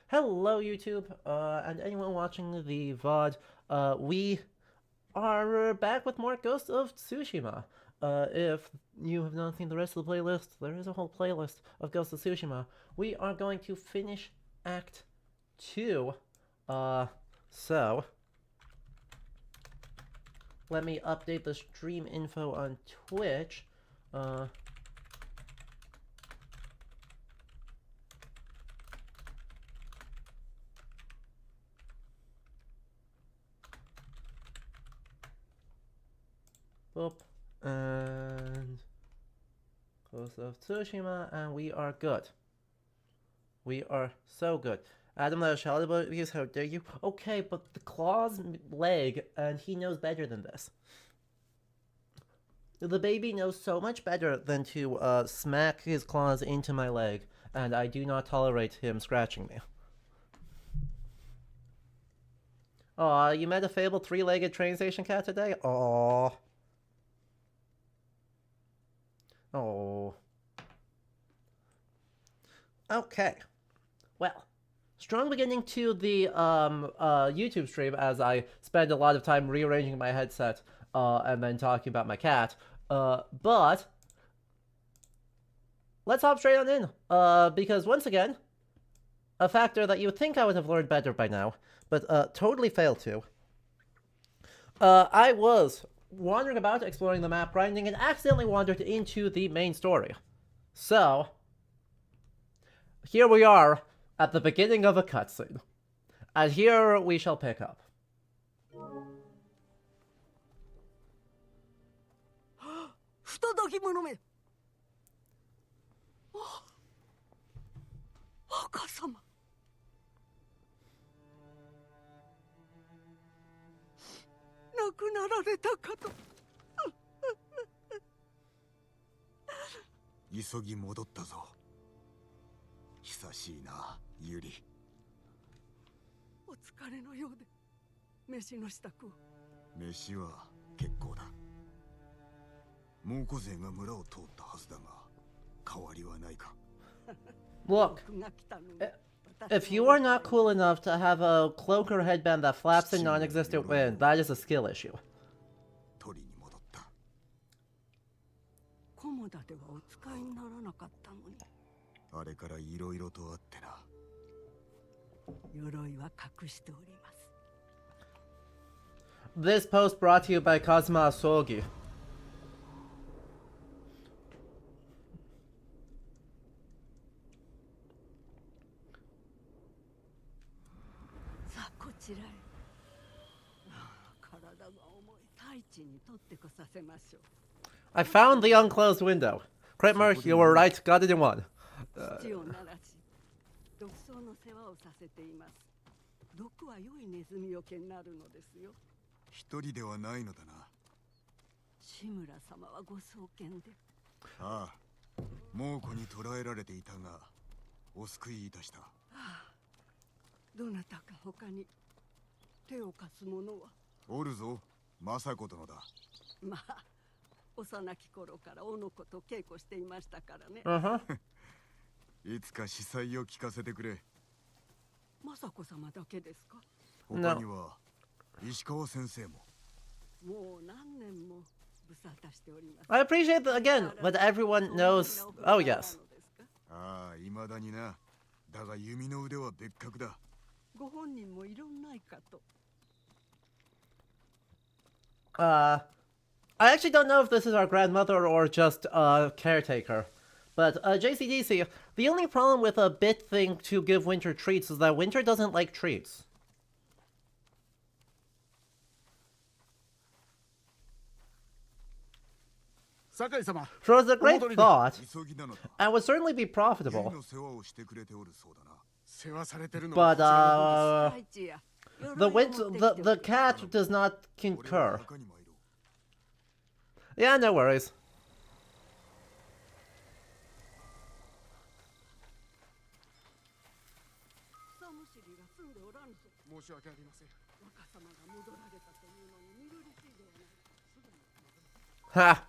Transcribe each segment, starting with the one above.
Hello, YouTube, and anyone watching the VOD. We are back with more Ghost of Tsushima. If you have not seen the rest of the playlist, there is a whole playlist of Ghost of Tsushima. We are going to finish Act 2. So, let me update the stream info on Twitch. Boop. And Ghost of Tsushima, and we are good. We are so good. Adam, let us shout about abuse, how dare you? Okay, but the claw's leg, and he knows better than this. The baby knows so much better than to smack his claws into my leg, and I do not tolerate him scratching me. Aw, you met a fabled three-legged train station cat today? Aw. Oh. Okay. Well, strong beginning to the YouTube stream as I spend a lot of time rearranging my headset and then talking about my cat. But let's hop straight on in because once again, a factor that you would think I would have learned better by now, but totally failed to. I was wandering about exploring the map, grinding, and accidentally wandered into the main story. So, here we are at the beginning of a cutscene. And here we shall pick up. 不届き者め。若様。亡くなられたかと。急ぎ戻ったぞ。久しいな、ユリ。お疲れのようで、飯の支度を。飯は結構だ。猛虎勢が村を通ったはずだが、変わりはないか。Look, if you are not cool enough to have a cloak or headband that flaps in non-existent wind, that is a skill issue. 取りに戻った。コモダではお使いにならなかったのに。あれからいろいろとあってな。鎧は隠しております。This post brought to you by Kazuma Asogi. さあこちらへ。体が重い。太一に取ってこさせましょう。I found the unclosed window. Kretmer, you were right, got it in one. 土を鳴らし、毒草の世話をさせています。毒は良いネズミよけになるのですよ。一人ではないのだな。志村様はご創建で。ああ、猛虎に捕らえられていたが、お救いいたした。どなたか他に手を貸す者は。おるぞ、政子殿だ。まあ、幼き頃からおの子と稽古していましたからね。いつか司祭を聞かせてくれ。政子様だけですか？他には石川先生も。もう何年もぶさたしております。I appreciate that again, but everyone knows. Oh, yes. ああ、未だにな。だが弓の腕は別格だ。ご本人もいろんないかと。I actually don't know if this is our grandmother or just a caretaker. But, JCDC, the only problem with a bit thing to give Winter treats is that Winter doesn't like treats. Sakai様。 So it's a great thought, and would certainly be profitable. But, the cat does not concur. Yeah, no worries. Ha!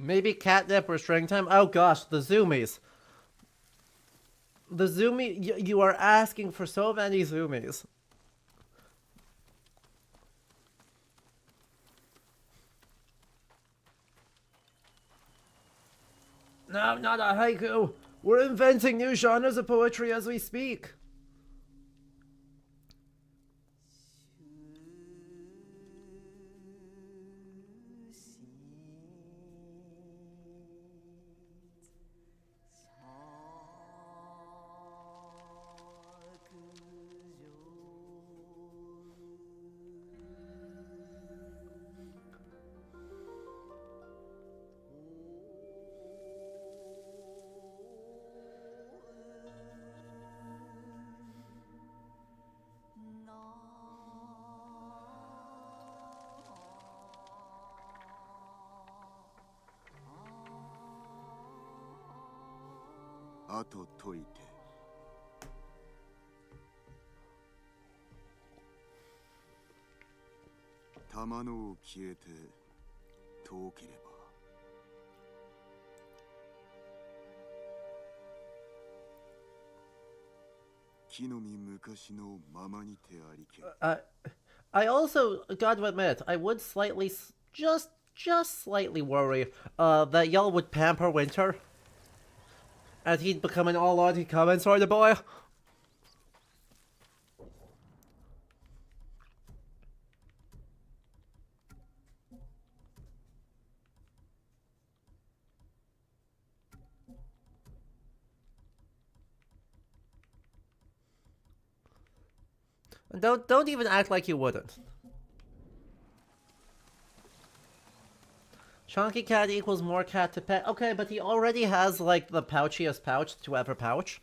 Maybe catnip or string time? Oh gosh, the zoomies. The zoomie, you are asking for so many zoomies. No, not a haiku. We're inventing new genres of poetry as we speak.あと解いて玉のを消えて遠ければ木の実昔のままにてありけ I also got to admit, I would slightly, just slightly worry, that y'all would pamper Winter, and he'd become an all-auntie comment sort of boy. Don't even act like you wouldn't. Chunky cat equals more cat to pet. Okay, but he already has, like, the pouchiest pouch to ever pouch.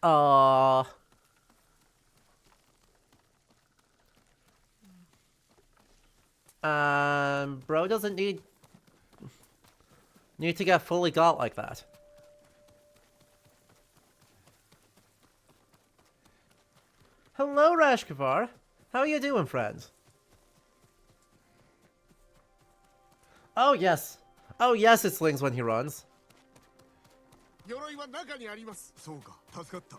Bro doesn't need to get fully got like that. Hello, Rashkavar. How are you doing, friend? Oh, yes. Oh, yes, it slings when he runs. 鎧は中にあります。そうか、助かった。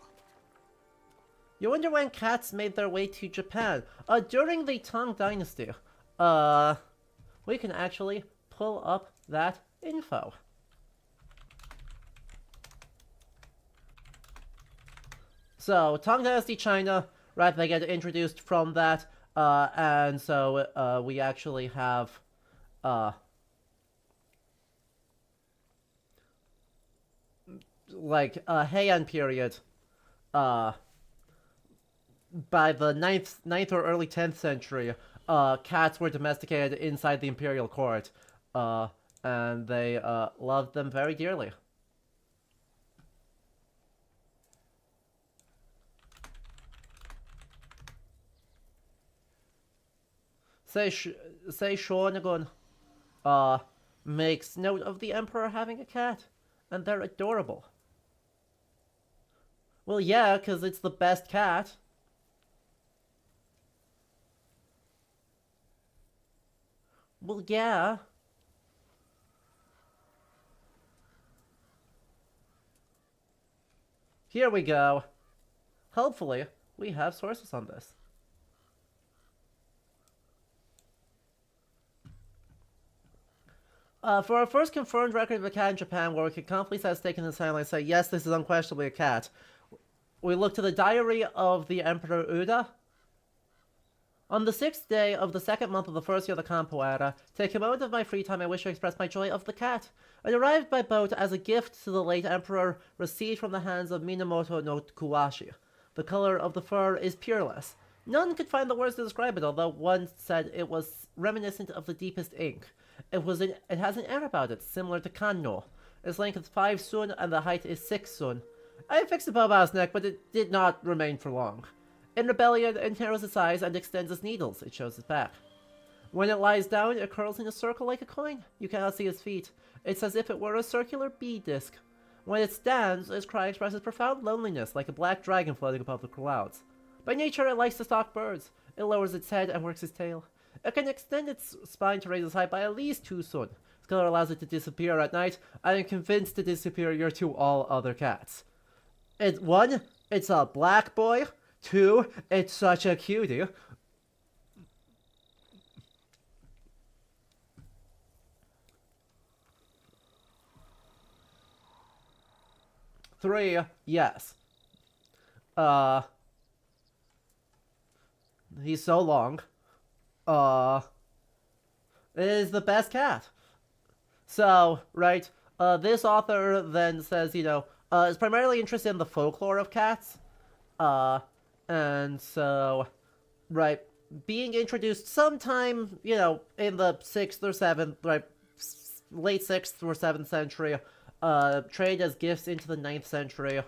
You wonder when cats made their way to Japan. During the Tang Dynasty. We can actually pull up that info. So, Tang Dynasty China, right, they get introduced from that, and so, we actually have, like, Heian period, by the 9th or early 10th century, cats were domesticated inside the imperial court, and they, loved them very dearly. Say Shonagon, makes note of the Emperor having a cat, and they're adorable. Well, yeah, because it's the best cat. Well, yeah. Here we go. Hopefully, we have sources on this. For our first confirmed record of a cat in Japan, where we could confidently set a stake in the sand and say, yes, this is unquestionably a cat, we look to the diary of the Emperor Uda. On the 6th day of the 2nd month of the first year of the Kampo era, take a moment of my free time I wish to express my joy of the cat. It arrived by boat as a gift to the late emperor, received from the hands of Minamoto no Kuwashi. The color of the fur is pureless. None could find the words to describe it, although one said it was reminiscent of the deepest ink. It has an air about it, similar to Kanno. Its length is 5 sun and the height is 6 sun. I fixed the Boba's neck, but it did not remain for long. In rebellion, it narrows its eyes and extends its needles. It shows its back. When it lies down, it curls in a circle like a coin. You cannot see its feet. It's as if it were a circular bead disc. When it stands, its cry expresses profound loneliness, like a black dragon floating above the clouds. By nature, it likes to stalk birds. It lowers its head and works its tail. It can extend its spine to raise its height by at least 2 sun. Its color allows it to disappear at night, and I'm convinced it is superior to all other cats. It's a black boy. 2, it's such a cutie. 3, yes. He's so long. It is the best cat. So, right, this author then says, is primarily interested in the folklore of cats. And so, right, being introduced sometime, in the 6th or 7th, right, late 6th or 7th century, trade as gifts into the 9th century,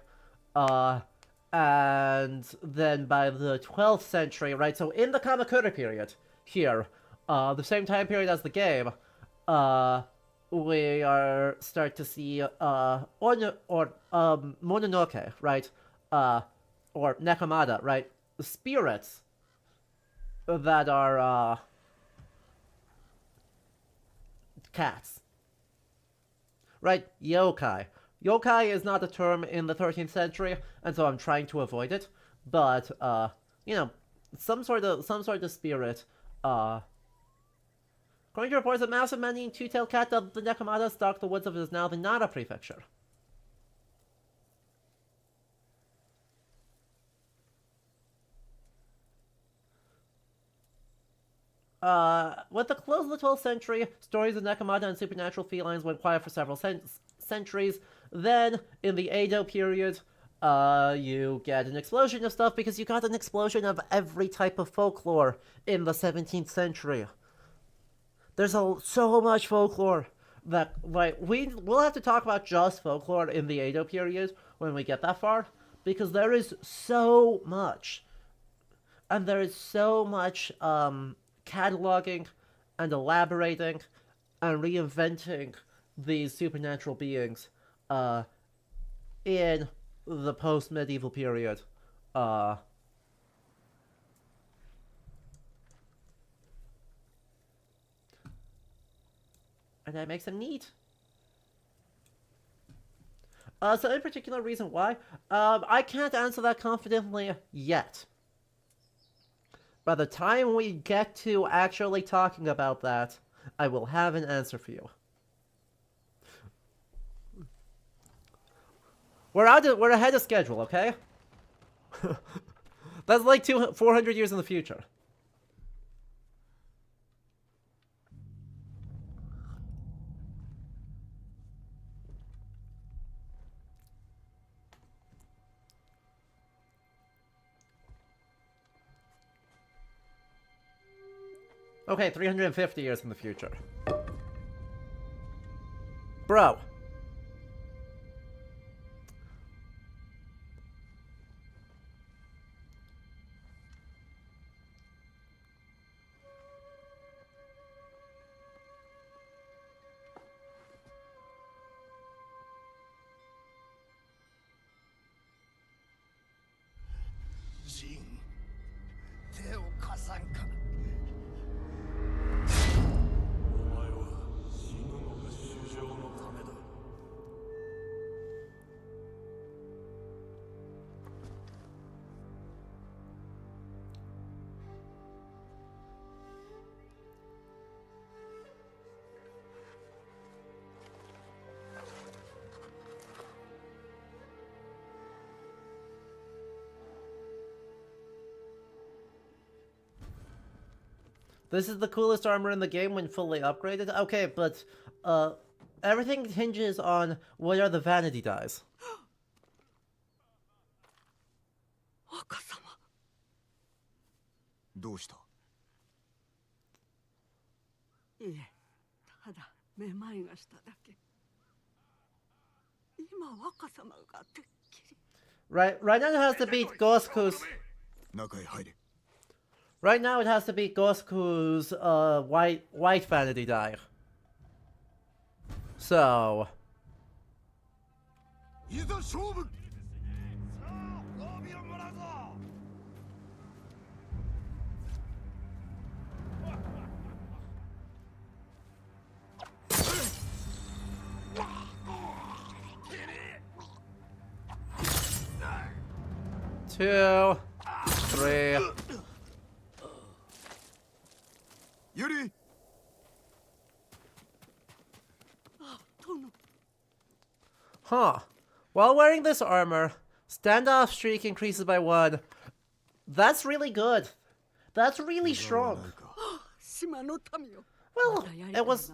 and then by the 12th century, right, so in the Kamakura period, here, the same time period as the game, we start to see, Mononoke, right, or Nekomata, right, the spirits that are, cats. Right, yokai. Yokai is not a term in the 13th century, and so I'm trying to avoid it. But, some sort of spirit. According to reports, a massive man-eating two-tailed cat of the Nekomata stalked the woods of what is now the Nara prefecture. With the close of the 12th century, stories of Nekomata and supernatural felines went quiet for several centuries. Then, in the Edo period, you get an explosion of stuff because you got an explosion of every type of folklore in the 17th century. There's so much folklore that, like, we'll have to talk about just folklore in the Edo period when we get that far, because there is so much. And there is so much, cataloging and elaborating and reinventing these supernatural beings in the post-medieval period. And that makes them neat. So in particular reason why, I can't answer that confidently yet. By the time we get to actually talking about that, I will have an answer for you. We're ahead of schedule, okay? That's like 400 years in the future. Okay, 350 years in the future. Bro. This is the coolest armor in the game when fully upgraded. Okay, but everything hinges on what are the vanity dies. 若様。どうした？いえ、ただめまいがしただけ。今若様がてっきり。Right now it has to beat Gosuku's. 中へ入れ。 Right now it has to beat Gosuku's white vanity die. So. いざ勝負。 こ 2, 3. Yuri! 殿。 Huh. While wearing this armor, standoff streak increases by 1. That's really good. That's really strong. 島の民よ。 Well, it was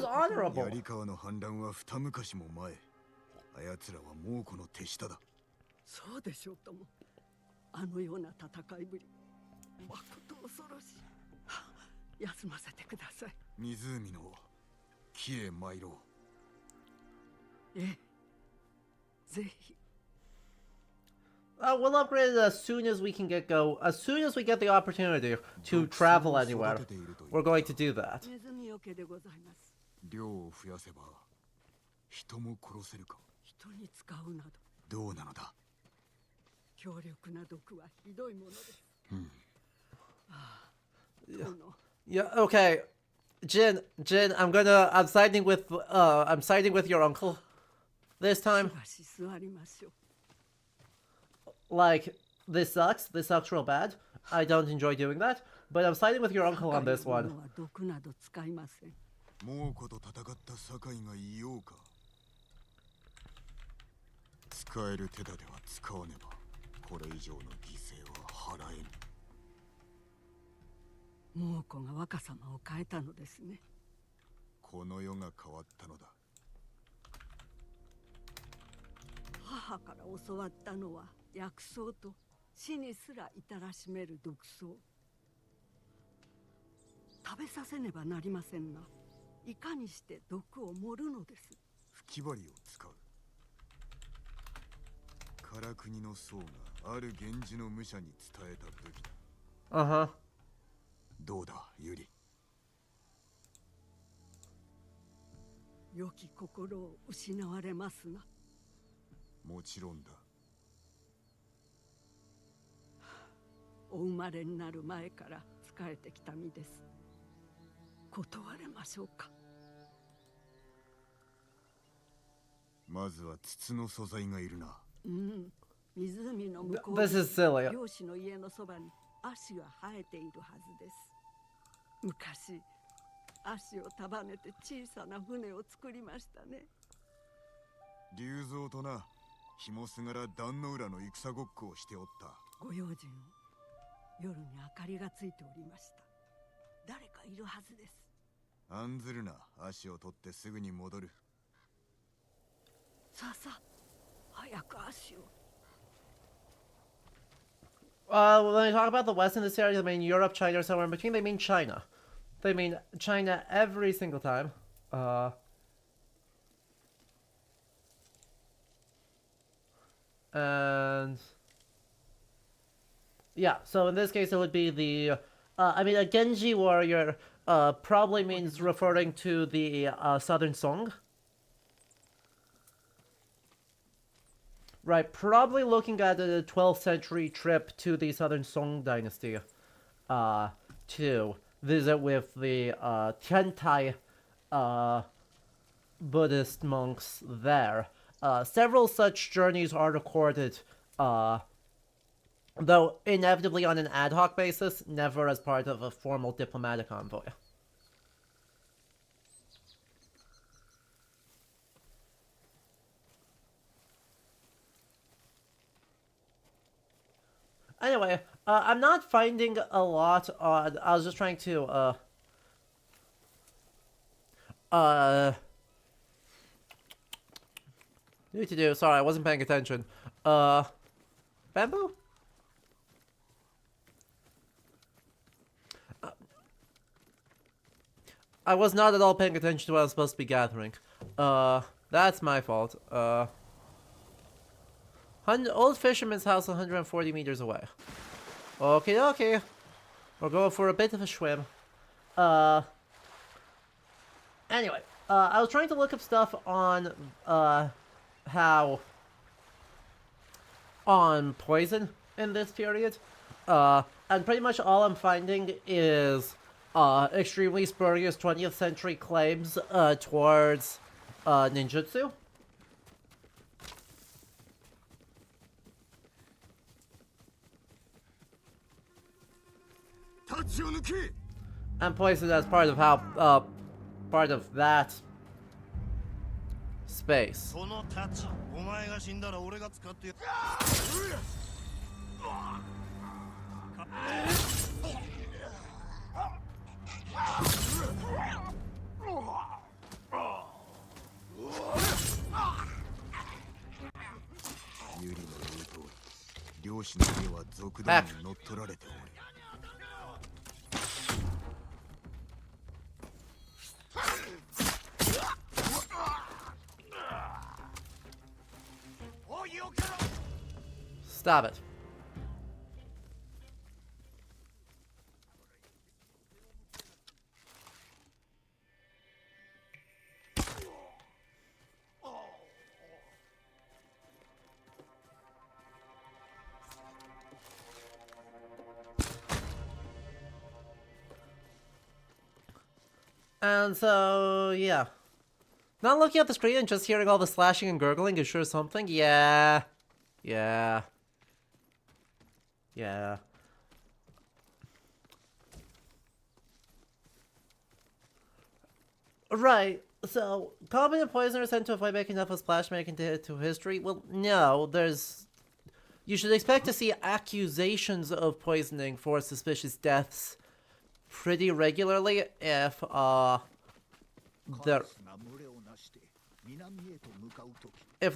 honorable. 槍川の反乱は二昔も前。あやつらは猛虎の手下だ。そうでしょうとも。あのような戦いぶり。まこと恐ろしい。はあ休ませてください。湖の木へ参ろう。ええ。ぜひ。 We'll upgrade it as soon as we can as soon as we get the opportunity to travel anywhere. We're going to do that. ネズミよけでございます。量を増やせば人も殺せるか。人に使うなどどうなのだ。強力な毒はひどいものです。殿。 Yeah. Okay. Jin, I'm siding with your uncle this time. しばし座りましょう。 Like, this sucks real bad. I don't enjoy doing that, but I'm siding with your uncle on this one. は毒など使いません。猛虎と戦った酒井がいようか。使える手立ては使わねばこれ以上の犠牲は払えぬ。猛虎が若様を変えたのですね。この世が変わったのだ。母から教わったのは薬草と死にすら至らしめる毒草。食べさせねばなりませんが、いかにして毒を盛るのです。吹き針を使う。唐国の僧がある源氏の武者に伝えた武器だ。Uh-huh. どうだ、ユリ。良き心を失われますな。もちろんだ。お生まれになる前から仕えてきた身です。断れましょうか。まずは筒の素材がいるな。うん。湖の向こう This is silly. 漁師の家のそばに足が生えているはずです。昔、足を束ねて小さな船を作りましたね。龍蔵とな、紐すがら壇の浦の戦ごっこをしておった。ご用心を。夜に明かりがついておりました。誰かいるはずです。案ずるな、足を取ってすぐに戻る。さあさあ、早く足を。When they talk about the West in this area, they mean Europe, China, or somewhere in between. They mean China. They mean China every single time. And yeah, so in this case, it would be the. I mean, a Genji warrior probably means referring to the Southern Song. Right, probably looking at a 12th century trip to the Southern Song dynasty to visit with the Tiantai Buddhist monks there. Several such journeys are recorded, though inevitably on an ad hoc basis, never as part of a formal diplomatic envoy. Anyway, I'm not finding a lot on. I was just trying to need to do. Sorry, I wasn't paying attention. Bamboo? I was not at all paying attention to what I was supposed to be gathering. That's my fault. Old fisherman's house 140 meters away. Okay. We're going for a bit of a swim. Anyway, I was trying to look up stuff on, on poison in this period. And pretty much all I'm finding is, extremely spurious 20th century claims, towards, ninjutsu. を抜け。 And poison as part of part of that space. その太刀、お前が死んだら俺が使ってやる。ユリの言う通り、漁師の家は賊どもに乗っ取られておる。Stop it. And so, yeah. Not looking at the screen and just hearing all the slashing and gurgling is sure something. Yeah. Yeah. Yeah. Right. So, competent poisoners tend to avoid making enough of splash making to history. Well, no. You should expect to see accusations of poisoning for suspicious deaths pretty regularly if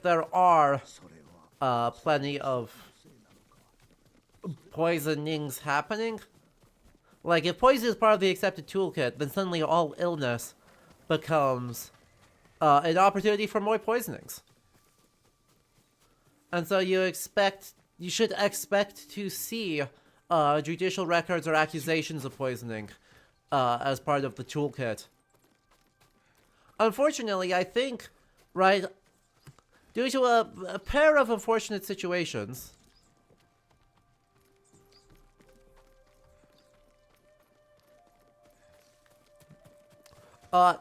there are plenty of poisonings happening. Like, if poison is part of the accepted toolkit, then suddenly all illness becomes an opportunity for more poisonings. And so you should expect to see judicial records or accusations of poisoning as part of the toolkit. Unfortunately, I think, right, due to a pair of unfortunate situations,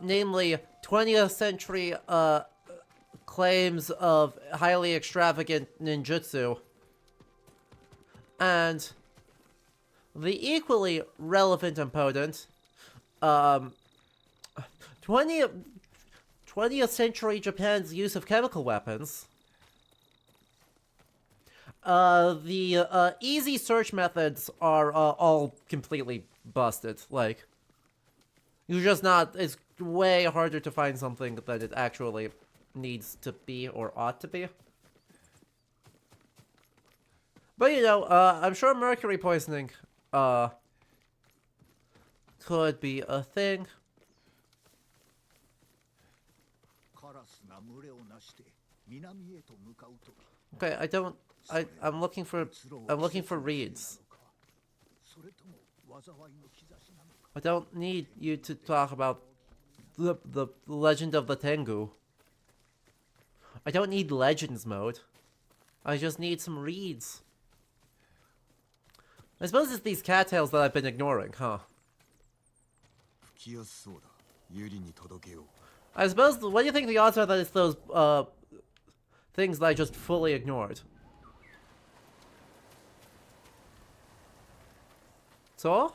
namely 20th century claims of highly extravagant ninjutsu, and the equally relevant and potent 20th century Japan's use of chemical weapons. The easy search methods are all completely busted. Like, it's way harder to find something that it actually needs to be or ought to be. But I'm sure mercury poisoning could be a thing. Okay, I'm looking for reeds. I don't need you to talk about the legend of the Tengu. I don't need legends mode. I just need some reeds. I suppose it's these cattails that I've been ignoring, huh? I suppose, what do you think the odds are that it's those, things that I just fully ignored? So?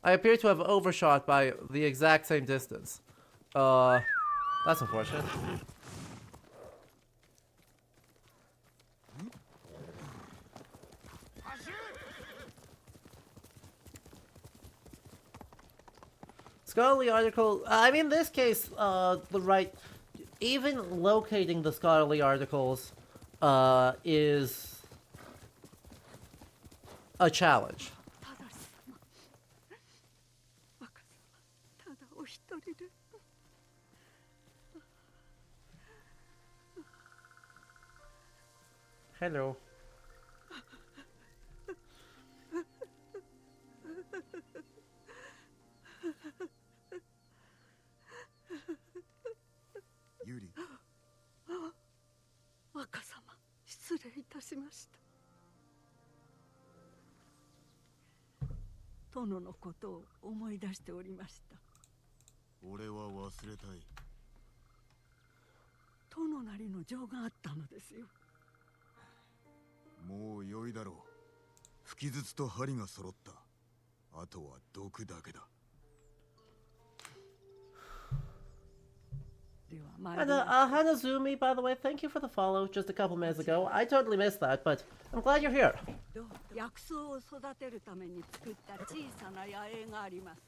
I appear to have overshot by the exact same distance. That's unfortunate. Scholarly article, I mean, in this case, even locating the scholarly articles, is a challenge. Hello. Yuri. 若様、失礼いたしました。殿のことを思い出しておりました。俺は忘れたい。殿なりの情があったのですよ。もう良いだろう。吹き筒と針が揃った。あとは毒だけだ。では参り And ましょう。 Hanazumi, by the way, thank you for the follow just a couple minutes ago. I totally missed that, but I'm glad you're here. 薬草を育てるために作った小さな野営があります。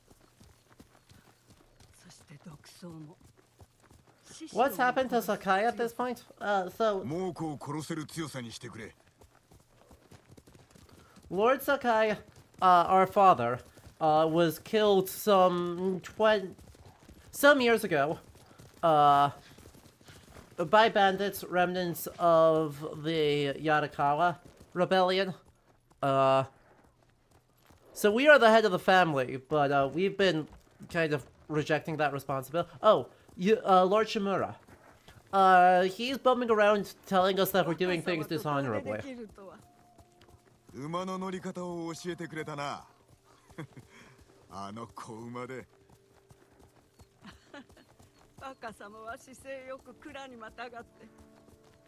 そして毒草も。 What's happened to Sakai at this point? So 猛虎を殺せる強さにしてくれ。 Lord Sakai, our father, was killed some years ago, by bandits, remnants of the Yadakawa rebellion. So we are the head of the family, but we've been kind of rejecting that responsibility. Oh, Lord Shimura. He's bumming around telling us that we're doing things dishonorably. 馬の乗り方を教えてくれたな。あの子馬で。若様は姿勢よく蔵にまたがって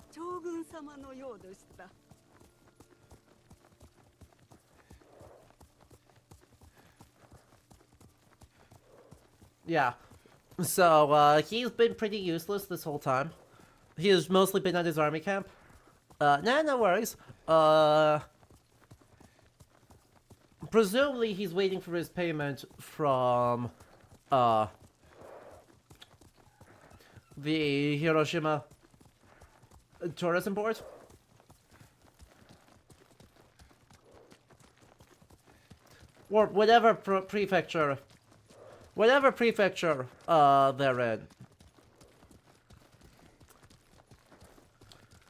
将軍様のようでした。 Yeah. So, he's been pretty useless this whole time. He has mostly been at his army camp. No worries. Presumably he's waiting for his payment from, the Hiroshima tourism board. Or whatever prefecture. Whatever prefecture, they're in.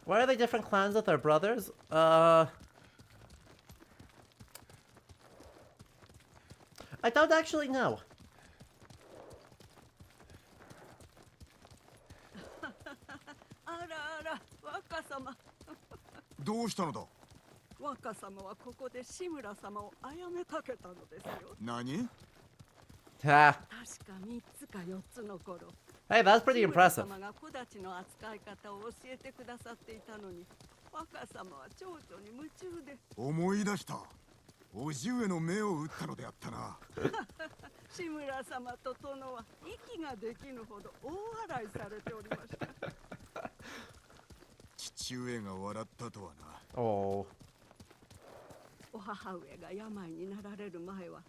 Why are they different clans with their brothers? I don't actually know. あらあら、若様。どうしたのだ。若様はここで志村様を殺めかけたのですよ。何？ Ah. 確か3つか4つの頃。 Hey, that's pretty 志村 impressive. 様が子たちの扱い方を教えてくださっていたのに、若様は蝶々に夢中で。思い出した。おじ上の目を打ったのであったな。志村様と殿は息ができぬほど大笑いされておりました。父上が笑ったとはな。Oh. お母上が病になられる前は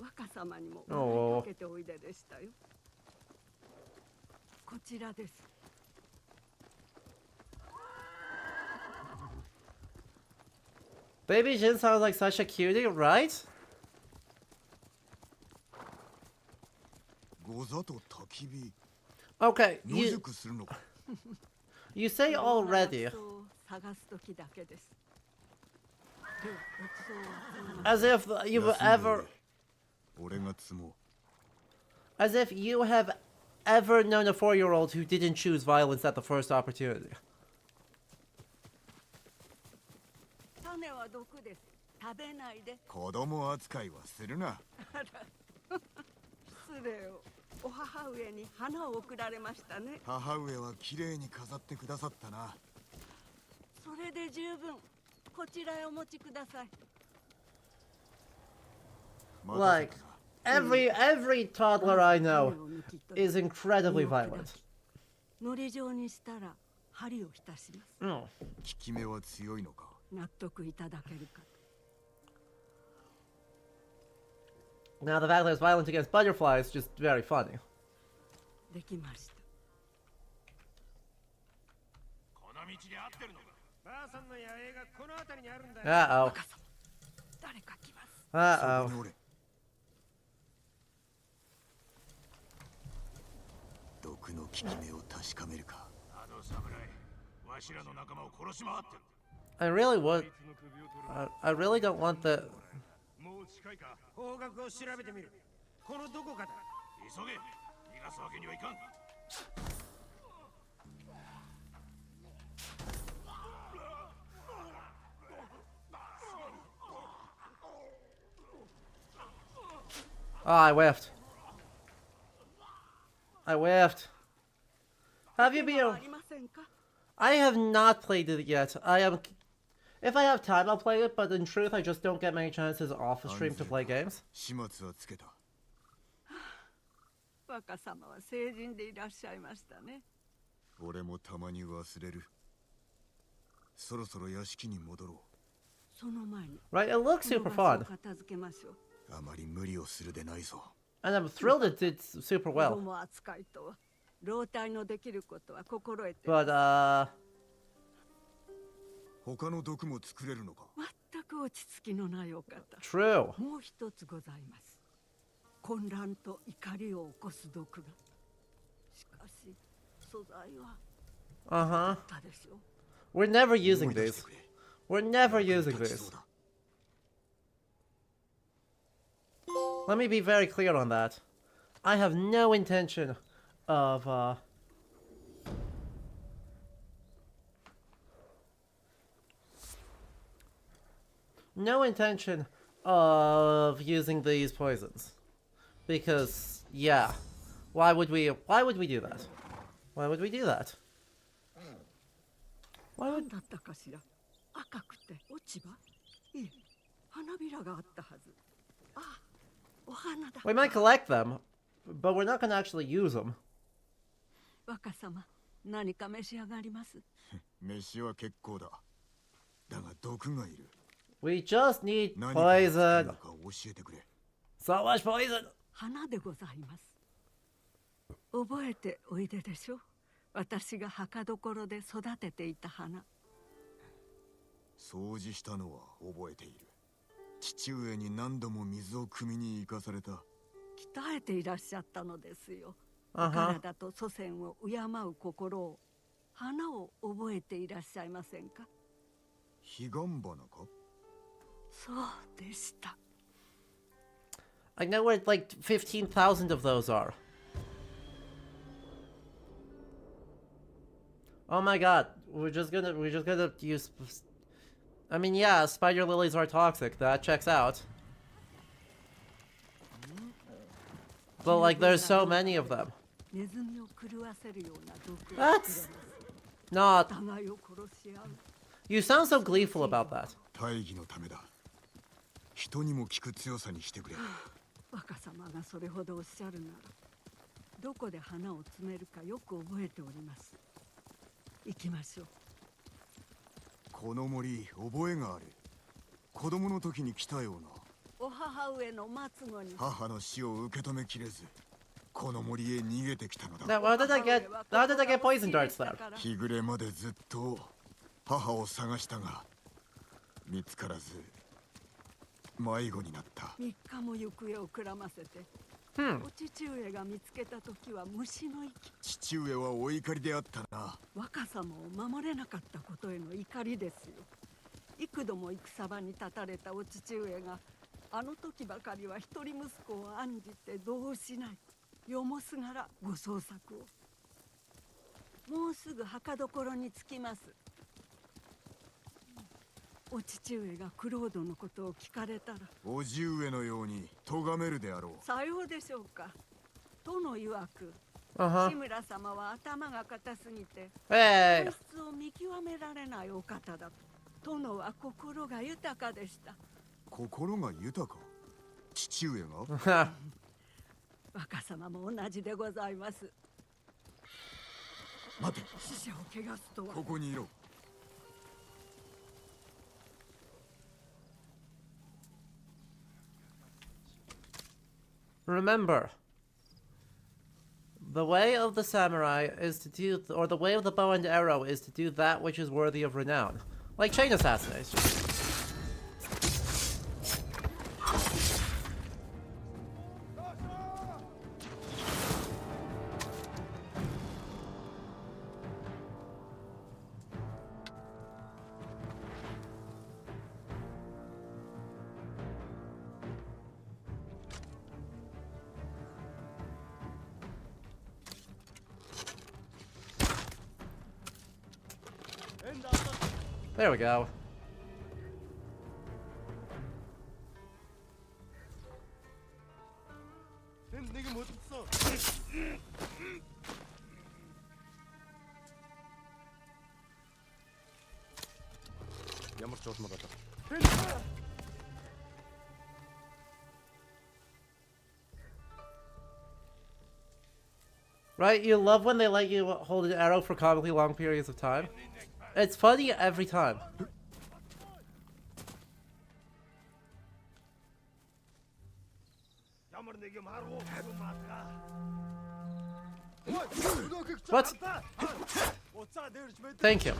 若様にも笑いかけておいででしたよ。こちらです。 Baby Jin sounds like such a cutie, right? ござと焚き火。 Okay, 野宿するのか。 you say already, 薬草を探す時だけです。では薬草を as if you've 休んで ever, おれ。俺が積もう。 as if you have ever known a 4-year-old who didn't choose violence at the first opportunity. 種は毒です。食べないで。子供扱いはするな。失礼を。お母上に花を贈られましたね。母上は綺麗に飾ってくださったな。それで十分。こちらへお持ちください。待たせ Like, たな。 every toddler I know is incredibly violent. のり状にしたら針を浸します。 Mm. 効き目は強いのか。納得いただけるか。 Now the fact that it's violent against butterflies is just very funny. できました。この道で合ってるのか。ばあさんの野営がこの辺りにあるんだよ。 Uh-oh. 若様、誰か来ます。そ Uh-oh. こにおれ。毒の効き目を確かめるか。あの侍、わしらの仲間を殺し回ってる。 I really would. I really don't want the. もう近いか。方角を調べてみる。このどこかだ。急げ。逃がすわけにはいかん。 Oh, I whiffed. I whiffed. Have you been? ありませんか。 I have not played it yet. I am. If I have time, I'll play it, but in truth, I just don't get many chances off the stream to play games. 始末はつけた。若様は成人でいらっしゃいましたね。俺もたまに忘れる。そろそろ屋敷に戻ろその前に Right? It looks こ super の場所を fun. 片付けましょう。う。あまり無理をするでないぞ。 And I'm thrilled it did super 子 well. 供扱いとは老体のできることは心得て But, 他の毒も作れるのか。全く落ち着きのないお方。 true. もう一つございます。混乱と怒りを起こす毒が。しかし素材は Uh-huh. あったでしょう。 We're never using 思い出して these. くれ。 We're never using 立ち these. そうだ。 Let me be very clear on that. I have no intention of, no intention of using these poisons. Because, yeah. Why would we do that? Why would we do that? Why 何 would... だったかしら。赤くて落ち葉。いえ、花びらがあったはず。あ、お花だ。 We might collect them, but we're not gonna actually use them. 若様、何か召し上がります。飯は結構だ。だが毒がいる。 We just need 何から作る poison. のか教えてくれ。 So much poison! 花でございます。覚えておいででしょ。私が墓所で育てていた花。掃除したのは覚えている。父上に何度も水を汲みに行かされた。鍛えていらっしゃったのですよ。Uh-huh. 体と祖先を敬う心を、花を覚えていらっしゃいませんか。彼岸花か。そうでした。I know where like 15,000 of those are. Oh my god, we're just gonna use... I mean, yeah, spider lilies are toxic, that checks out. But like, there's so many of them. ネズミを狂わせるような毒を作 That's れます。 not... 互いを殺し合う。 You sound so gleeful about that. 大義のためだ。人にも効く強さにしてくれ。若様がそれほどおっしゃるなら、どこで花を詰めるかよく覚えております。行きましょう。この森覚えがある。子供の時に来たような。お母上の末後に。母の死を受け止めきれず、この森へ逃げてきたのだ。 Now, how did I get poison darts there? 日暮れまでずっと母を探したが見つからず迷子になった。3日も行方をくらませて、お父上が見つけた時は虫の息。父上はお怒りであったな。若様を守れなかったことへの怒りですよ。幾度も戦場に立たれたお父上が、あの時ばかりは一人息子を案じてどうしない。よもすがらご捜索を。もうすぐ墓所に着きます。お父上がクロードのことを聞かれたら。おじ上のように咎めるであろう。さようでしょうか。殿曰く、Uh-huh. 志村様は頭が硬すぎて Hey! 本質を見極められないお方だと。殿は心が豊かでした。心が豊か。父上が若様も同じでございます。待て。死者を汚すとは。ここにいろ。Remember, the way of the samurai is to do, or the way of the bow and arrow is to do that which is worthy of renown. Like chain assassination. There we go. 調子もだった。 Right? You love when they let you hold an arrow for comically long periods of time. It's funny every time. What? Thank you.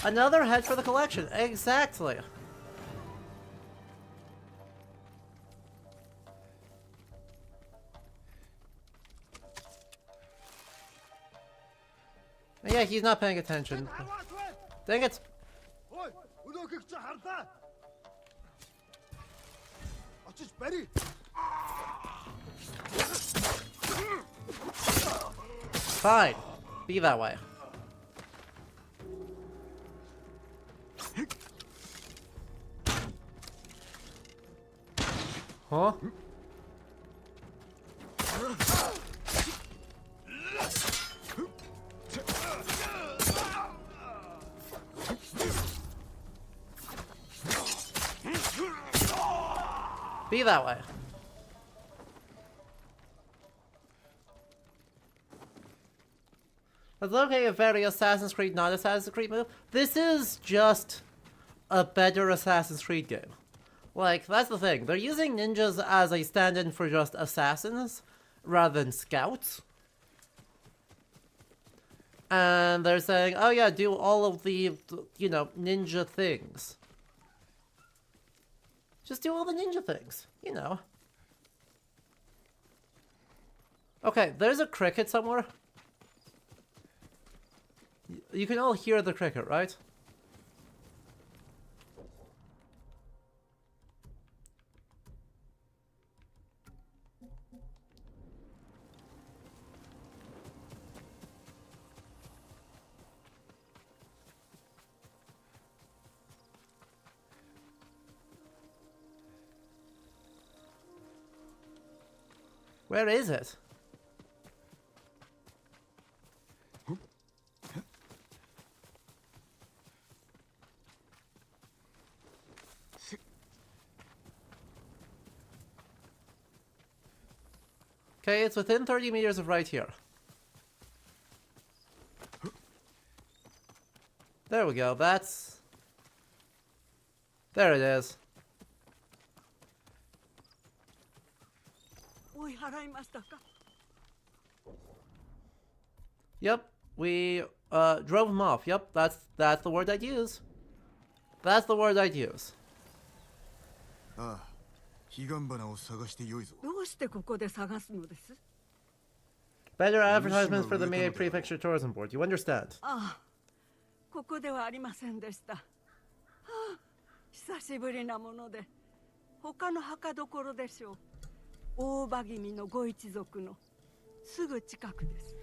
Another head for the collection. Exactly. Yeah, he's not paying attention. Dang it. Fine. Be that way. Huh? Be that way. That's okay, a very Assassin's Creed, not Assassin's Creed move. This is just a better Assassin's Creed game. Like, that's the thing. They're using ninjas as a stand-in for just assassins rather than scouts. And they're saying, oh yeah, do all of the, you know, ninja things. Just do all the ninja things, you know. Okay, there's a cricket somewhere. You can all hear the cricket, right? Where is it? Okay, it's within 30 meters of right here. There we go, that's... There it is. Yep, we drove him off. Yep, that's the word I'd use. That's the word I'd use. Better advertisements for the Mie Prefecture Tourism Board. You understand? ここではありませんでした。はあ、久しぶりなもので、他の墓所でしょう。大場君のご一族のすぐ近くです。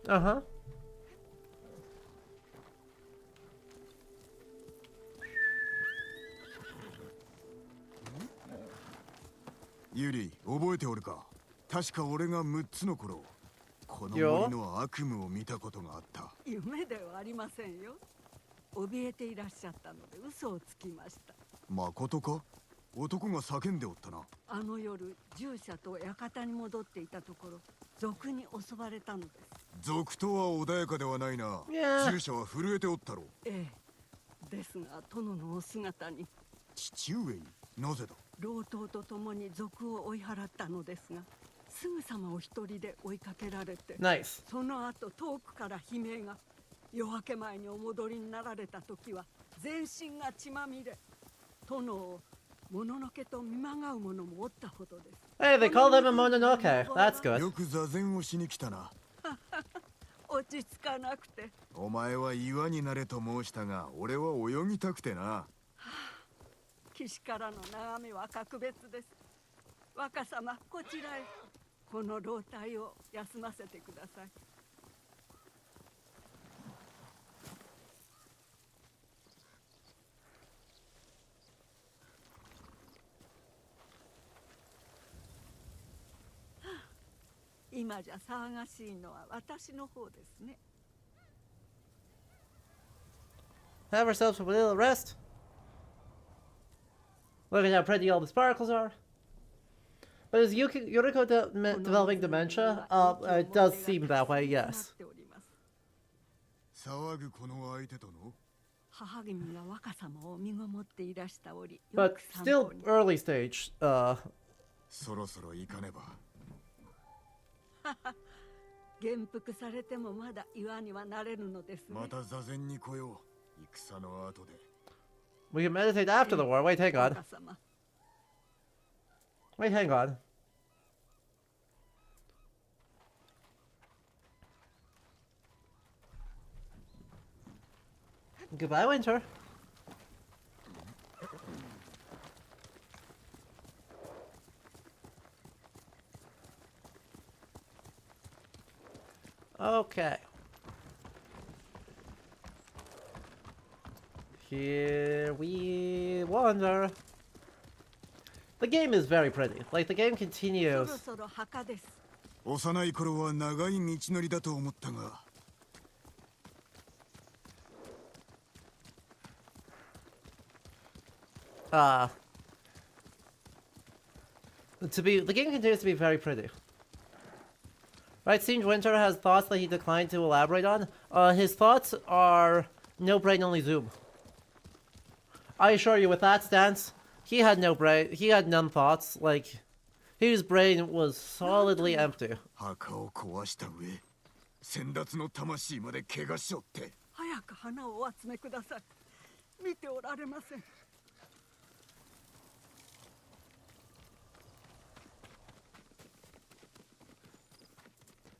Uh-huh. Yuri, 覚えておるか？確か俺が6つの頃、この森の悪夢を見たことがあった。夢ではありませんよ。怯えていらっしゃったので嘘をつきました。誠か？男が叫んでおったな。あの夜、従者と館に戻っていたところ、賊に襲われたのです。賊とは穏やかではないな。従者は震えておったろ。ええ。ですが、殿のお姿に。父上に？なぜだ？老頭と共に賊を追い払ったのですが、すぐさまお一人で追いかけられて、Nice. その後遠くから悲鳴が。夜明け前にお戻りになられた時は全身が血まみれ。殿をもののけと見まがう者もおったほどです。Hey, they call them a Mononoke. That's good. よく座禅をしに来たな。落ち着かなくて。お前は岩になれと申したが、俺は泳ぎたくてな。岸からの眺めは格別です。若様こちらへ。この老体を休ませてください。今じゃ騒がしいのは私の方ですね。 Have ourselves a little rest. Look at how pretty all the sparkles are. But is Yuriko developing dementia? It does seem that way, yes. 騒ぐこの相手との 母君が若様を身ごもっていらした折、よ But く散 still 歩に early stage. そろそろ行かねば。元服されてもまだ岩にはなれるのですね。また座禅に来よう。戦の後で。 We can meditate after the war. Wait, hang on. 若様 Wait, hang on. Goodbye, Winter. Okay. Here we wander. The game is very pretty. Like, the game そ continues. ろそろ墓です。幼い頃は長い道のりだと思ったが。 The game continues to be very pretty. Right, Siege Winter has thoughts that he declined to elaborate on. His thoughts are no brain, only zoom. I assure you, with that stance, he had no brain, he had none thoughts. Like, his brain was solidly empty. 墓を壊した上、先達の魂まで怪我しょって。早く花をお集めください。見ておられません。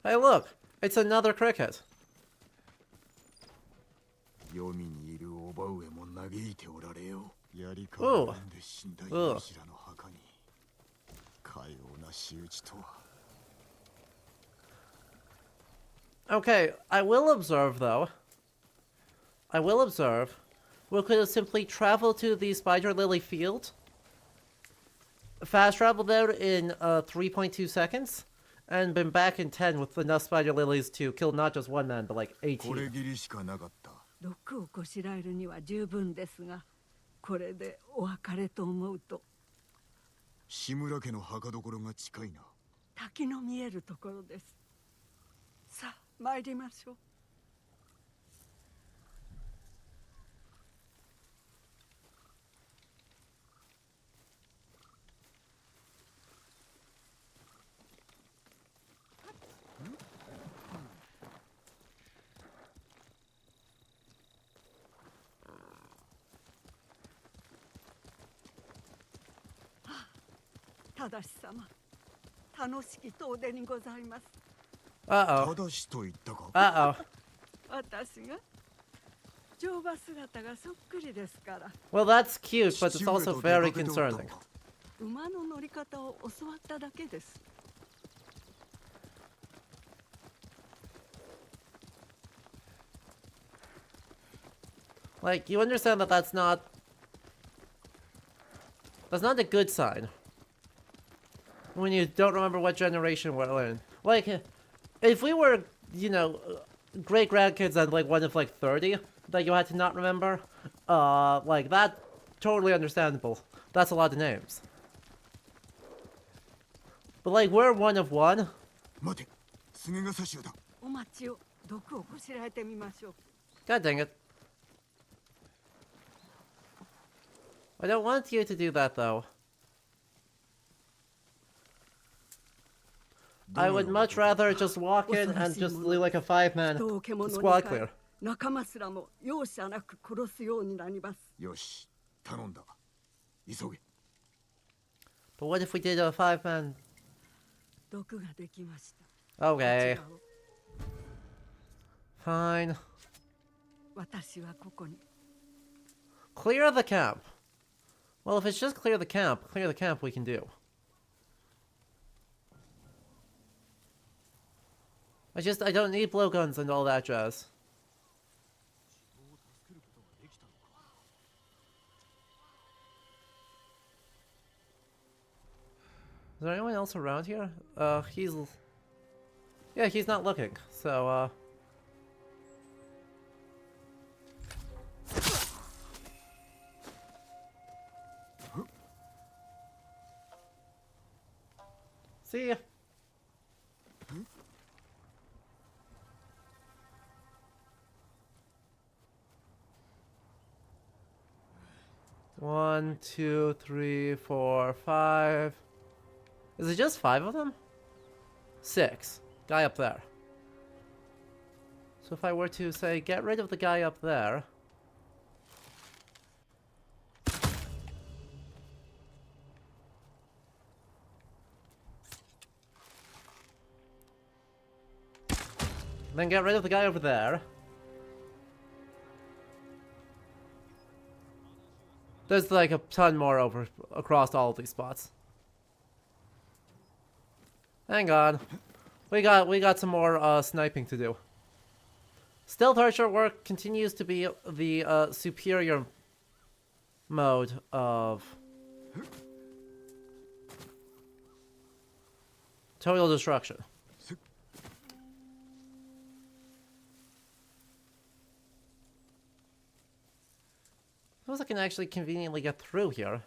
Hey, look! It's another cricket. 黄泉にいるおば上も嘆いておられよ。槍から飲んで死んだ勇士らの墓に。かような仕打ちとは。 Okay, I will observe, though. I will observe. We could have simply traveled to the Spider Lily field. Fast traveled there in 3.2 seconds. And been back in 10 with enough spider lilies to kill not just one man, but like これ 18. ぎりしかなかった。毒をこしらえるには十分ですが、これでお別れと思うと。志村家の墓所が近いな。滝の見えるところです。さあ、参りましょう。 ただし様、楽しき遠出にございます。 Uh-oh. ただしと言ったか。 Uh-oh. 私が乗馬姿がそっくりですから。 Well, that's cute, but it's 父上 also と出 very かけておったの concerning. か。馬の乗り方を教わっただけです。 Like, you understand that that's not a good sign. When you don't remember what generation we're in. Like, if we were, you know, great-grandkids and, like, one of, like, 30 that you had to not remember, like, that, totally understandable. That's a lot of names. But, like, we're one of one. 待て、菅笠衆だ。お待ちを、毒をこしらえてみましょう。 God dang it. I don't want you to do that, though. I would much rather just walk in and just do like a 5-man 人を獣に squad 変え clear. 仲間すらも容赦なく殺すようになります。よし、頼んだ。急げ。 But what if we did a 5-man? 毒ができました。 Okay, こちらを fine. 私はここに。 Clear the camp. Well, if it's just clear the camp we can do. I don't need blowguns and all that jazz. Is there anyone else around here? Yeah, he's not looking, so, see ya. One, two, three, four, five. Is it just 5 of them? 6. Guy up there. So if I were to say, get rid of the guy up there. Then get rid of the guy over there. There's like a ton more across all of these spots. Hang on. We got some more sniping to do. Stealth archer work continues to be the superior mode of total destruction. Suppose I can actually conveniently get through here.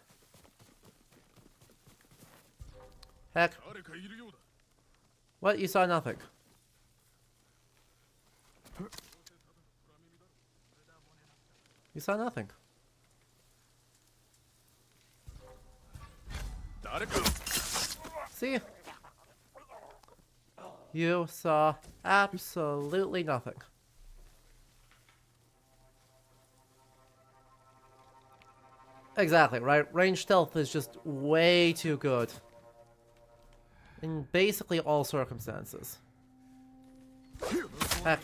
Heck. What? You saw nothing. You saw nothing. See? You saw absolutely nothing. Exactly, right? Range stealth is just way too good. In basically all circumstances. Heck.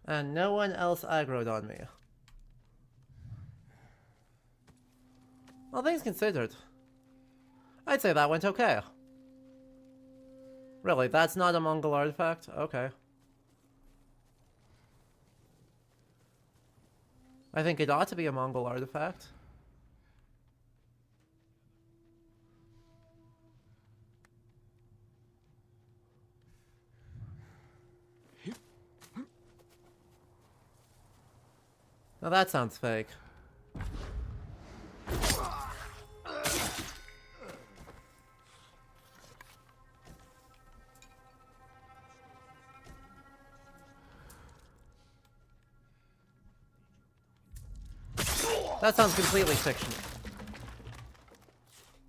And no one else aggroed on me. All things considered, I'd say that went okay. Really, that's not a Mongol artifact? Okay. I think it ought to be a Mongol artifact. Now that sounds fake. That sounds completely fictional.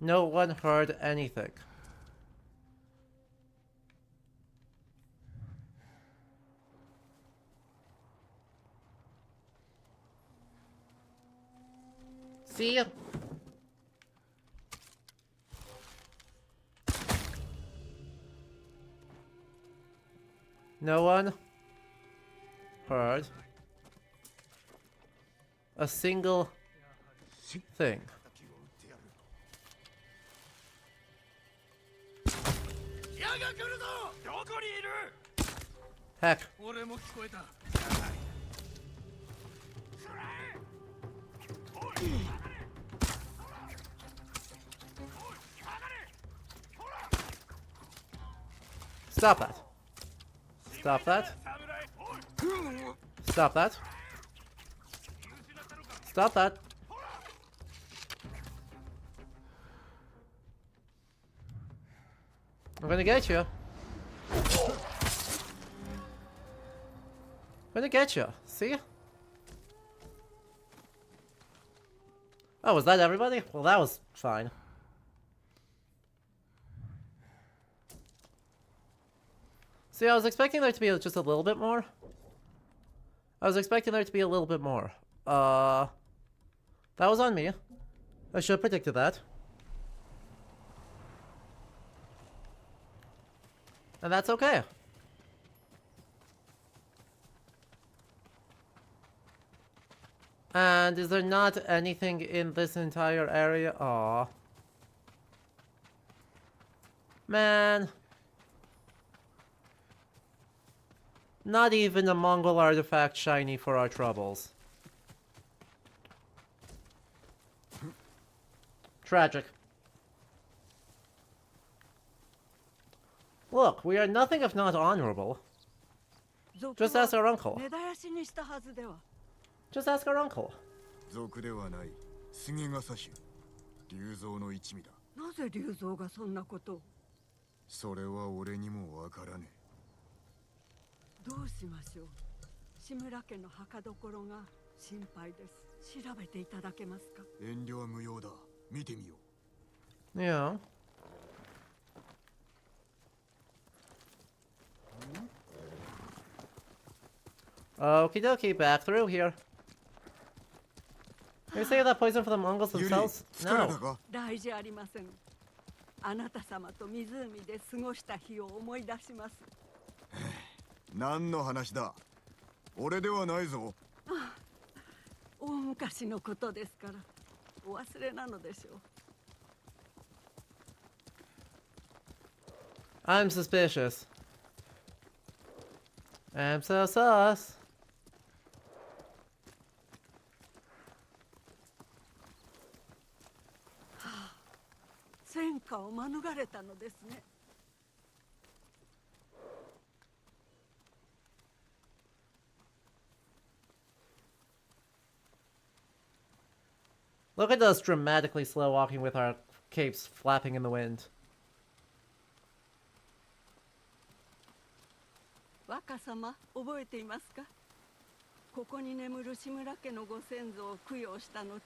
No one heard anything. See ya. No one heard a single thing. Heck. Stop that. Stop that. Stop that. Stop that. I'm gonna get you. I'm gonna get you. See? Oh, was that everybody? Well, that was fine. See, I was expecting there to be just a little bit more. I was expecting there to be a little bit more. That was on me. I should have predicted that. And that's okay. And is there not anything in this entire area? Aw. Man. Not even a Mongol artifact shiny for our troubles. Tragic. Look, we are nothing if not honorable. Just ask our uncle. Just ask our uncle. 族ではない。杉笠種。竜蔵の一味だ。なぜ竜蔵がそんなことを？それは俺にもわからねどうしましょう。志村家の墓所が心配です。調べていただけますか？え。遠慮は無用だ。見てみよう。Yeah. Okie dokie, back through here. You say that poison for the Mongols themselves? No. 大事ありません。あなた様と湖で過ごした日を思い出します。何の話だ。俺ではないぞ。大昔のことですから、お忘れなのでしょう。I'm suspicious. I'm so sus. 戦火を免れたのですね。Look at us dramatically slow walking with our capes flapping in the wind. 若様、覚えていますか？ここに眠る志村家のご先祖を供養した後、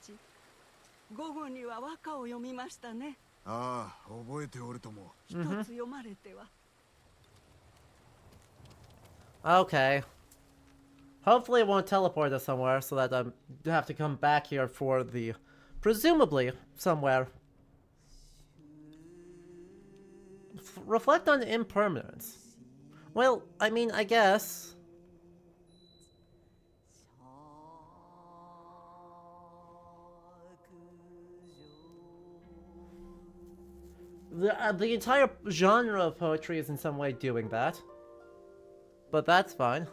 午後には和歌を読みましたね。ああ、覚えておるとも。一つ読まれては。Okay. Hopefully it won't teleport us somewhere so that I have to come back here for the... Presumably, somewhere. Reflect on impermanence. Well, I mean, I guess... The entire genre of poetry is in some way doing that. But that's fine.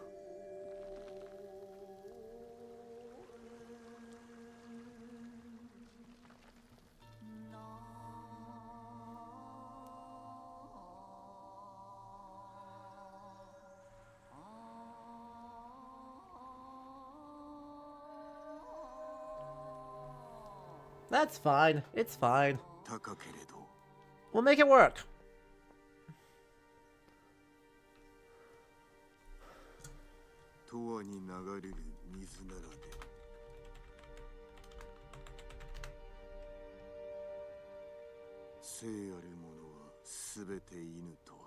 That's fine. It's fine. 高けれど。We'll make it work. 永遠に流れる水ならで。生あるものはすべて犬とは。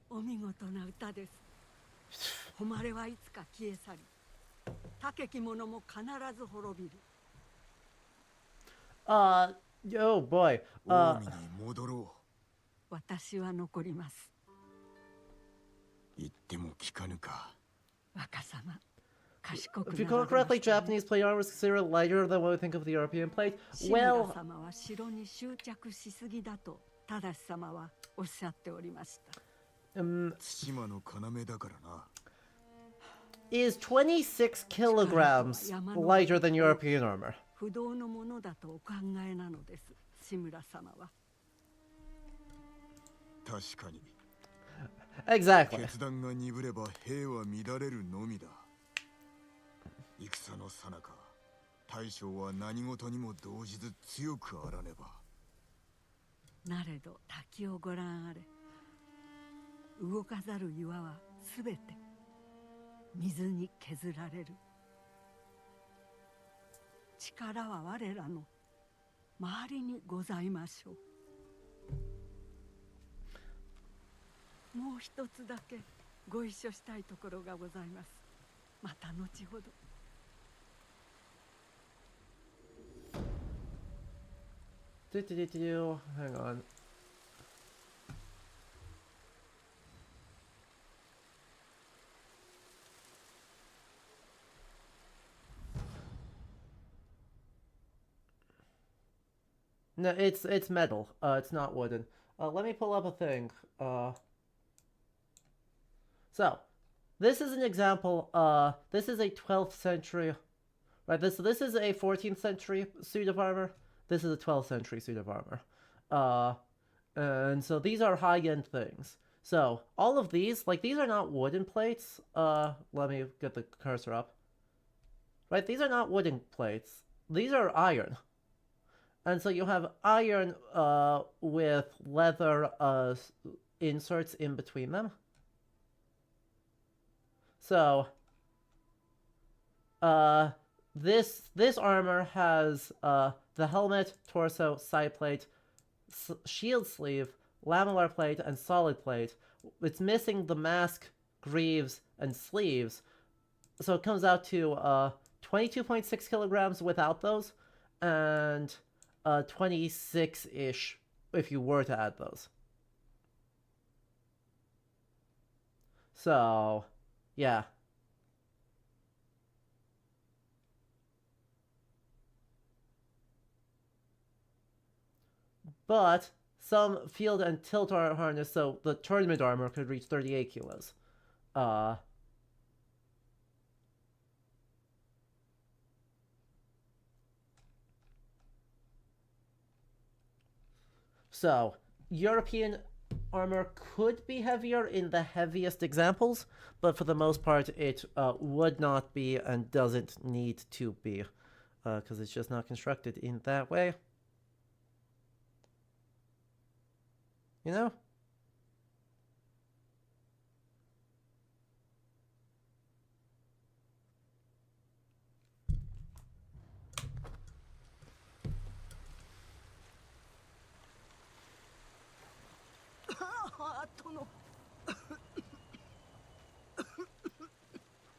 お見事な歌です。誉れはいつか消え去り、高き者も必ず滅びる。Oh boy. 近江に戻ろう。私は残ります。言っても聞かぬか。若様。賢く If you recall correctly, Japanese plate armor is considered lighter than what we think of the European plate. Well, 様は城に執着しすぎだと正様はおっしゃっておりました。対馬の要だからな。Is 26 kilograms lighter than European armor? 不動のものだとお考えなのです、志村様は。確かに。Exactly. 決断が鈍れば兵は乱れるのみだ。戦の最中、大将は何事にも動じず強くあらねば。なれど滝をご覧あれ。動かざる岩はすべて水に削られる。力は我らの周りにございましょう。もう一つだけご一緒したいところがございます。また後ほど。Hang on. No, it's metal. It's not wooden. Let me pull up a thing. So, this is an example. This is a 12th century, right? This is a 14th century suit of armor. This is a 12th century suit of armor. And so these are high-end things. So all of these, like these are not wooden plates. Let me get the cursor up. Right, these are not wooden plates. These are iron. And so you have iron with leather inserts in between them. So this armor has the helmet, torso, side plate, shield sleeve, lamellar plate, and solid plate. It's missing the mask, greaves, and sleeves. So it comes out to 22.6 kilograms without those, and 26-ish if you were to add those. So, yeah. But some field and tilt harness, so the tournament armor could reach 38 kilos. So, European armor could be heavier in the heaviest examples, but for the most part it would not be and doesn't need to be, because it's just not constructed in that way. You know?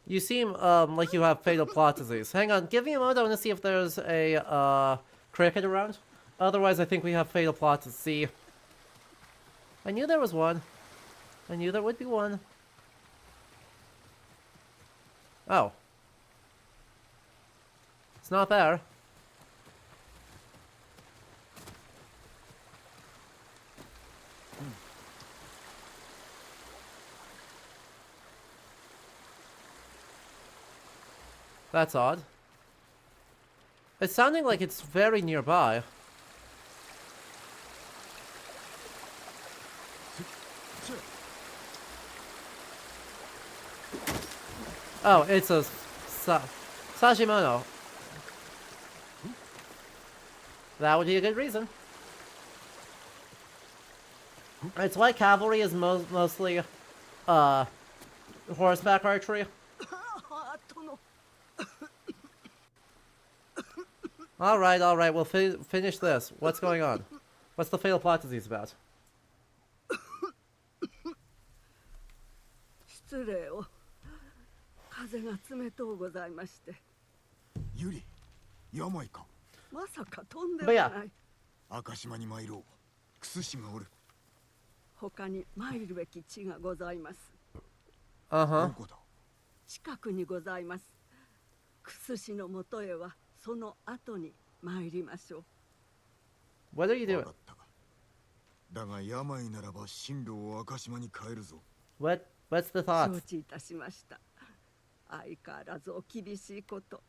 You seem like you have fatal plot disease. Hang on, give me a moment. I want to see if there's a cricket around. Otherwise, I think we have fatal plot disease. See, I knew there was one. I knew there would be one. Oh, it's not there. That's odd. It's sounding like it's very nearby. Oh, it's a Sashimono. That would be a good reason. It's why cavalry is mostly horseback archery. Alright, we'll finish this. What's going on? What's the fatal plot disease about? 失礼を。風が冷とうございまして。ユリ、病か。まさかとんでもない。赤島に参ろう。クスシがおる。他に参るべき地がございます。どこだ？近くにございます。クスシのもとへはその後に参りましょう。What are you doing? だが病ならば進路を赤島に変えるぞ。What's the thought? 承知いたしました。相変わらずお厳しいこと。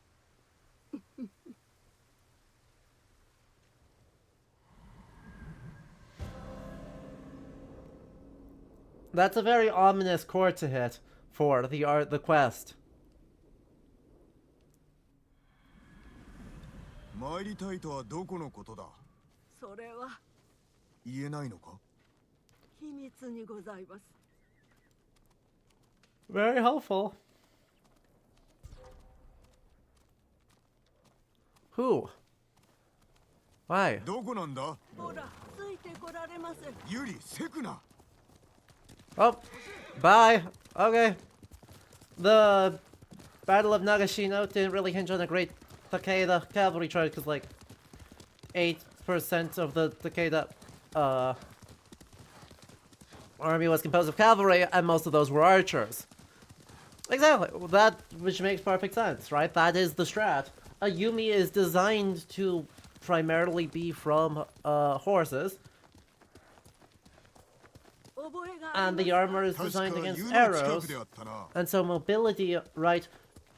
That's a very ominous chord to hit for the quest. 参りたいとはどこのことだ？それは言えないのか？秘密にございます。Very helpful. Who? Why? どこなんだ？ほら、ついてこられませ。ユリ、セクナ。Oh, bye. Okay. The Battle of Nagashino didn't really hinge on a great Takeda cavalry charge because like 8% of the Takeda army was composed of cavalry, and most of those were archers. Exactly. That, which makes perfect sense, right? That is the strat. A Yumi is designed to primarily be from horses, and the armor is designed against arrows, and so mobility, right?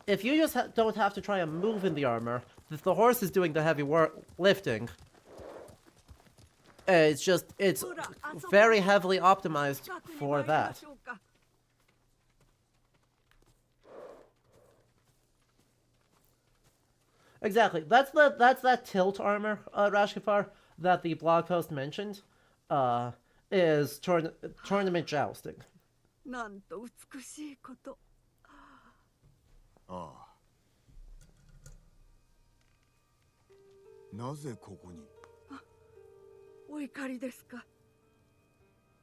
If you just don't have to try and move in the armor, if the horse is doing the heavy work lifting, it's very heavily optimized for that. Exactly. That's that tilt armor, Rashkafar, that the blog post mentioned, is tournament jousting. なんと美しいこと。ああ。なぜここに？お怒りですか。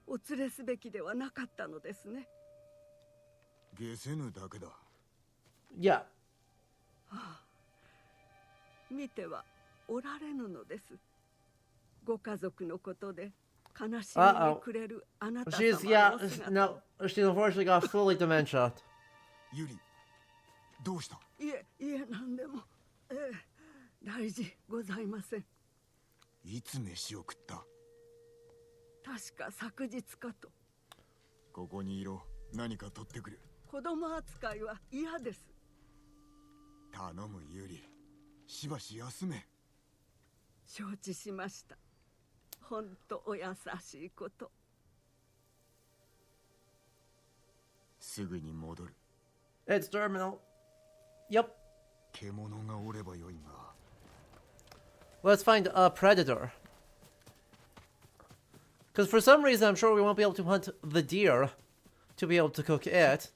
お連れすべきではなかったのですね。下せぬだけだ。Yeah. 見てはおられぬのです。ご家族のことで悲しみにくれるあなた様の姿。No, she's unfortunately got fully dementia. ユリ、どうした？いえ、なんでも。大事ございません。いつ飯を食った？確か昨日かと。ここにいろ。何か取ってくる。子供扱いは嫌です。頼むユリ。しばし休め。承知しました。ほんとお優しいこと。すぐに戻る。It's terminal. Yep. 獣がおればよいが。Let's find a predator. Because for some reason, I'm sure we won't be able to hunt the deer to be able to cook it.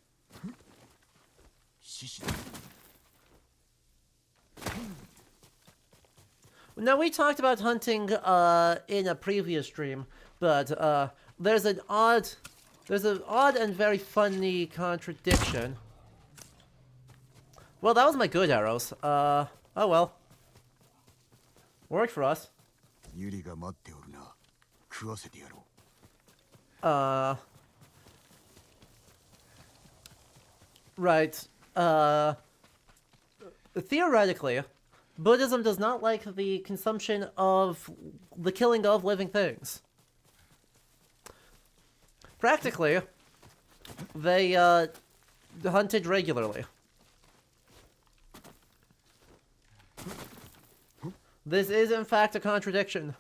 Now, we talked about hunting in a previous stream, but there's an odd and very funny contradiction. Well, that was my good arrows. Oh well. Worked for us. Right. Theoretically, Buddhism does not like the consumption of the killing of living things. Practically, they hunted regularly. This is in fact a contradiction.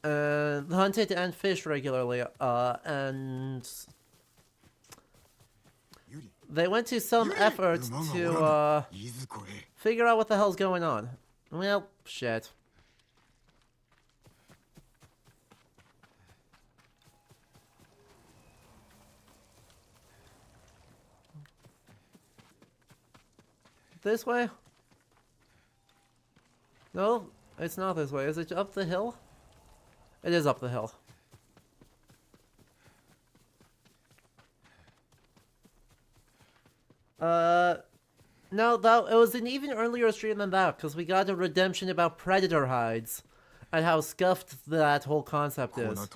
Hunted and fished regularly, and they went to some effort to figure out what the hell's going on. Well, shit. This way? No, it's not this way. Is it up the hill? It is up the hill. No, it was an even earlier stream than that, because we got a redemption about predator hides, and how scuffed that whole concept is.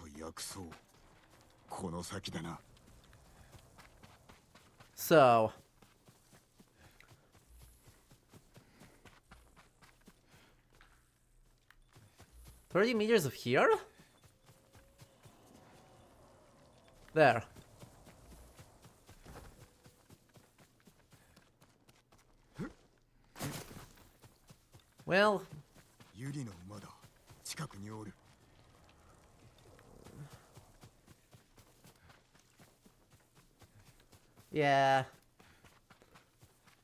So... 30 meters of here? There. Well... Yeah.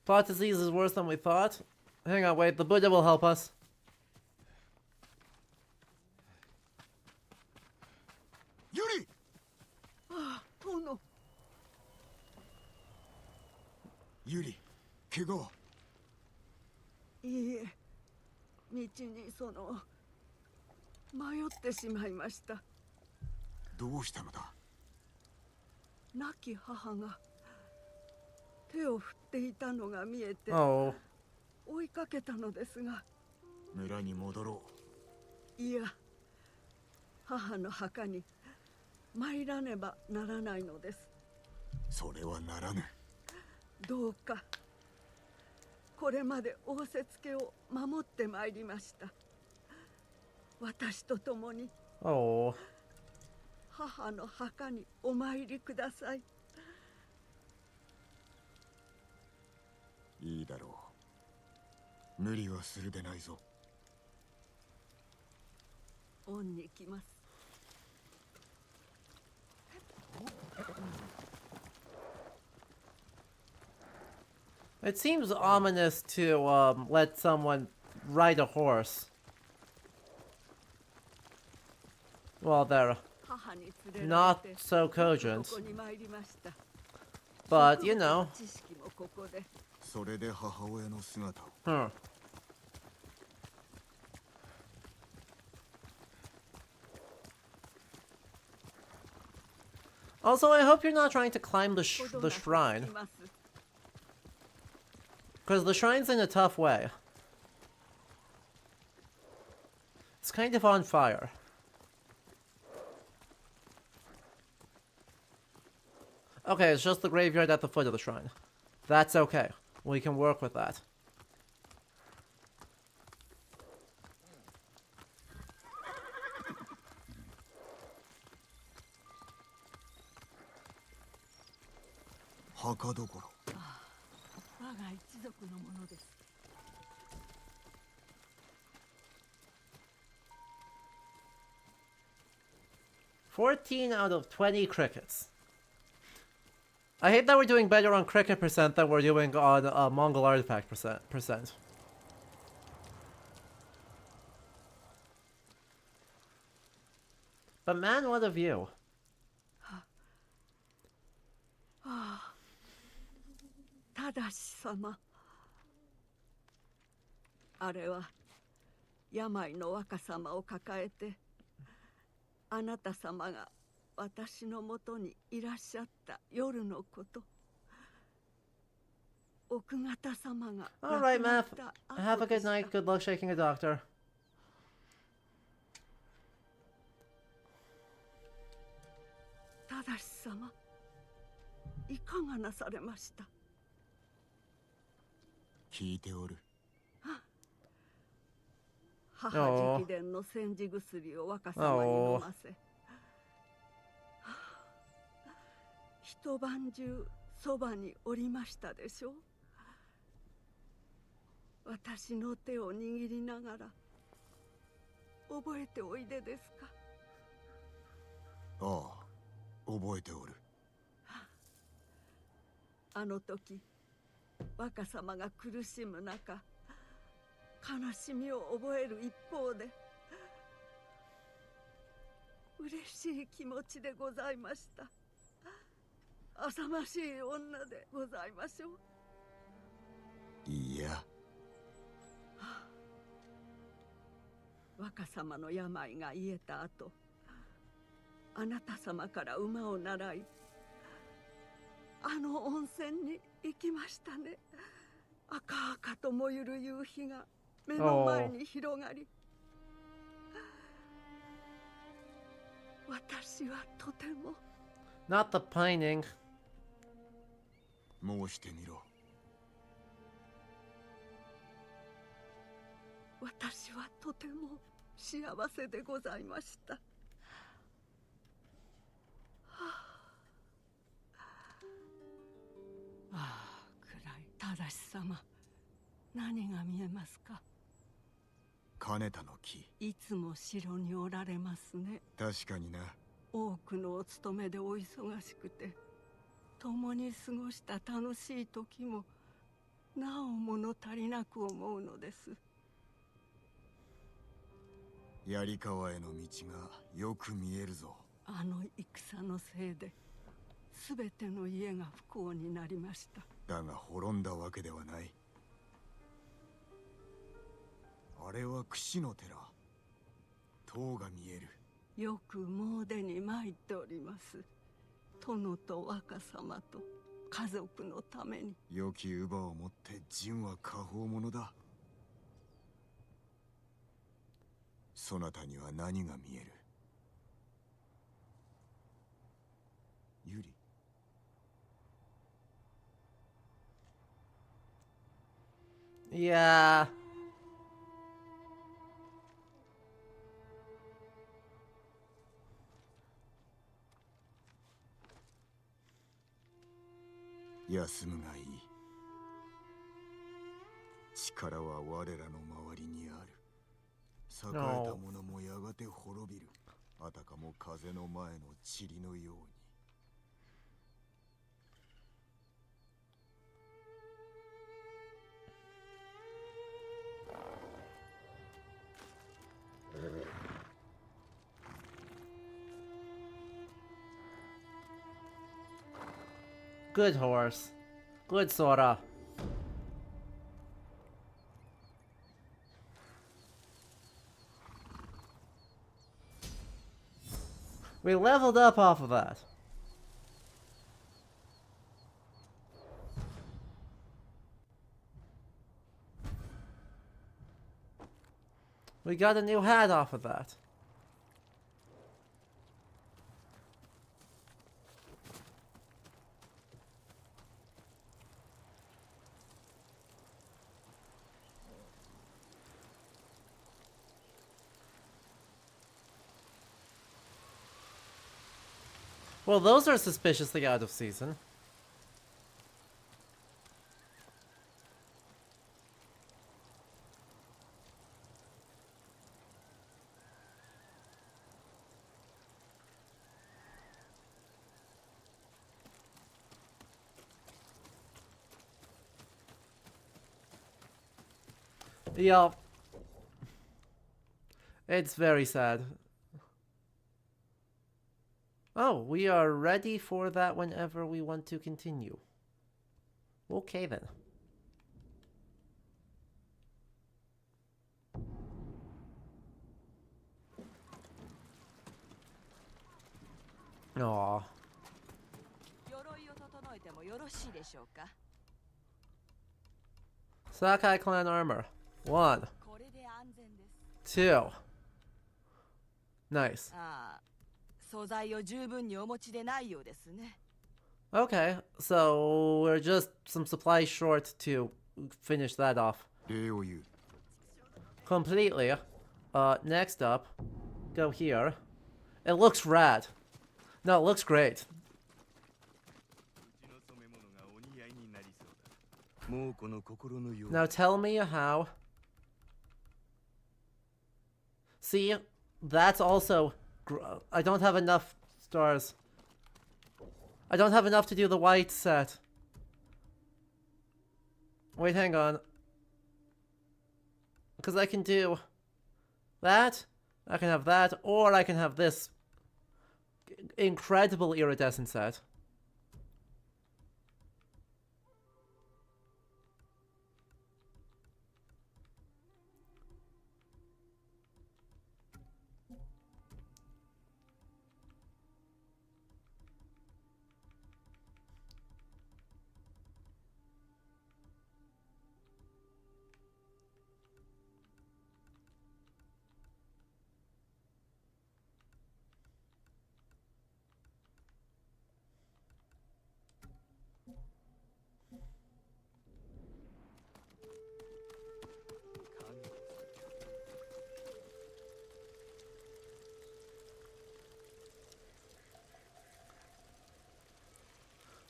Plot disease is worse than we thought. Hang on, wait, the Buddha will help us. Yuri! 殿。ユリ、怪我は？いいえ、道に迷ってしまいました。どうしたのだ。亡き母が手を振っていたのが見えて Oh. 追いかけたのですが、村に戻ろいや、母の墓に参らねばならないのです。う。それはならぬ。どうかこれまで仰せつけを守ってまいりました。私と共に Oh. 母の墓にお参りください。いいだろう。無理はするでないぞ。恩に来ます。 It seems ominous to let someone ride a horse. Well, they're 母に連れられ not て so こ cogent, こに参りました。 but you know. 知識もここで。それで母親の姿を。Hmm. Also, I hope you're not trying to climb the shrine, います。 because the shrine's in a tough way. It's kind of on fire. Okay, it's just the graveyard at the foot of the shrine. That's okay. We can work with that. Haka dokoro. 我が一族のものです。 14 out of 20 crickets. I hate that we're doing better on cricket percent than we're doing on Mongol artifact percent. But man, what a view. ただし様。あれは病の若様を抱えて、あなた様が私のもとにいらっしゃった夜のこと。奥方様が Alright, 亡くな Math. った後 Have a で good した。 night. Good luck shaking a doctor. ただし様、いかがなされました？聞いておる。母直伝の煎じ薬を若様に飲ませ、一晩中そばにおりましたでしょう。私の手を握りながら覚えておいでですか？ああ、覚えておる。あの時若様が苦しむ中、悲しみを覚える一方で嬉しい気持ちでございました。浅ましい女でございましょう。いや、若様の病が癒えた後、あなた様から馬を習い、あの温泉に行きましたね。赤々と燃ゆる夕日が目の前に広がり、私はとても Not the pining. 申してみろ。私はとても幸せでございました。ああ、暗い。正し様、何が見えますか？金田の木。いつも城におられますね。確かにな。多くのお勤めでお忙しくて、共に過ごした楽しい時もなお物足りなく思うのです。槍川への道がよく見えるぞ。あの戦のせいで全ての家が不幸になりました。だが滅んだわけではない。あれは櫛の寺。塔が見える。よく詣でに参っております。殿と若様と家族のために。良き乳母をもって仁は果報者だ。そなたには何が見える？ユリ。Yeah.休むがいい。力は我らの周りにある。栄えた者もやがて滅びる。あたかも風の前の塵のように。Good horse. Good Sora. We leveled up off of that. We got a new hat off of that. Well, those are suspiciously out of season. Yup. It's very sad. Oh, we are ready for that whenever we want to continue. Okay then. Aww. Sakai clan armor. 1. 2. Nice. Okay, so we're just some supplies short to finish that off. Completely. Next up, go here. It looks rad. No, it looks great. Now tell me how. See, that's also... I don't have enough stars. I don't have enough to do the white set. Wait, hang on. Because I can do that, I can have that, or I can have this incredible iridescent set.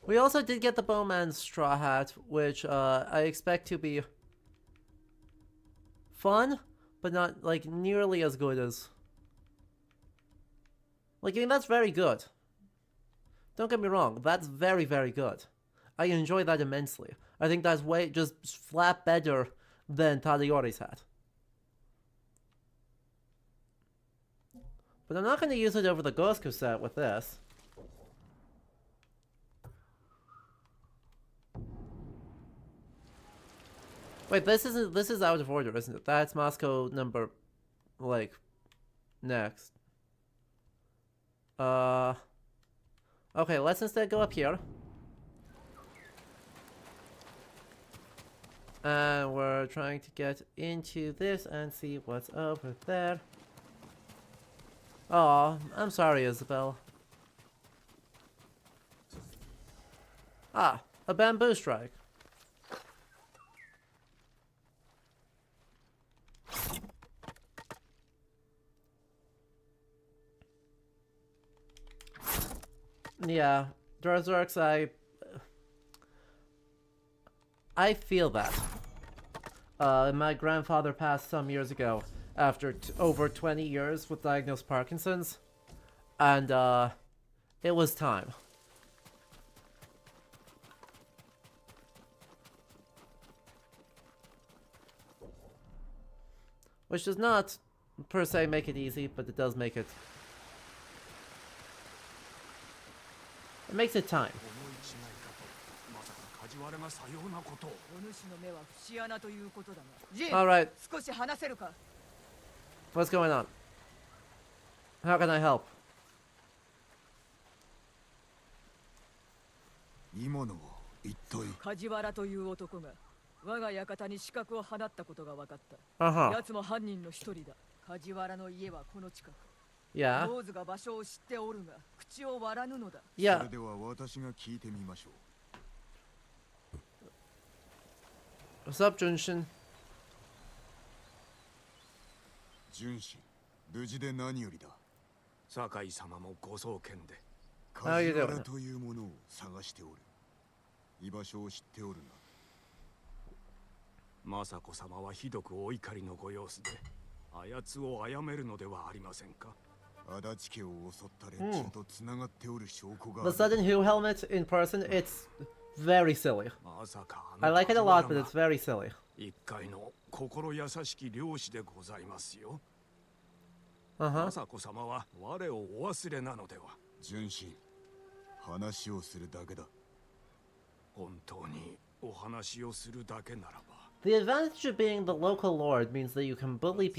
We also did get the Bowman's straw hat, which I expect to be fun, but not like nearly as good as... Like, I mean, that's very good. Don't get me wrong, that's very, very good. I enjoy that immensely. I think that's way just flat better than Tadayori's hat. But I'm not going to use it over the Gosuku set with this. Wait, this is out of order, isn't it? That's Moscow number, like, next. Okay, let's instead go up here. And we're trying to get into this and see what's over there. Oh, I'm sorry, Isabel. Ah, a bamboo strike. Yeah, Drazorks, I feel that. My grandfather passed some years ago after over 20 years with diagnosed Parkinson's. And, it was time. Which does not, per se, make it easy, but it does make it... It makes it time. お主の目は節穴ということだが。ジン、 Alright, 少し話せるか。 what's going on? How can I help? 今のは一体。梶原という男が我が館に刺客を放ったことが分かった。Uh-huh. 奴も犯人の一人だ。梶原の家はこの近く。 Yeah. ローズが場所を知っておるが口を割らぬのだ。そ Yeah. れでは私が聞いてみましょう。 What's up, Junshin? 純真、無事で何よりだ。酒井様もご送検で。 How are you 梶 doing? 原というものを探しておる。居場所を知っておるな。雅子様はひどくお怒りのご様子で、あやつを殺めるのではありませんか。足立家を襲った連中とつながっておる証拠があ The る。 Sudden Who helmet in person, it's very silly. まさか I like it a lot, but it's very silly. 一介の心優しき漁師でございますよ。 Uh-huh. 雅子様は我をお忘れなのでは。純真、話をするだけだ。本当にお話をするだけならば。 The advantage of being the local lord means that you can bully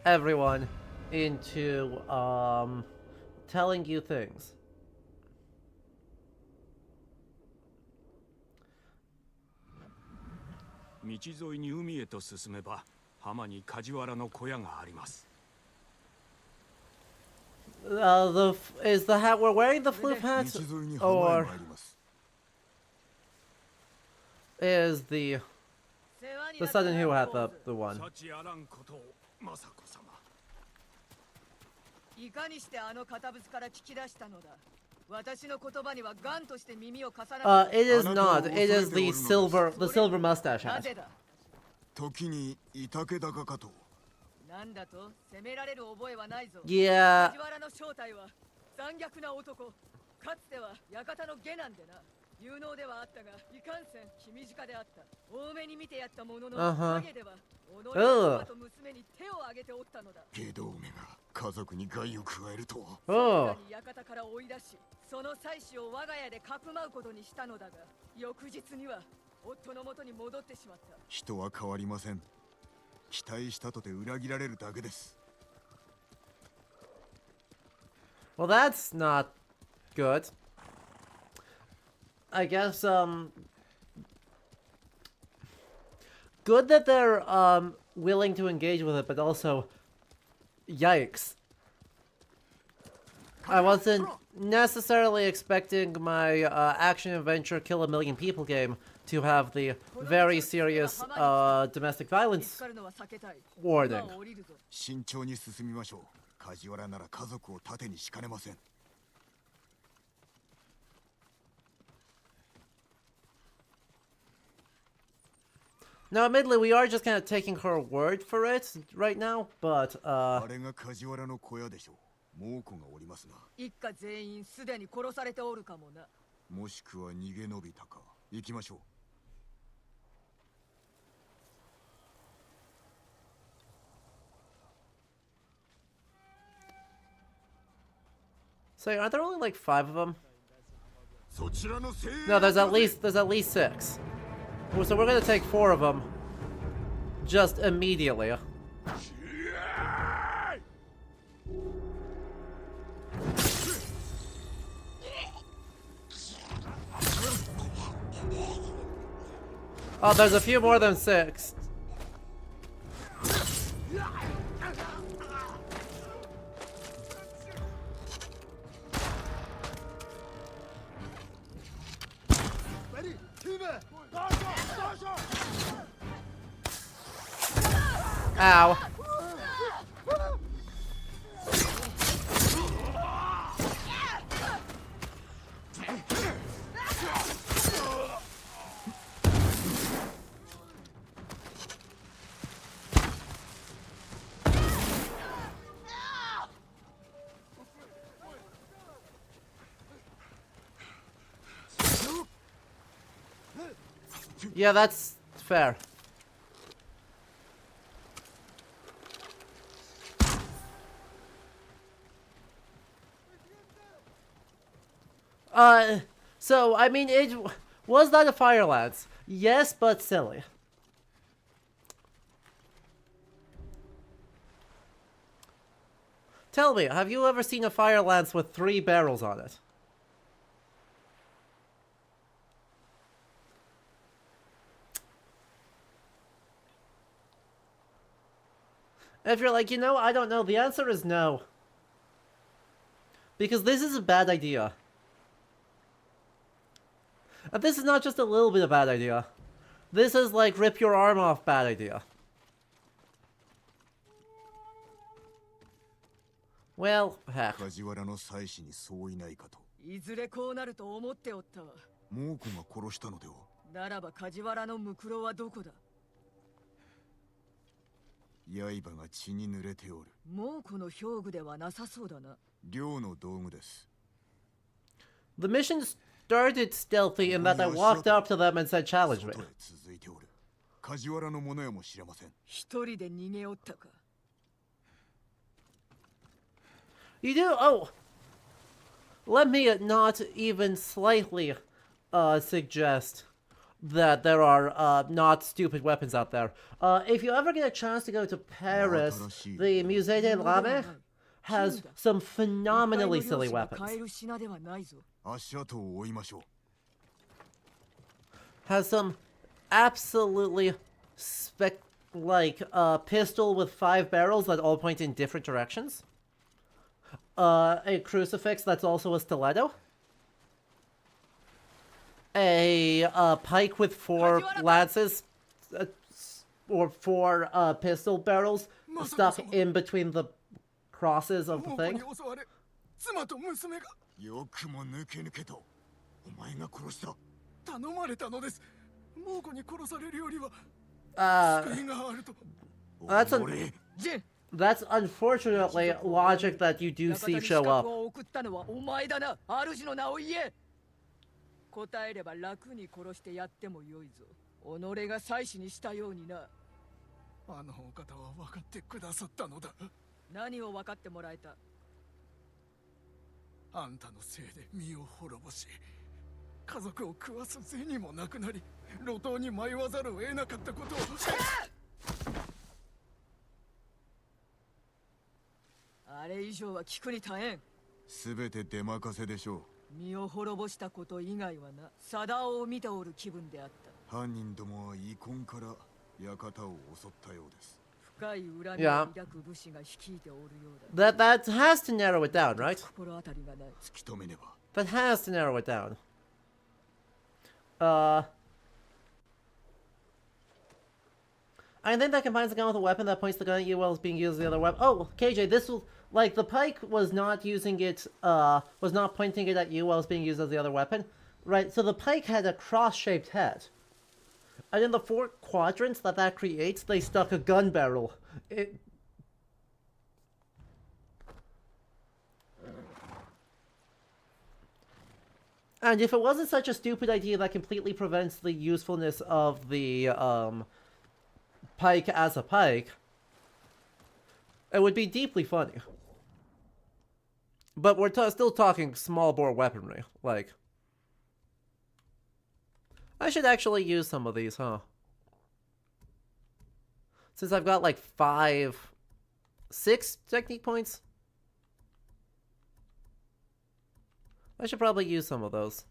everyone into, telling you things. 道沿いに海へと進めば浜に梶原の小屋があります。 Is the hat we're wearing the floof 道 hat, 沿いに浜へ or 参ります。 is the Sudden Who hat the one? 幸あらんことを雅子様。いかにしてあの堅物から聞き出したのだ。私の言葉にはガンとして耳を貸さなかった。 It is not. It is the silver mustache な hat. ぜだ。時にいたけ高かと。なんだと責められる覚えはないぞ。 Yeah. 梶原の正体は残虐な男。かつては館の下男でな。有能ではあったが、いかんせん気短であった。多めに見てやったものの、陰では己の妻と娘に手を挙げておったのだ。下道めが家族に害を加えるとは。 Oh. 館から追い出し、その妻子を我が家でかくまうことにしたのだが、翌日には夫の元に戻ってしまった。人は変わりません。期待したとて裏切られるだけです。 Well, that's not good. I guess, good that they're, willing to engage with it, but also, yikes. I wasn't necessarily expecting my, action-adventure kill-a-million-people game to have the very serious, domestic violence warning. 慎重に進みましょう。梶原なら家族を盾にしかねません。 Now, admittedly, we are just kind of taking her word for it right now, but, あれが梶原の小屋でしょう。猛虎がおりますな。一家全員すでに殺されておるかもな。もしくは逃げ延びたか。行きましょう。 so aren't there only like 5 of them? そちらの精鋭 No, there's at least 6. So we're gonna take 4 of them just immediately. Oh, there's a few more than 6. Ow. Yeah, that's fair. So, I mean, it was that a fire lance? Yes, but silly. Tell me, have you ever seen a fire lance with 3 barrels on it? If you're like, I don't know, the answer is no. Because this is a bad idea. And this is not just a little bit of bad idea. This is like rip your arm off bad idea. Well, heck. 梶原の妻子にそういないかと。いずれこうなると思っておったわ。猛虎が殺したのでは。ならば梶原のムクロはどこだ。刃が血に濡れておる。猛虎の兵具ではなさそうだな。猟の道具です。The mission started stealthy in that I walked up to them and said, challenge me. 外へ続いておる。梶原のものやもしれません。一人で逃げおったか。You do? Oh! Let me not even slightly suggest that there are not stupid weapons out there. If you ever get a chance to go to Paris, the Musée de l'Armée has some phenomenally silly weapons. Has some absolutely pistol with 5 barrels that all point in different directions. A crucifix that's also a stiletto. A pike with 4 lances, or 4 pistol barrels stuck in between the crosses of the thing. よくも抜け抜けと。お前が殺した。頼まれたのです。猛虎に殺されるよりは救いがあると。That's unfortunately logic that you do see show up. 答えれば楽に殺してやってもよいぞ。己が妻子にしたようにな。あのお方は分かってくださったのだ。何を分かってもらえた。あんたのせいで身を滅ぼし、家族を食わす銭もなくなり、路頭に迷わざるを得なかったことを。あれ以上は聞くに耐えん。すべて出任せでしょう。身を滅ぼしたこと以外はな、貞夫を見ておる気分であった。犯人どもは遺恨から館を襲ったようです。深い恨みを抱く武士が率いておるようだ。That has to narrow it down, right? 心当たりがない。突き止めねば。That has to narrow it down. I think that combines the gun with a weapon that points the gun at you while it's being used as the other weapon. Oh, KJ, this will... Like, the pike was not using it, was not pointing it at you while it's being used as the other weapon. Right, so the pike had a cross-shaped head. And in the 4 quadrants that creates, they stuck a gun barrel. And if it wasn't such a stupid idea that completely prevents the usefulness of the, pike as a pike, it would be deeply funny. But we're still talking small bore weaponry. Like, I should actually use some of these, huh? Since I've got like 6 technique points. I should probably use some of those.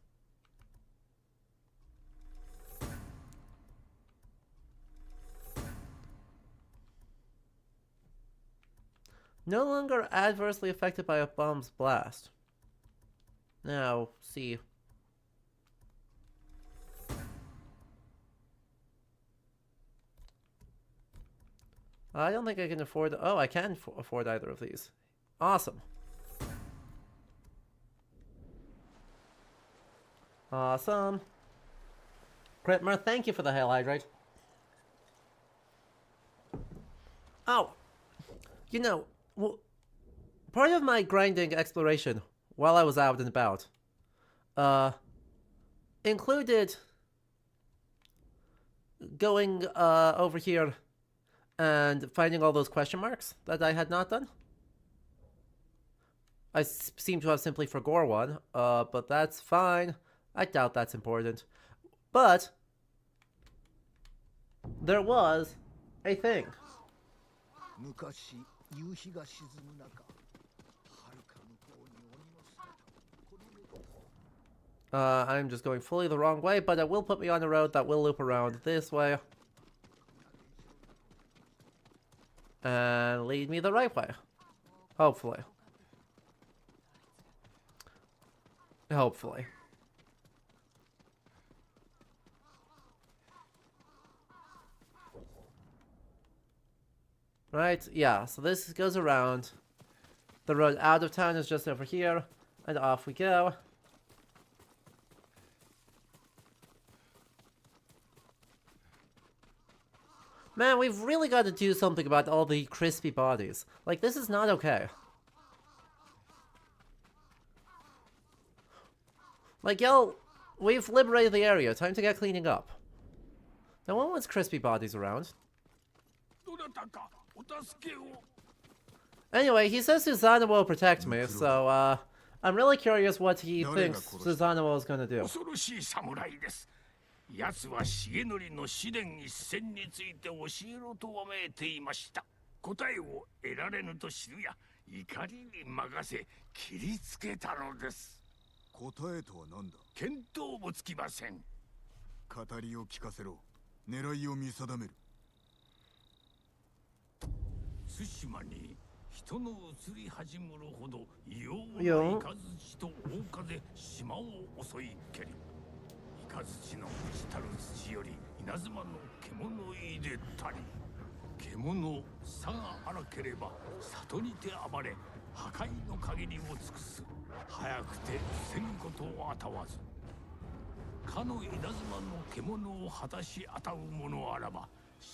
No longer adversely affected by a bomb's blast. Now, see. I don't think I can afford... Oh, I can afford either of these. Awesome. Awesome. Critmer, thank you for the Hail Hydrate. Oh. You know, part of my grinding exploration while I was out and about, included going, over here and finding all those question marks that I had not done. I seem to have simply forgot one, but that's fine. I doubt that's important. But there was a thing. I'm just going fully the wrong way, but it will put me on a road that will loop around this way. And lead me the right way. Hopefully. Hopefully. Right, yeah, so this goes around. The road out of town is just over here, and off we go. Man, we've really got to do something about all the crispy bodies. Like, this is not okay. Like, yo, we've liberated the area. Time to get cleaning up. No one wants crispy bodies around. Anyway, he says Susanna will protect me, so, I'm really curious what he thinks Susanna is gonna do. 奴は重則の試練一戦について教えろとわめいていました。答えを得られぬと知るや、怒りに任せ切りつけたのです。答えとは何だ？見当もつきません。語りを聞かせろ。狙いを見定める。対馬に人の移り始むるほど異様な雷と大風島を襲い蹴り。 雷の朽ちたる土より稲妻の獣いでたり獣さが荒ければ里にて暴れ破壊の限りを尽くす早くて防ぐことをあたわずかの稲妻の獣を果たしあたう者あらば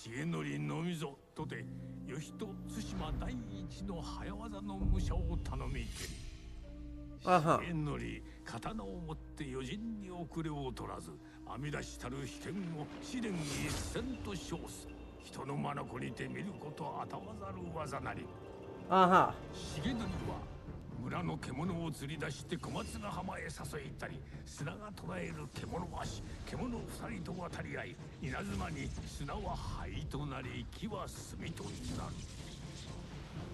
重則のみぞとて義と対馬第一の早業の武者を頼みけり重則刀を持って余人に遅れを取らず編み出したる秘剣を試練一戦と称す人の眼にて見ることあたわざる技なり重則は村の獣を釣り出して小松ヶ浜へ誘いたり砂が捕らえる獣足獣二人と渡り合い稲妻に砂は灰となり木は炭となる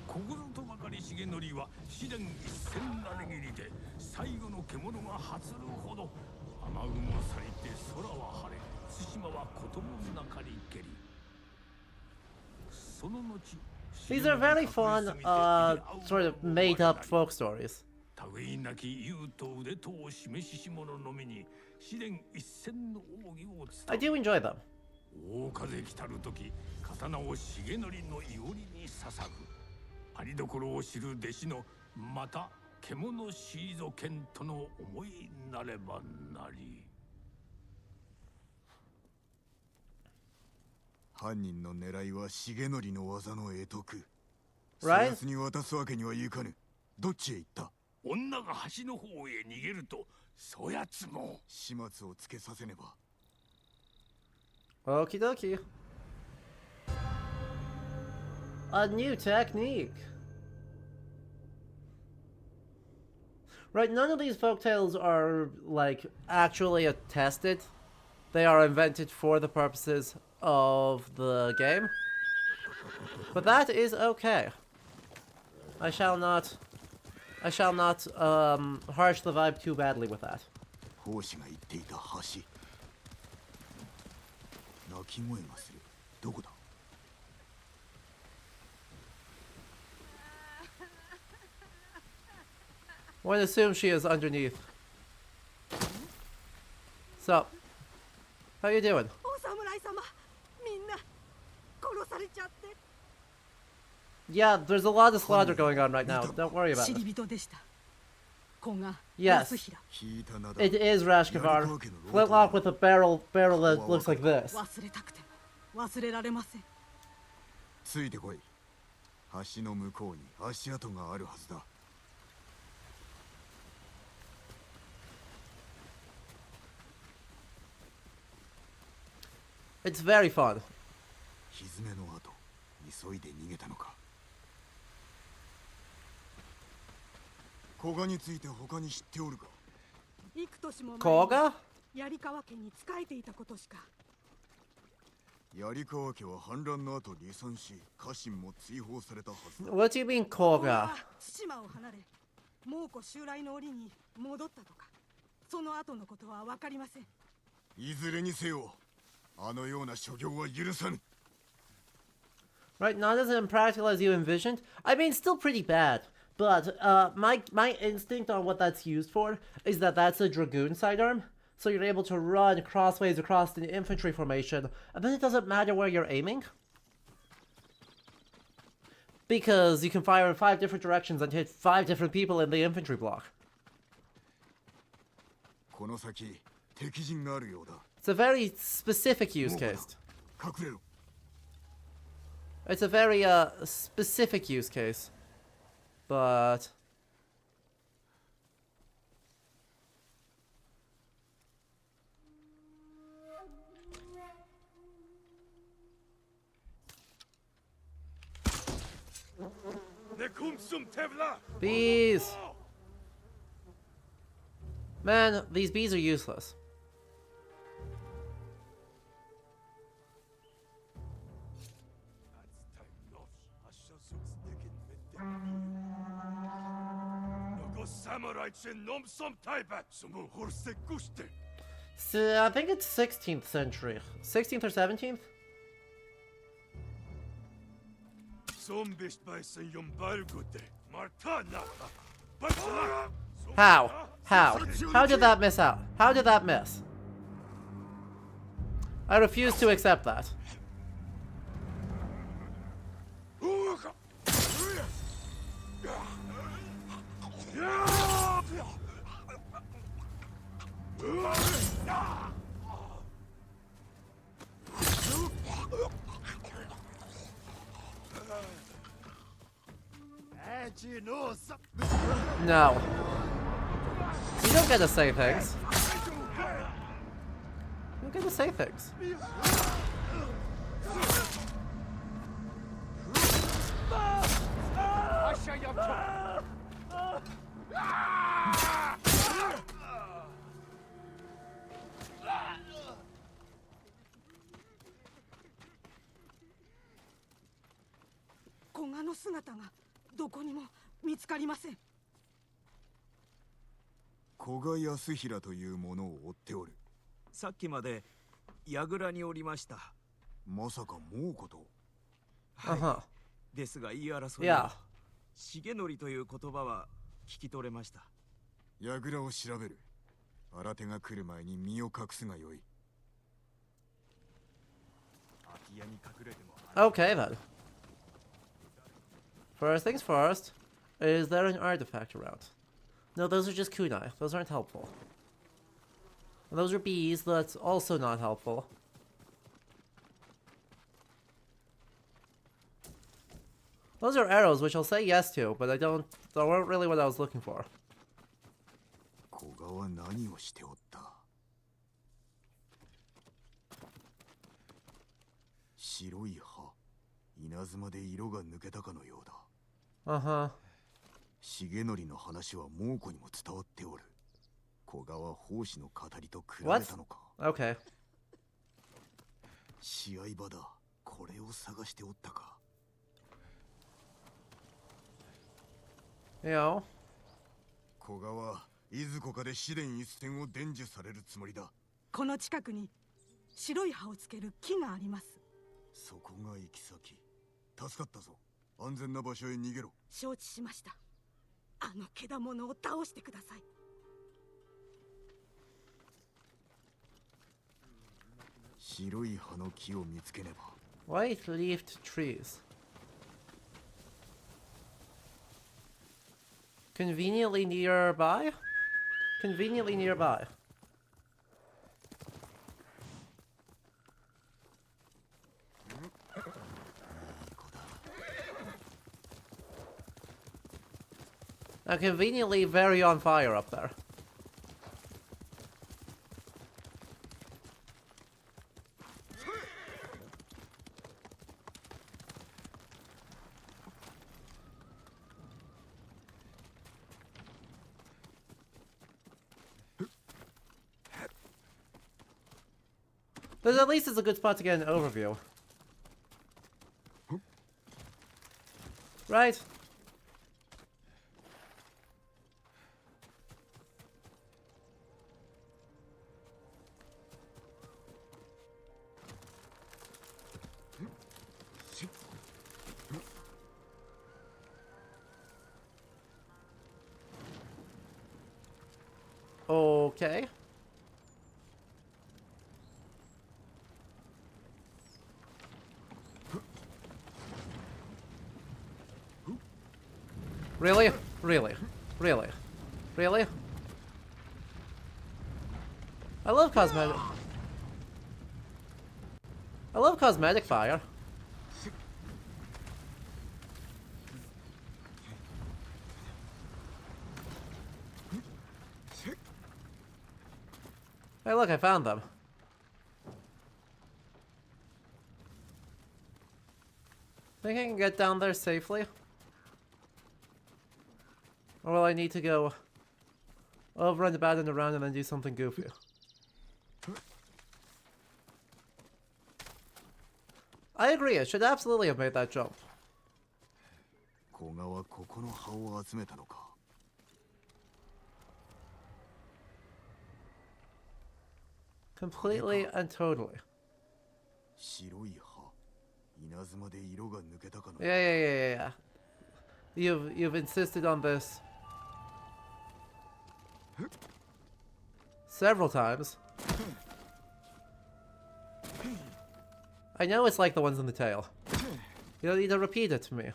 ここぞとばかり重則は試練一戦なれぎりで最後の獣が発るほど雨雲去りて空は晴れ対馬は子供なかりけりその後 These are very fun, sort of made-up folk stories. 類なき勇と腕とを示しし者のみに試練一戦の奥義を伝え I do enjoy them. 大風来たる時刀を重則のいおりに捧ぐありどころを知る弟子のまた獣シーゾ剣との思いなればなり犯人の狙いは重則の技の会得。そ Right? やつに渡すわけにはいかぬ。どっちへ行った？女が橋の方へ逃げるとそやつも始末をつけさせねば。 Okie dokie. A new technique. Right, none of these folktales are, like, actually tested. They are invented for the purposes of the game. But that is okay. I shall not harsh the vibe too badly with that. 法師が言っていた橋。鳴き声がする。どこだ？ One assumes she is underneath. So, how you doing? お侍様、みんな殺されちゃって。 Yeah, there's a lot of slaughter going on right now. Don't worry about 知 it. り人でした。子が Yes. 安平。 It is Rashkavar. Flintlock with a barrel that looks like this. 忘れたくても忘れられません。ついてこい。橋の向こうに足跡があるはずだ。It's very fun. 蹄の後、急いで逃げたのか。古賀について他に知っておるか。幾年も前に Koga? 槍川家に仕えていたことしか。槍川家は反乱の後離散し、家臣も追放されたはずだ。What do you mean 子 Koga? は対馬を離れ、猛虎襲来の折に戻ったとか。その後のことは分かりません。いずれにせよ、あのような所業は許さぬ。 Right, not as impractical as you envisioned. I mean, still pretty bad. But my instinct on what that's used for is that that's a dragoon sidearm. So you're able to run crossways across the infantry formation, and then it doesn't matter where you're aiming. Because you can fire in 5 different directions and hit 5 different people in the infantry block. この先、敵陣があるようだ。 It's a very specific use case. 隠れろ。 It's a very specific use case. But bees! Man, these bees are useless. So, I think it's 16th century. 16th or 17th? How? How? How did that miss out? How did that miss? I refuse to accept that. No. You don't get to say things. You don't get to say things. Kogaの姿がどこにも見つかりません。古賀康平というものを追っておる。さっきまで櫓におりました。まさか猛虎と。Uh-huh. ですが言い争い Yeah. 重則という言葉は聞き取れました。櫓を調べる。新手が来る前に身を隠すがよい。空き家に隠れても。Okay then. First things first, is there an artifact around? No, those are just kunai. Those aren't helpful. And those are bees, that's also not helpful. Those are arrows, which I'll say yes to, but they weren't really what I was looking for. 古賀は何をしておった。白い葉、稲妻で色が抜けたかのようだ。Uh-huh. 重則の話は猛虎にも伝わっておる。古賀は奉仕の語りと比べ What? たのか。 Okay. 試合場だ。これを探しておったか。You know. 古賀はいずこかで試練一戦を伝授されるつもりだ。この近くに白い葉をつける木があります。そこが行き先。助かったぞ。安全な場所へ逃げろ。承知しました。あのけだものを倒してください。 白い葉の木を見つけねば。 White-leafed trees. Conveniently nearby? Conveniently nearby. Now, conveniently very on fire up there. But at least it's a good spot to get an overview. Right? Okay. Really? Really? Really? Really? I love cosmetic. I love cosmetic fire. Hey, look, I found them. Think I can get down there safely? Or will I need to go over and about and around and then do something goofy? I agree, it should absolutely have made that jump. 古賀はここの葉を集めたのか。 Completely and totally. 白い葉。稲妻で色が抜けたかな。 Yeah. You've insisted on this several times. I know it's like the ones in the tail. You don't need to repeat it to me.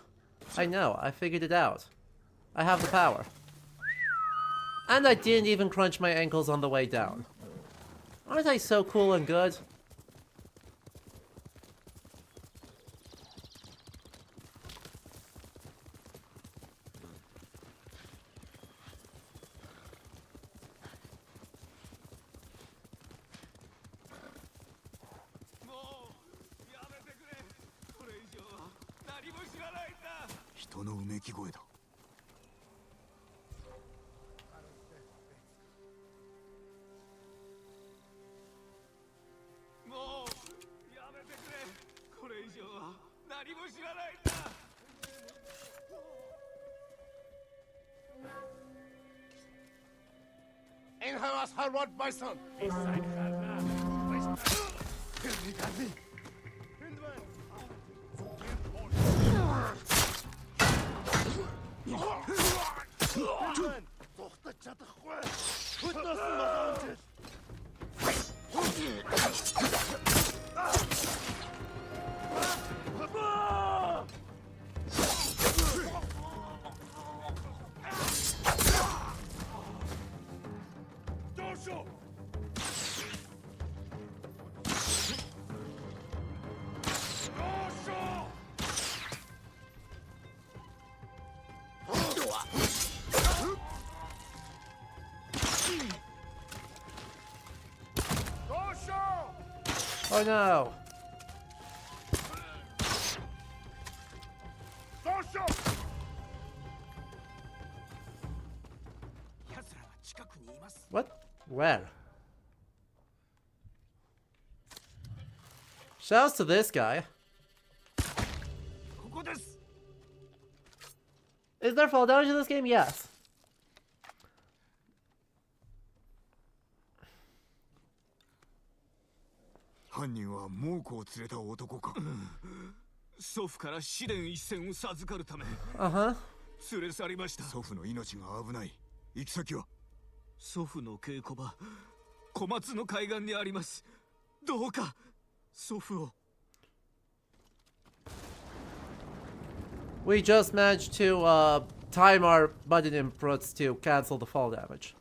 I know, I figured it out. I have the power. And I didn't even crunch my ankles on the way down. Aren't I so cool and good? Oh no! What? Where? Shouts to this guy. Is there fall damage in this game? Yes. 犯人は猛虎を連れた男か。祖父から試練一戦を授かるため。Uh-huh. 連れ去りました。祖父の命が危ない。行き先は？祖父の稽古場、小松の海岸にあります。どうか祖父を。 We just managed to time our button inputs to cancel the fall damage.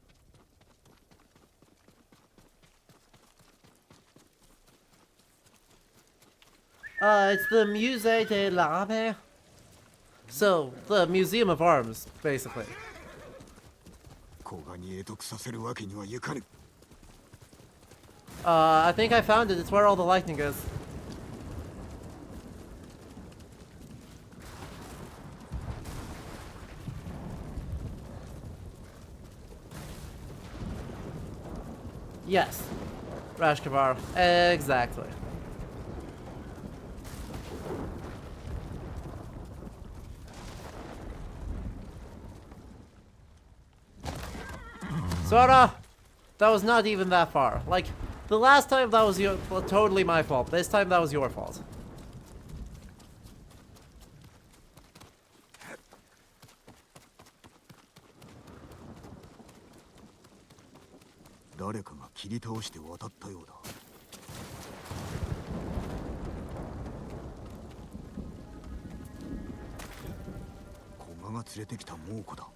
It's the Musée de l'Armée. So, the Museum of Arms, basically. 古賀に会得させるわけにはいかぬ。I think I found it. It's where all the lightning is. Yes. Rashkavar. Exactly. Sora! That was not even that far. Like, the last time that was totally my fault. This time that was your fault. 誰かが切り倒して渡ったようだ。古賀が連れてきた猛虎だ。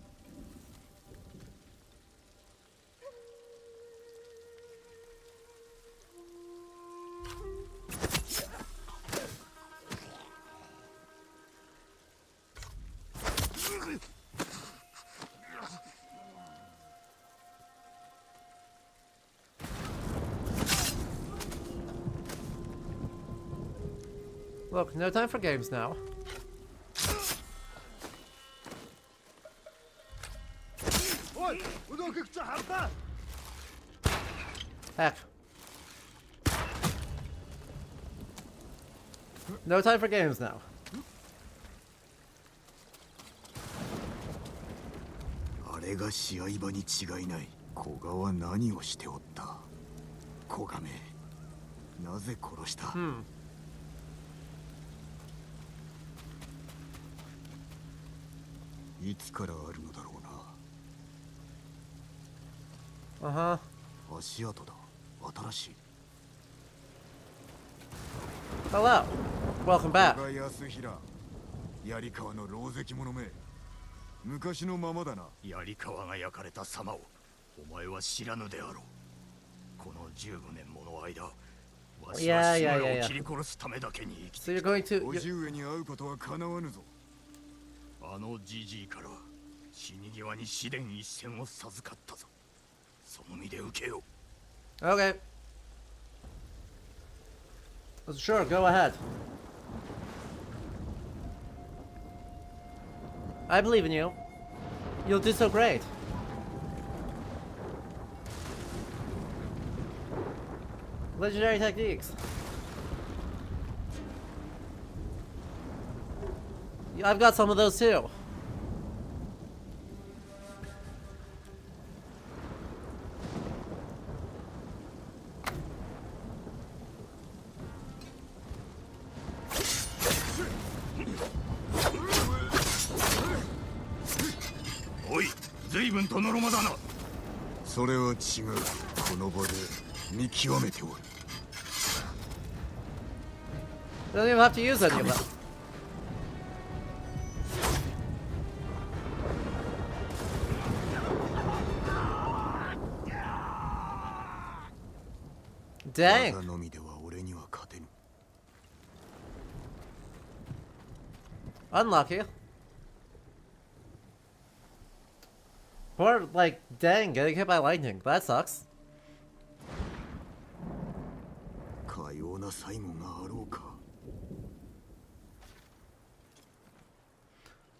Look, no time for games now. Heck. No time for games now. あれが試合場に違いない。古賀は何をしておった？古賀め、なぜ殺した？いつからあるのだろうな。足跡だ。新しい。Hello. Welcome back. 古賀康平、槍川の狼藉者め。昔のままだな。槍川が焼かれた様をお前は知らぬであろう。この15年もの間、わしは島を切り殺すためだけに生きて So you're going to... 叔父上に会うことは叶わぬぞ。あのじじいから死に際に試練一戦を授かったぞ。その身で受けよう。Okay. Sure, go ahead. I believe in you. You'll do so great. Legendary techniques. I've got some of those too. Oi, 随分とのろまだな。それは違う。この場で見極めておる。You don't even have to use any of them. Dang. 技のみでは俺には勝てぬ。 Unlucky. Or, like, dang, getting hit by lightning. That sucks. かような最後があろうか。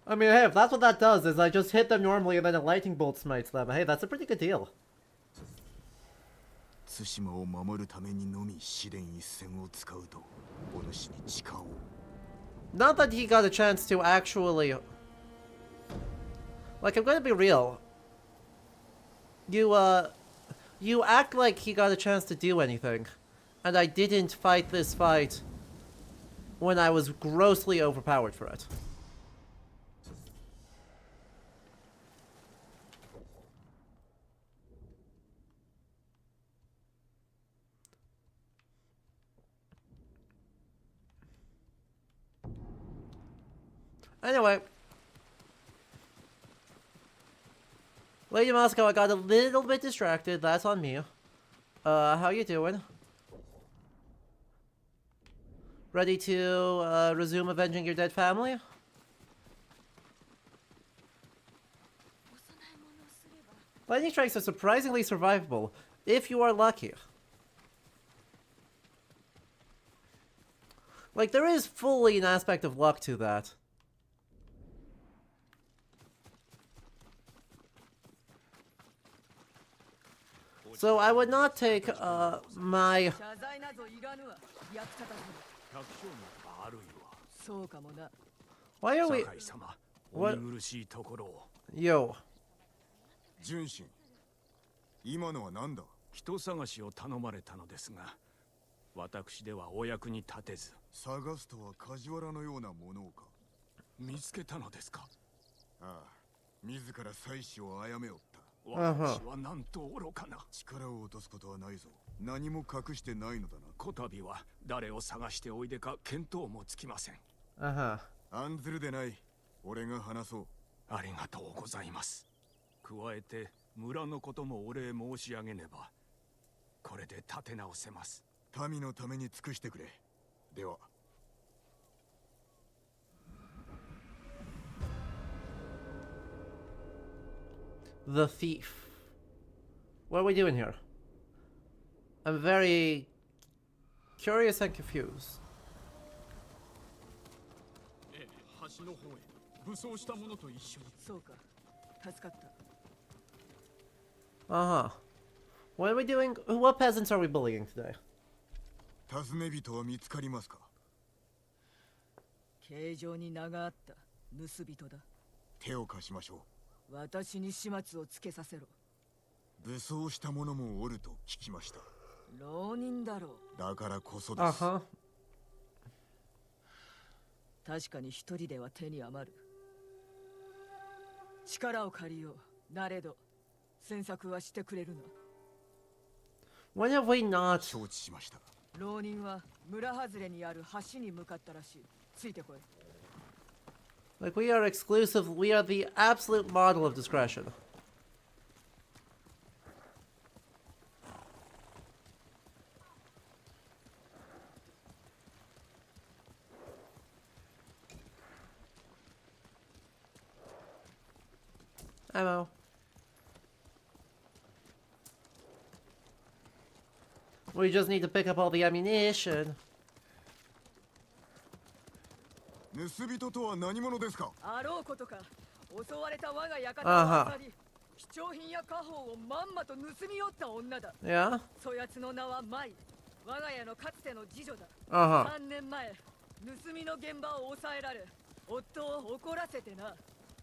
I mean, hey, if that's what that does, is I just hit them normally and then a lightning bolt smites them. Hey, that's a pretty good deal. 対馬を守るためにのみ試練一戦を使うとお主に誓おう。 Not that he got a chance to actually... Like, I'm gonna be real. You act like he got a chance to do anything. And I didn't fight this fight when I was grossly overpowered for it. Anyway. Lady Moscow, I got a little bit distracted. That's on me. How you doing? Ready to resume avenging your dead family? Lightning strikes are surprisingly survivable, if you are lucky. Like, there is fully an aspect of luck to that. So I would not take, my... Why are we... What? Yo. 純真、今のは何だ？人探しを頼まれたのですが、私ではお役に立てず。探すとは梶原のようなものか。見つけたのですか？ああ、自ら妻子を殺めおった。私はなんと愚かな。力を落とすことはないぞ。何も隠してないのだな。こたびは誰を探しておいでか見当もつきません。案ずるでない。俺が話そう。ありがとうございます。加えて村のこともお礼申し上げねば。これで立て直せます。民のために尽くしてくれ。では。The thief. What are we doing here? I'm very curious and confused. 橋の方へ武装した者と一緒に。そうか、助かった。Uh-huh. What are we doing? What peasants are we bullying today? 尋ね人は見つかりますか？形状に名があった盗人だ。手を貸しましょう。私に始末をつけさせろ。武装した者もおると聞きました。浪人だろう。だからこそです。確かに一人では手に余る。力を借りよう。なれど詮索はしてくれるな。When have we not? 承知しました。浪人は村外れにある橋に向かったらしい。ついてこい。Like, we are exclusive. We are the absolute model of discretion. Ammo. We just need to pick up all the ammunition. 盗人とは何者ですか？あろうことか。襲われた我が館を漁り、貴重品や家宝をまんまと盗み寄った女だ。Yeah? そやつの名は舞。我が家のかつての次女だ。3年前、盗みの現場を抑えられ、夫を怒らせてな。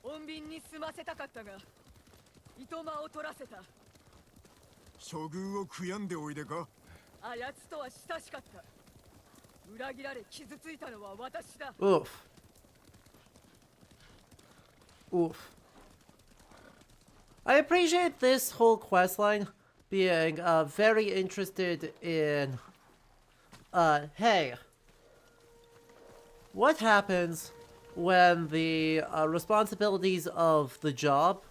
穏便に済ませたかったが、いとまを取らせた。処遇を悔やんでおいでか？あやつとは親しかった。裏切られ傷ついたのは私だ。Oof. Oof. I appreciate this whole questline being very interested in hey, what happens when the responsibilities of the job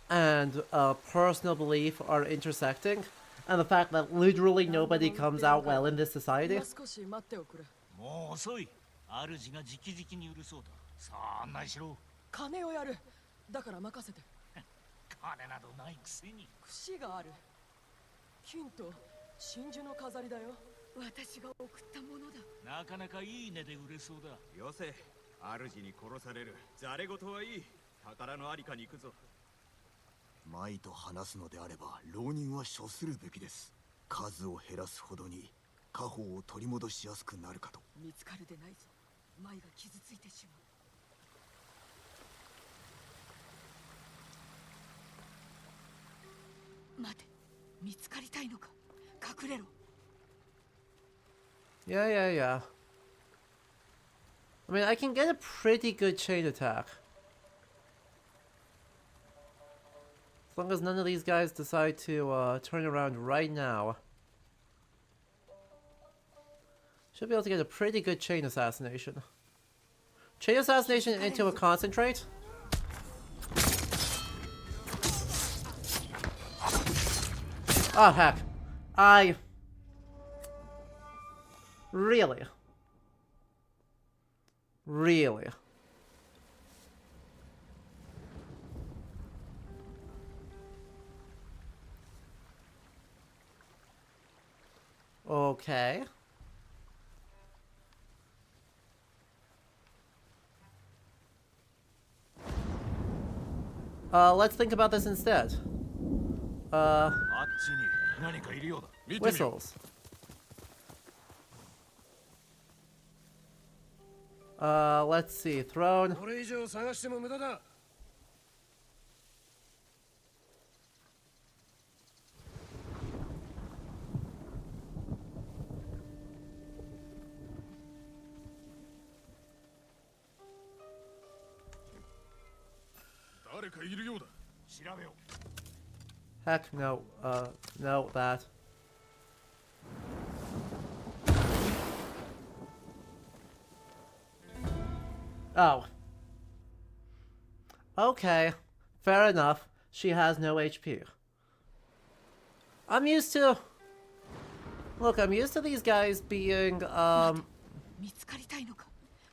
and personal belief are intersecting, and the fact that literally nobody comes out well in this society. もう遅い。主が直々に許そうと。さあ案内しろ。金をやる。だから任せて。金などないくせに。櫛がある。金と真珠の飾りだよ。私が送ったものだ。なかなかいい値で売れそうだ。よせ。主に殺される。ざれ言はいい。宝のありかに行くぞ。舞と話すのであれば浪人は処するべきです。数を減らすほどに家宝を取り戻しやすくなるかと。見つかるでないぞ。舞が傷ついてしまう。待て、見つかりたいのか。隠れろ。Yeah, yeah, yeah. I mean, I can get a pretty good chain attack. As long as none of these guys decide to turn around right now. Should be able to get a pretty good chain assassination. Chain assassination into a concentrate? Oh, heck. Really? Really? Okay. Let's think about this instead. あっちに何かいるようだ。見てみよう。 Whistles. Let's see. Throne. これ以上探しても無駄だ。誰かいるようだ。調べよう。 Heck, no. No, that. Oh. Okay. Fair enough. She has no HP. I'm used to... Look, I'm used to these guys being, 見つかりたいのか。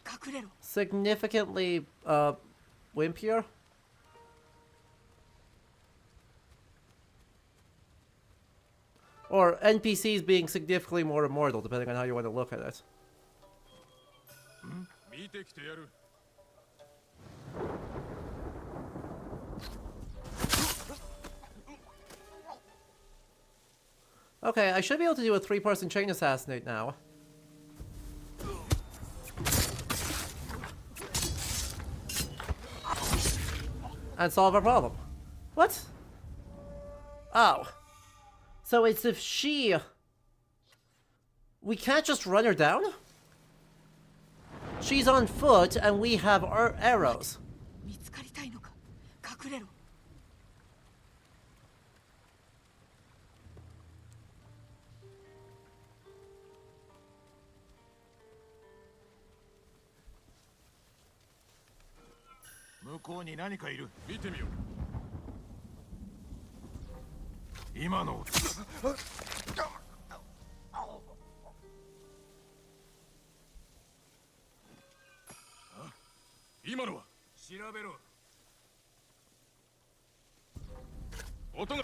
隠れろ。 significantly, wimpier. Or NPCs being significantly more immortal, depending on how you want to look at it. 見てきてやる。 Okay, I should be able to do a 3-person chain assassinate now. And solve our problem. What? Oh. So it's if she... We can't just run her down? She's on foot and we have our arrows. 見つかりたいのか。隠れろ。 向こうに何かいる。見てみよう。今の。今のは。調べろ。音が。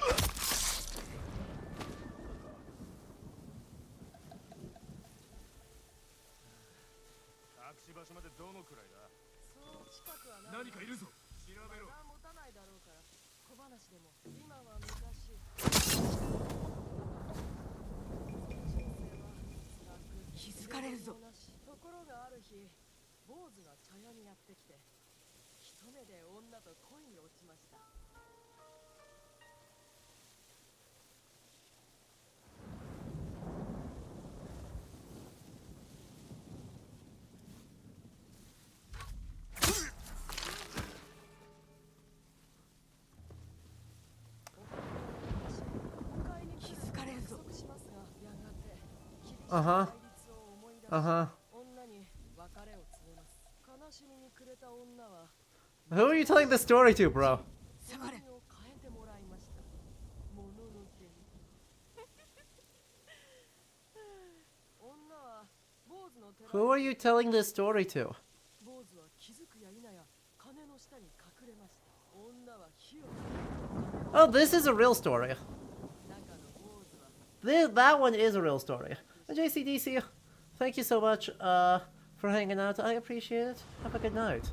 場所までどのくらいだ。そう近くは何かいるぞ。調べろ。持たないだろうから。小話でも今は昔。気づかれるぞ。ところがある日、坊主が茶屋にやってきて、一目で女と恋に落ちました。 Uh-huh. Uh-huh. Who are you telling this story to, bro? Who are you telling this story to? Oh, this is a real story. That one is a real story. JCDC, thank you so much for hanging out. I appreciate it. Have a good night.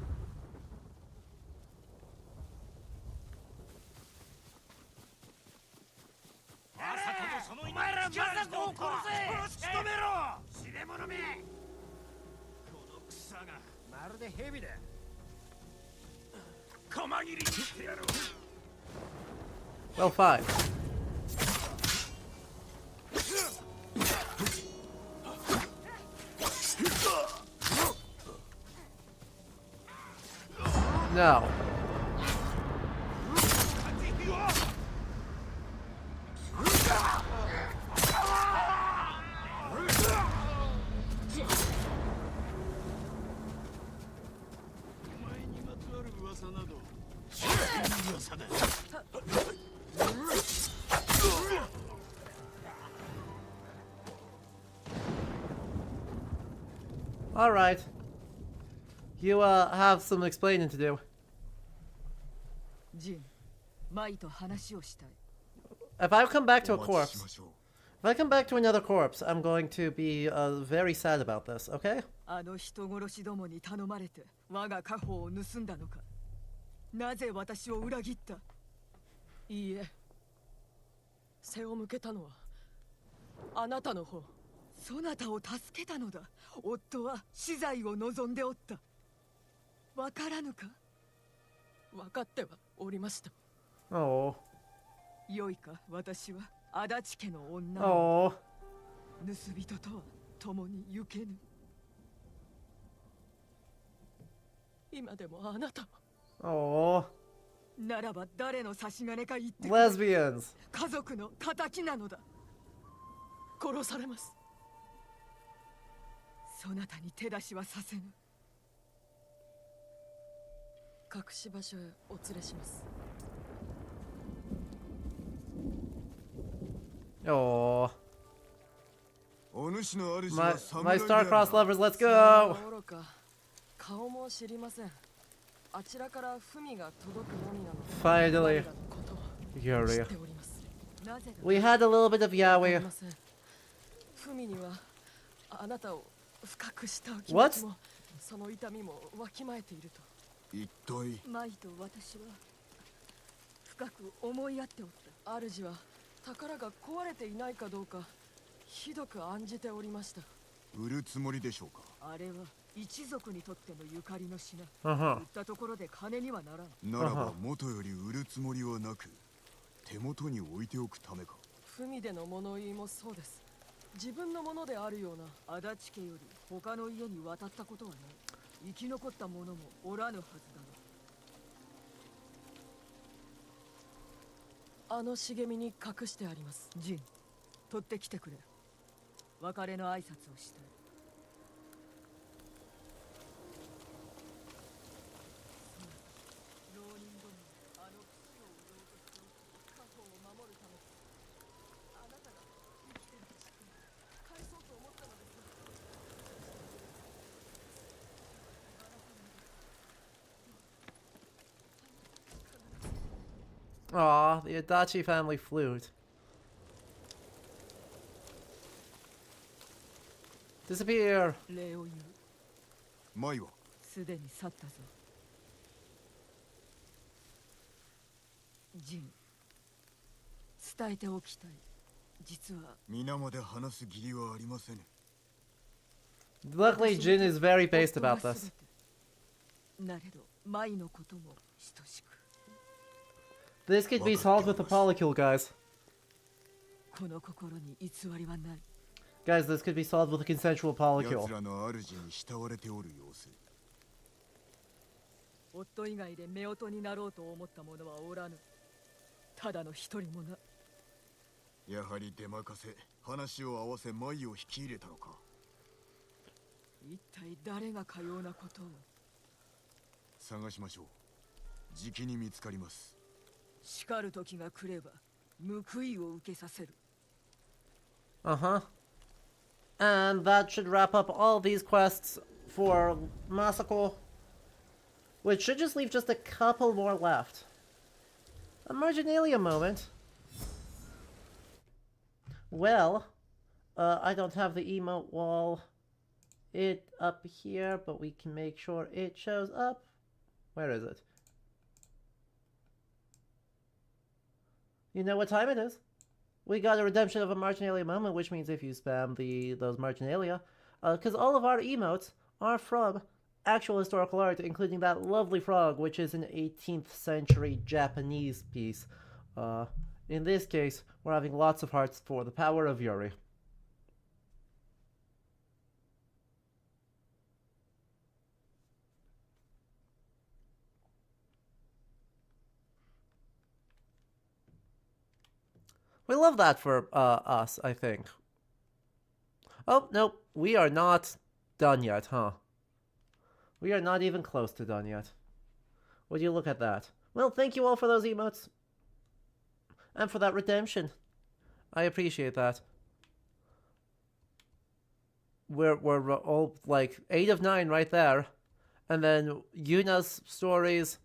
Well, fine. No. Alright. You, have some explaining to do. ジン、マイと話をしたい。 If I come back to a お待ち corpse, しましょう。 if I come back to another corpse, I'm going to be, very sad about this, okay? あの人殺しどもに頼まれて我が家宝を盗んだのか。なぜ私を裏切った。いいえ、背を向けたのはあなたの方。そなたを助けたのだ。夫は死罪を望んでおった。わからぬか。分かってはおりました。 Oh. よいか、私は足立家の女を Oh. 盗人とは共に行けぬ。今でもあなたは Oh. ならば誰の差し金か言ってくれ。 Lesbians. 家族の仇なのだ。殺されます。そなたに手出しはさせぬ。隠し場所へお連れします。 Oh. お主の主 My, は my 侍である star-crossed な。 lovers, let's それは go! 愚か。顔も知りません。あちらから文が届くのみなので。 Finally. 彼らのことは知 Yuri. っております。なぜだ。 We had a little bit of わかり Yahweh. ません。文にはあなたを深く慕う気持 What? ちもその痛みもわきまえていると。一体マイと私は深く思い合っておった。主は宝が壊れていないかどうかひどく案じておりました。売るつもりでしょうか。あれは一族にとってのゆかりの品。 Uh-huh. 売ったところで金にはならん。ならばあは元より売るつもりはなく、手元に置いておくためか。文での物言いもそうです。自分のものであるような。足立家より他の家に渡ったことはない。生き残った者もおらぬはずだろあの茂みに隠してあります。う。ジン、取ってきてくれ。別れの挨拶をしたい。浪人どもあの土を売ろうとしており、家宝を守るため。あなたが生きてると知って返そうと思ったのです。 Aw, the Adachi family flute. Disappear! 礼を言う。舞はすでに去ったぞ。ジン、伝えておきたい。実は皆まで話す義理はありません。 Luckily, Jin is very based 夫が about 全 this. て。なれど、マイのことも等しく。 This could be solved with a polycule, guys. この心に偽りはない。 Guys, this could be solved with a consensual 奴 polycule. らの主に慕われておる様子。夫以外で夫婦になろうと思った者はおらぬ。ただの一人もな。やはり出任せ、話を合わせ舞を引き入れたのか。一体誰がかようなことを。探しましょう。じきに見つかります。叱る時が来れば報いを受けさせる。 Uh-huh. And that should wrap up all these quests for Masako. Which should just leave just a couple more left. A marginalia moment. Well, I don't have the emote wall up here, but we can make sure it shows up. Where is it? You know what time it is. We got a redemption of a marginalia moment, which means if you spam those marginalia, because all of our emotes are from actual historical art, including that lovely frog, which is an 18th century Japanese piece. In this case, we're having lots of hearts for the power of Yuri. We love that for us, I think. Oh, no, we are not done yet, huh? We are not even close to done yet. Would you look at that? Well, thank you all for those emotes. And for that redemption. I appreciate that. We're all like 8 of 9 right there. And then Yuna's stories.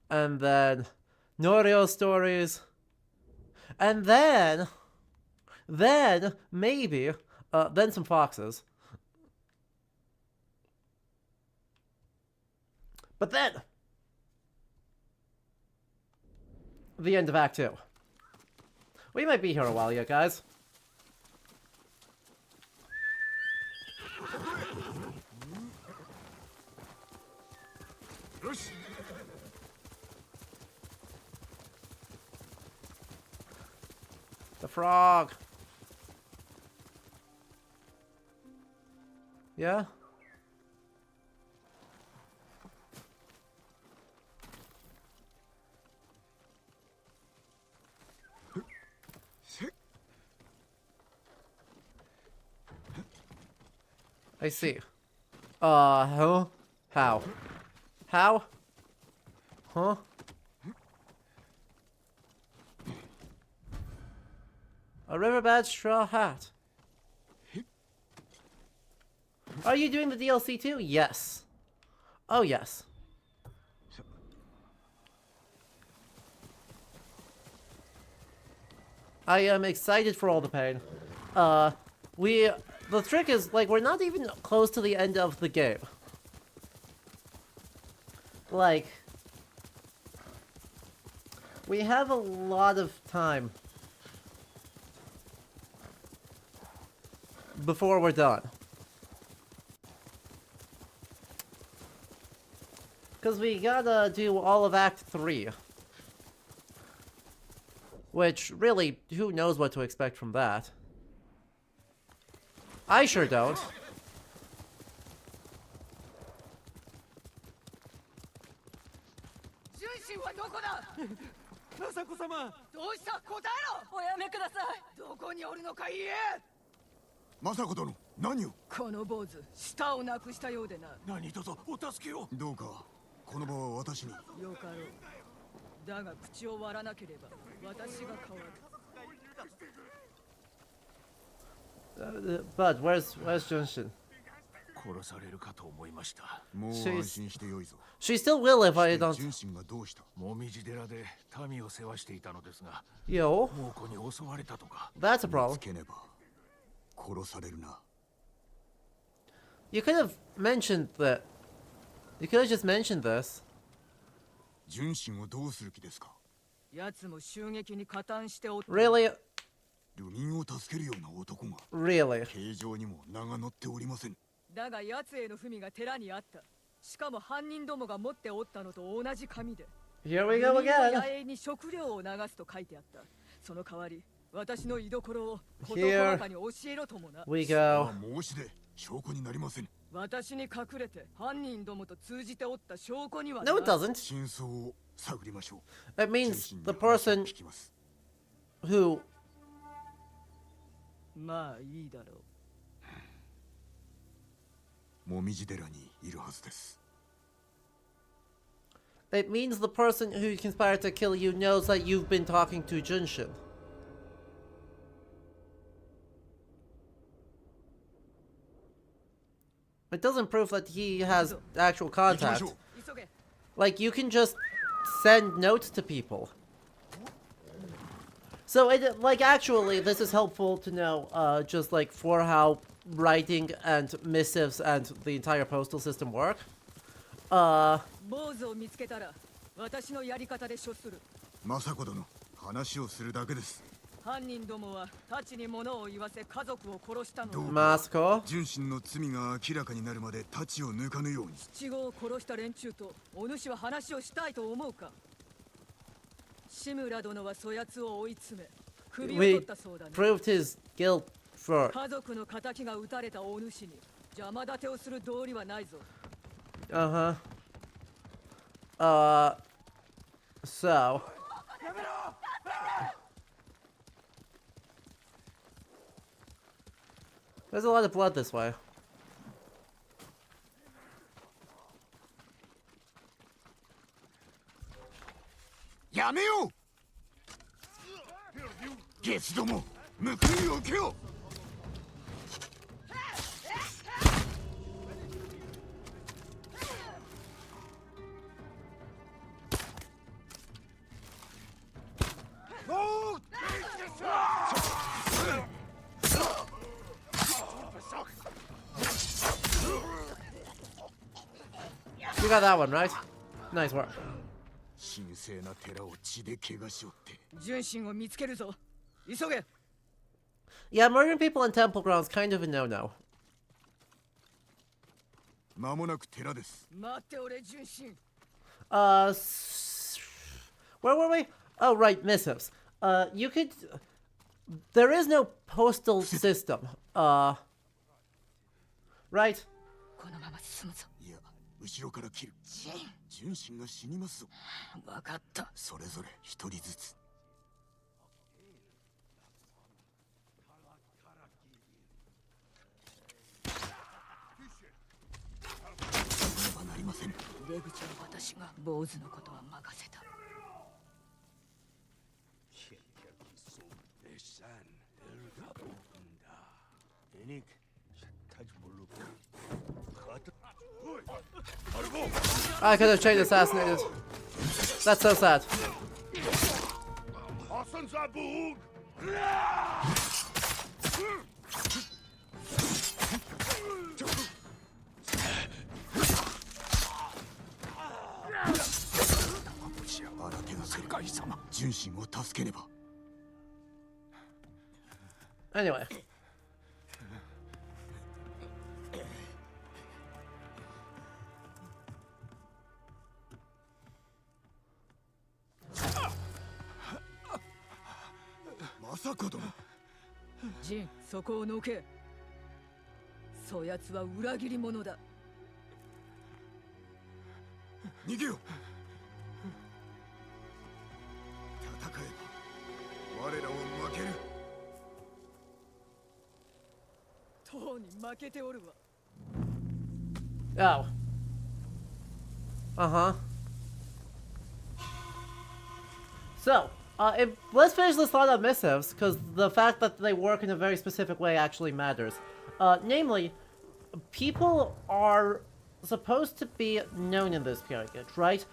And then Norio's stories. And then maybe, then some foxes. But then, the end of Act 2. We might be here a while yet, guys. The frog. Yeah? I see. Huh? How? How? Huh? A riverbed straw hat. Are you doing the DLC too? Yes. Oh, yes. I am excited for all the pain. The trick is, like, we're not even close to the end of the game. Like, we have a lot of time before we're done. Because we gotta do all of Act 3. Which, really, who knows what to expect from that? I sure don't. Masako 殿、何を。この坊主、舌をなくしたようでな。何卒お助けを。どうかこの場は私に。よかろう。だが口を割らなければ私が変わる。But where's Junshin? 殺されるかと思いました。もう安心してよいぞ。She still will if I don't. 純真がどうした。もみじ寺で民を世話していたのですが、 Yo, 猛虎に襲われたとか。 that's a 見 problem. つけねば殺されるな。You could have mentioned that. You could have just mentioned this. 純真をどうする気ですか。奴も襲撃に加担しておった。Really? 流民を助けるような男が Really? 形状にも名が載っておりません。だが奴への文が寺にあった。しかも犯人どもが持っておったのと同じ紙で。 Here we go 流民は again. 野営に食料を流すと書いてあった。その代わり、私の居所を事細かに教えろともな。We あ go. 申し出証拠になりません。私に隠れて犯人どもと通じておった証拠には No, it doesn't. 真相を探りましょう。 It 純 means 真に the 話を person 聞きます。 who. まあいいだろう。もみじ寺にいるはずです。 It means the person who conspired to kill you knows that you've been talking to Junshin. It doesn't prove that he has actual 行きま contact. しょう。急げ。 Like, you can just send notes to people. So, like, actually, this is helpful to know, just, like, for how writing and missives and the entire postal system work. 坊主を見つけたら私のやり方で処する。政子殿、話をするだけです。犯人どもは太刀に物を言わせ家族を殺したのだ。どう Masco? 純真の罪が明らかになるまで太刀を抜かぬように。父子を殺した連中とお主は話をしたいと思うか。志村殿はそやつを追い詰め首を取 We ったそうだね。 proved his guilt for. 家族の仇が撃たれたお主に邪魔立てをする道理はないぞ。Uh huh. So. There's a lot of blood this way. やめよう。ゲスども、報いを受けよ。You got that one, right? Nice work. 神聖な寺を血で汚しおって。純真を見つけるぞ。急げ。 Yeah, murdering people in temple grounds kind of a no-no. 間もなく寺です。待っておれ、純真。Where were we? Oh, right, missives. You could... There is no postal system. Right? このまま進むぞ。いや、後ろから切る。純真が死にますぞ。わかった。それぞれ一人ずつ。なばなりません。出口は私が坊主のことは任せた。I could have changed assassinated. That's so sad. Anyway. Masako殿。ジン、そこをのけ。そやつは裏切り者だ。逃げよ。戦えば我らを負ける。とうに負けておるわ。Oh. Uh-huh. So, let's finish this line of missives, because the fact that they work in a very specific way actually matters. Namely, people are supposed to be known in this period, right?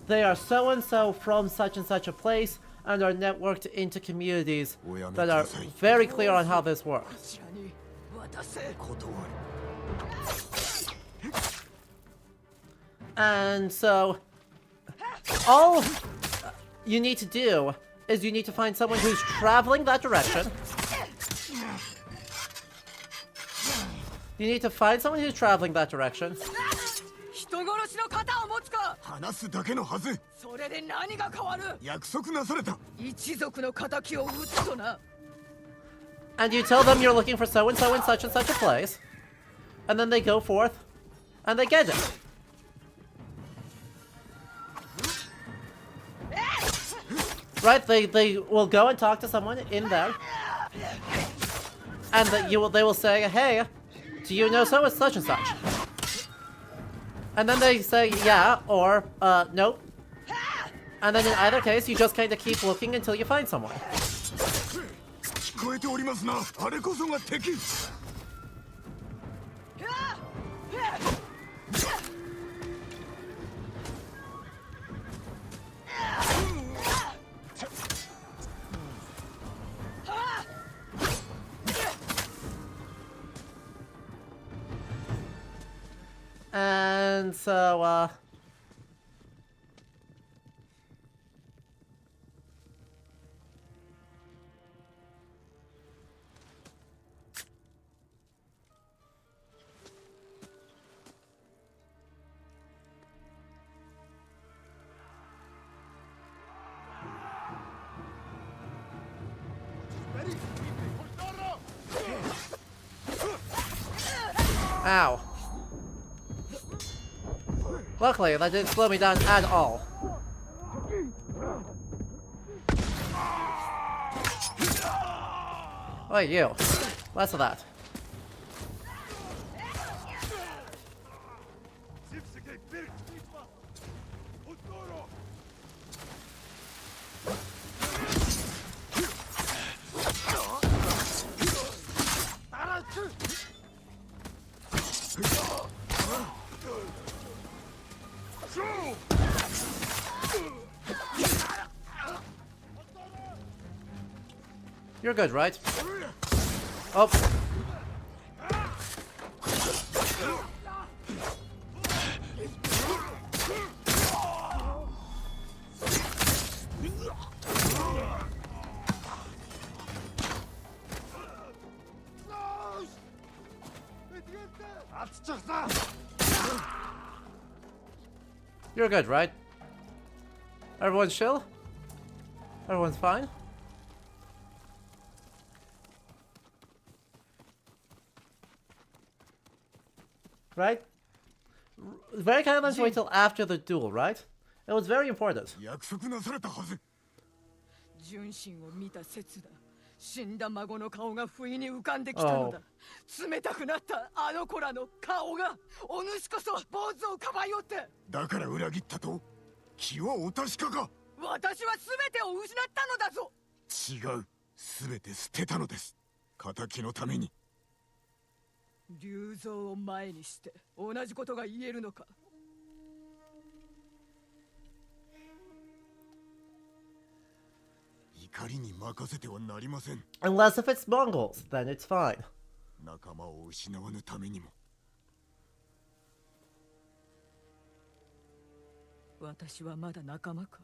They are so-and-so from such and such a place, and are networked into communities that are very clear on how this works. And so, all you need to do is you need to find someone who's traveling that direction. You need to find someone who's traveling that direction. 人殺しの肩を持つか。話すだけのはず。それで何が変わる。約束なされた。一族の仇を討つとな。And you tell them you're looking for so-and-so in such and such a place. And then they go forth, and they get it. Right? They will go and talk to someone in there. And they will say, hey, do you know so and such and such? And then they say, yeah, or, nope. And then in either case, you just kind of keep looking until you find someone. 聞こえておりますな。あれこそが敵。And so, ow. Luckily, that didn't slow me down at all. Oh, you. Less of that. You're good, right? Oh. You're good, right? Everyone's chill? Everyone's fine? Right? Very kind of them to wait till after the duel, right? It was very important. 約束なされたはず。純真を見た説だ。死んだ孫の顔が不意に浮かんできたのだ。冷たくなったあの子らの顔が、お主こそ坊主をかばいおって。だから裏切ったと？気はお確かか？私は全てを失ったのだぞ。違う。全て捨てたのです。仇のために。竜蔵を前にして同じことが言えるのか。怒りに任せてはなりません。 Unless if it's Mongols, then it's fine. 仲間を失わぬためにも。私はまだ仲間か。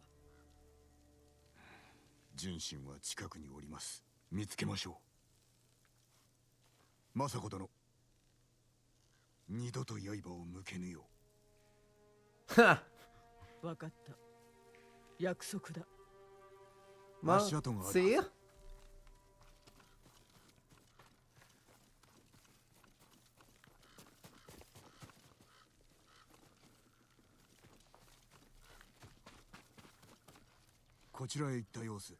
純真は近くにおります。見つけましょう。政子殿、二度と刃を向けぬよう。Ha! 分かった。約束だ。Well, 足跡がある。 see? こちらへ行った様子。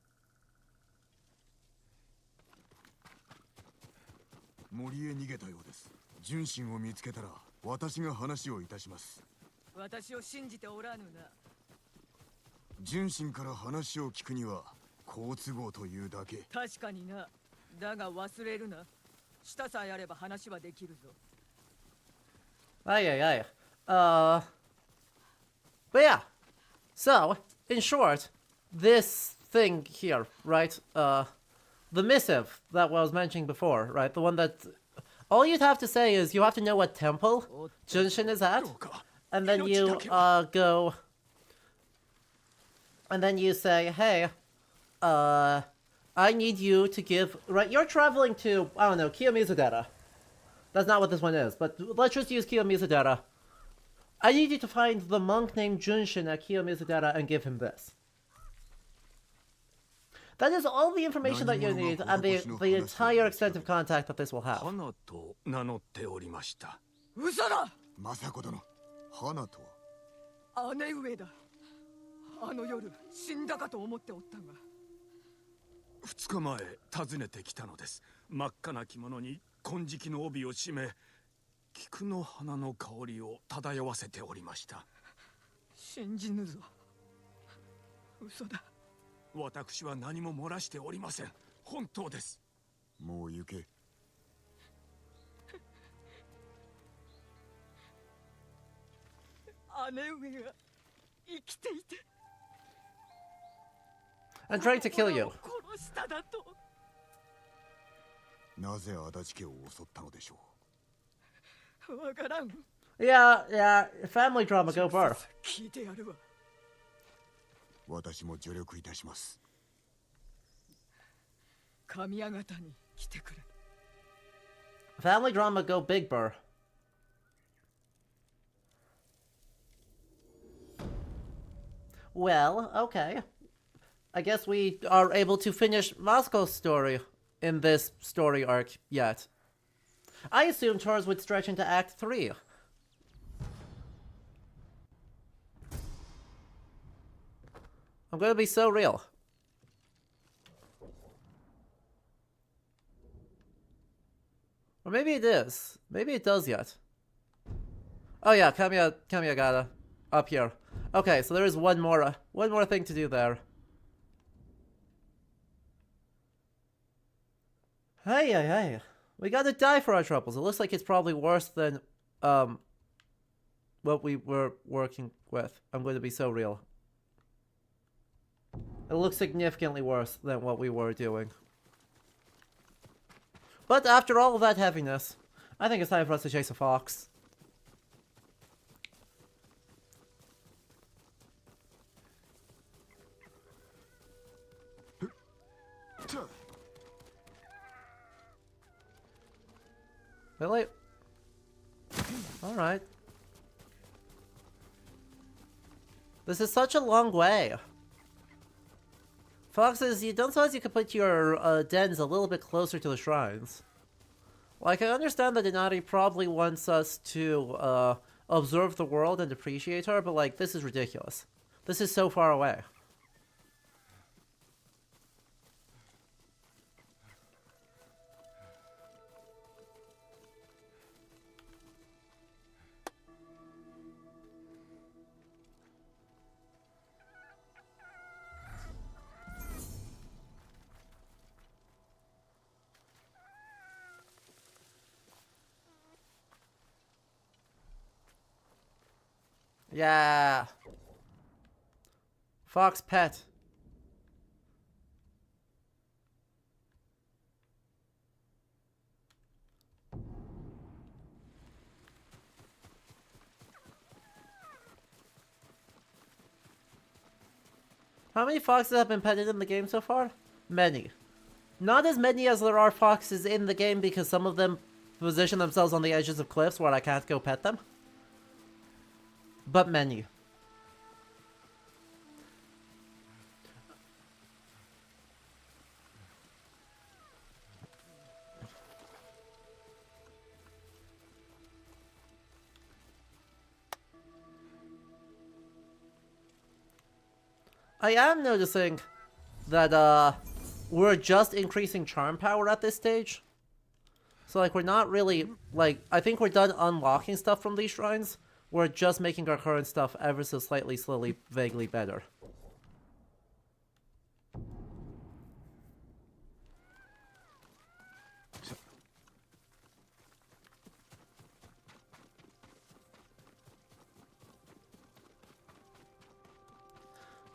森へ逃げたようです。純真を見つけたら私が話をいたします。私を信じておらぬな。純真から話を聞くには好都合というだけ。確かにな。だが忘れるな。舌さえあれば話はできるぞ。Aye, aye, aye. But yeah. So, in short, this thing here, right? The missive that I was mentioning before, right? The one that... All you'd have to say is you have to know what temple Junshin is at. And then you, go... And then you say, hey, I need you to give... Right, you're traveling to, I don't know, Kiyomizudera. That's not what this one is, but let's just use Kiyomizudera. I need you to find the monk named Junshin at Kiyomizudera and give him this. That is all the information that you need, and the entire extent of contact that this will have. 花と名乗っておりました。嘘だ。政子殿、花とは。姉上だ。あの夜死んだかと思っておったが。2日前訪ねてきたのです。真っ赤な着物に金色の帯を締め、菊の花の香りを漂わせておりました。信じぬぞ。嘘だ。私は何も漏らしておりません。本当です。もう行け。姉上が生きていて。I'm trying to kill you. 殺しただと。なぜ足立家を襲ったのでしょう。わからん。Yeah, yeah, family drama, go burr. 聞いてやるわ。私も助力いたします。神谷方に来てくれ。Family drama, go big burr. Well, okay. I guess we are able to finish Moscow's story in this story arc yet. I assumed tours would stretch into Act 3. I'm gonna be so real. Or maybe it is. Maybe it does yet. Oh yeah, Kamiyagata. Up here. Okay, so there is one more thing to do there. Hey. We gotta die for our troubles. It looks like it's probably worse than, what we were working with. I'm going to be so real. It looks significantly worse than what we were doing. But after all of that heaviness, I think it's time for us to chase a fox. Really? Alright. This is such a long way. Foxes, you don't suppose you could put your dens a little bit closer to the shrines? Like, I understand that Inari probably wants us to observe the world and appreciate her, but like, this is ridiculous. This is so far away. Yeah. Fox pet. How many foxes have been petted in the game so far? Many. Not as many as there are foxes in the game because some of them position themselves on the edges of cliffs where I can't go pet them. But many. I am noticing that we're just increasing charm power at this stage. So like we're not really like I think we're done unlocking stuff from these shrines. We're just making our current stuff ever so slightly, slowly, vaguely better.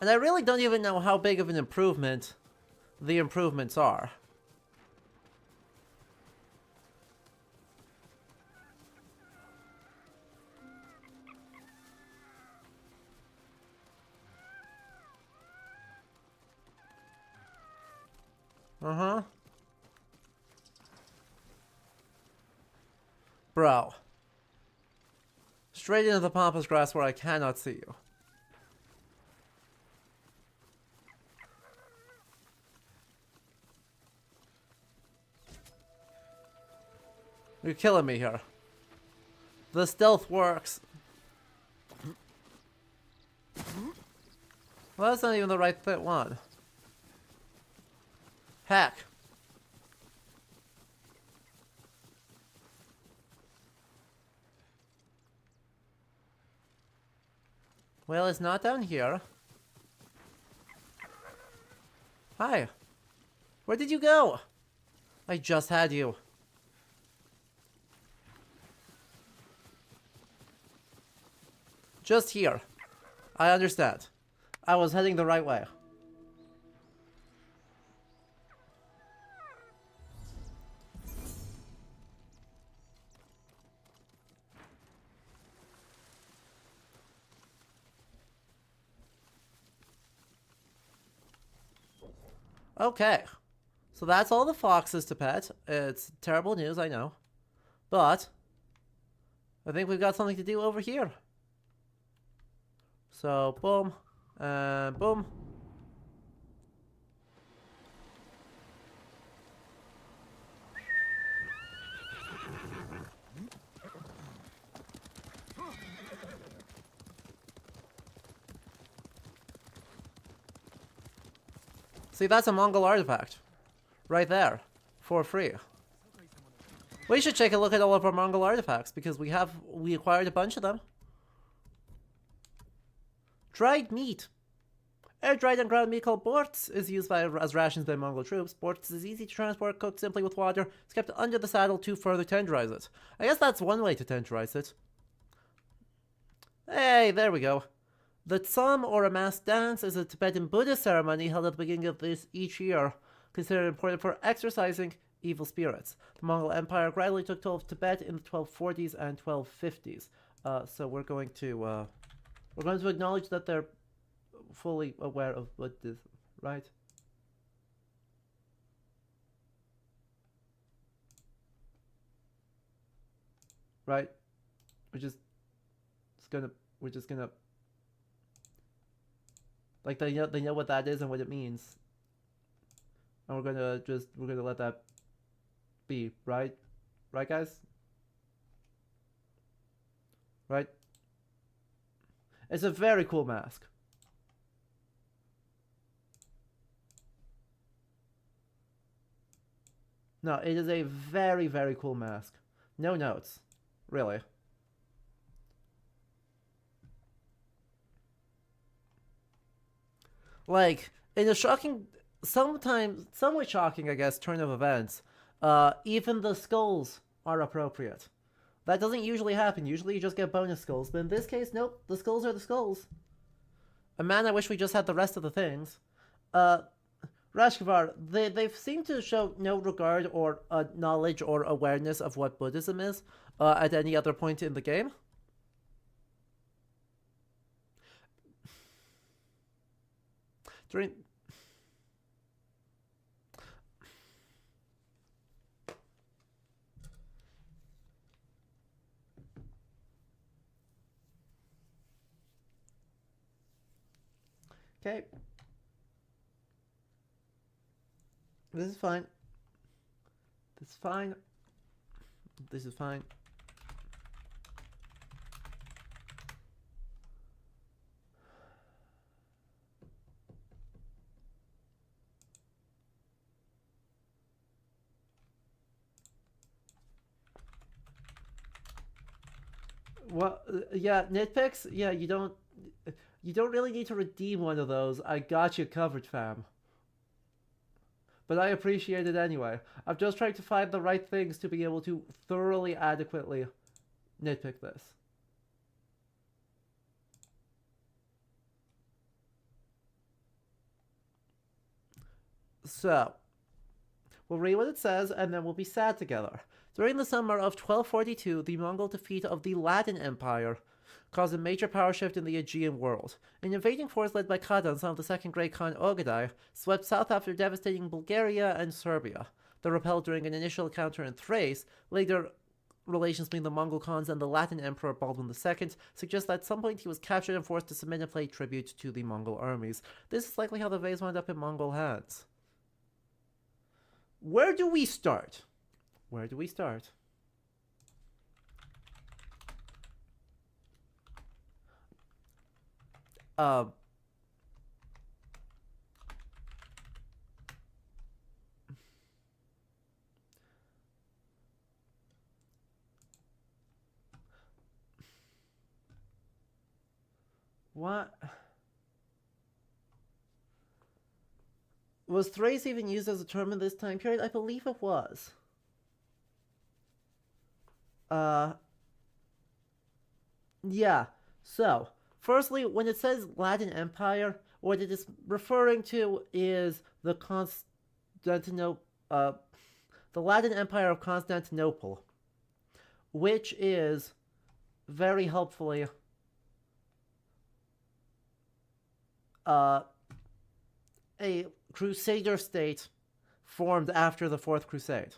And I really don't even know how big of an improvement the improvements are. Uh-huh. Bro. Straight into the pampas grass where I cannot see you. You're killing me here. The stealth works. Well, that's not even the right fit one. Heck. Well, it's not down here. Hi. Where did you go? I just had you. Just here. I understand. I was heading the right way. Okay. So that's all the foxes to pet. It's terrible news, I know. But I think we've got something to do over here. So, boom, and boom. See, that's a Mongol artifact. Right there. For free. We should take a look at all of our Mongol artifacts, because we acquired a bunch of them. Dried meat. Air-dried and ground meat called borts is used as rations by Mongol troops. Borts is easy to transport, cooked simply with water. It's kept under the saddle to further tenderize it. I guess that's one way to tenderize it. Hey, there we go. The Tsum, or a mass dance, is a Tibetan Buddhist ceremony held at the beginning of each year, considered important for exercising evil spirits. The Mongol Empire gradually took toll of Tibet in the 1240s and 1250s. So we're going to acknowledge that they're fully aware of what this, right? Right? We're just gonna like they know what that is and what it means. And we're gonna let that be, right? Right, guys? Right? It's a very cool mask. No, it is a very, very cool mask. No notes. Really. Like, in a shocking, somewhat shocking, I guess, turn of events, even the skulls are appropriate. That doesn't usually happen. Usually you just get bonus skulls. But in this case, nope. The skulls are the skulls. And man, I wish we just had the rest of the things. Rashkavar, they've seemed to show no regard or knowledge or awareness of what Buddhism is at any other point in the game. During... Okay. This is fine. This is fine. This is fine. Well, yeah, nitpicks. Yeah, you don't really need to redeem one of those. I got you covered, fam. But I appreciate it anyway. I'm just trying to find the right things to be able to thoroughly, adequately nitpick this. So, we'll read what it says, and then we'll be sad together. During the summer of 1242, the Mongol defeat of the Latin Empire caused a major power shift in the Aegean world. An invading force led by Kadan, son of the second great Khan Ogadai, swept south after devastating Bulgaria and Serbia. Though repelled during an initial encounter in Thrace, later relations between the Mongol Khans and the Latin Emperor Baldwin II suggest that at some point he was captured and forced to submit and pay tribute to the Mongol armies. This is likely how the vase wound up in Mongol hands. Where do we start? Where do we start? What? Was Thrace even used as a term in this time period? I believe it was. Yeah. So, firstly, when it says Latin Empire, what it is referring to is the Latin Empire of Constantinople, which is very helpfully a crusader state formed after the Fourth Crusade.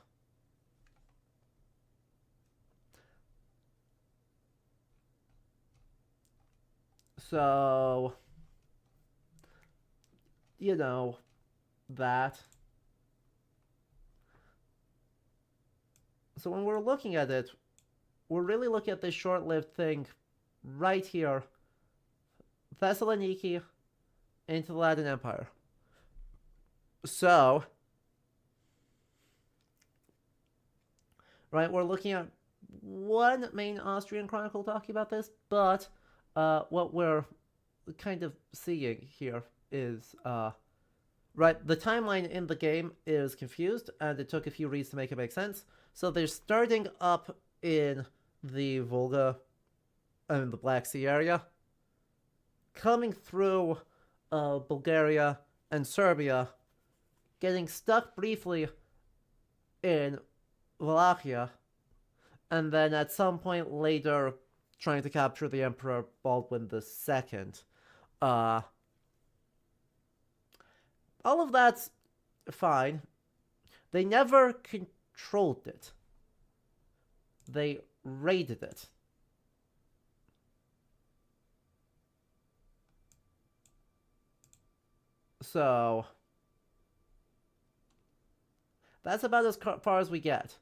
So, you know, that. So when we're looking at it, we're really looking at this short-lived thing right here. Thessaloniki into the Latin Empire. So, right, we're looking at one main Austrian chronicle talking about this, but what we're kind of seeing here is, right, the timeline in the game is confused, and it took a few reads to make it make sense. So they're starting up in the Volga and the Black Sea area, coming through Bulgaria and Serbia, getting stuck briefly in Wallachia, and then at some point later trying to capture the Emperor Baldwin II. All of that's fine. They never controlled it. They raided it. So that's about as far as we get.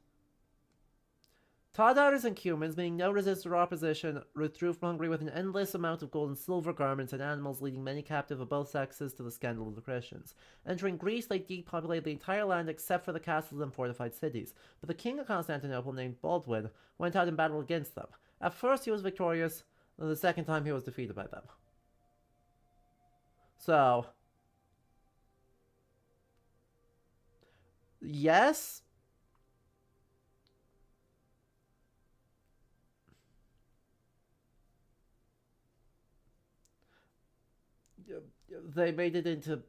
Tatars and Cumans, meaning no resistance or opposition, withdrew from Hungary with an endless amount of gold and silver garments and animals, leading many captive of both sexes to the scandal of the Christians. Entering Greece, they depopulated the entire land except for the castles and fortified cities. But the king of Constantinople, named Baldwin, went out in battle against them. At first he was victorious, and the second time he was defeated by them. So, yes, they made it into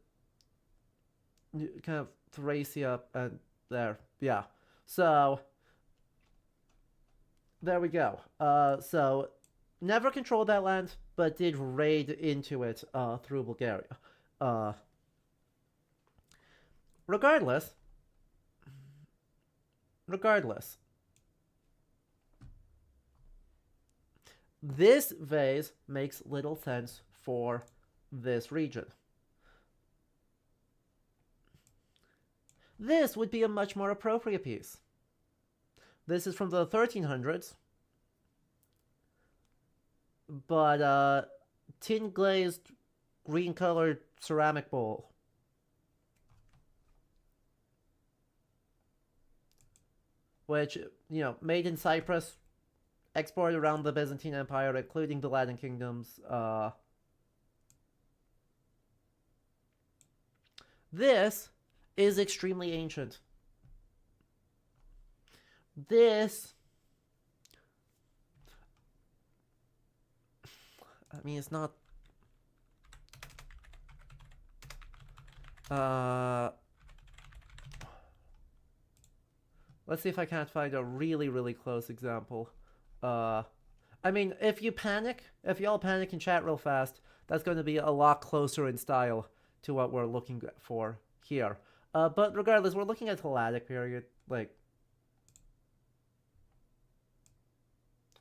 kind of Thracia and there. Yeah. So, there we go. So, never controlled that land, but did raid into it through Bulgaria. Regardless, this vase makes little sense for this region. This would be a much more appropriate piece. This is from the 1300s, but tin glazed green colored ceramic bowl. Which, you know, made in Cyprus, exported around the Byzantine Empire, including the Latin kingdoms. This is extremely ancient. This, I mean, it's not, let's see if I can't find a really, really close example. I mean, if y'all panic and chat real fast, that's going to be a lot closer in style to what we're looking for here. But regardless, we're looking at Helladic period. Like,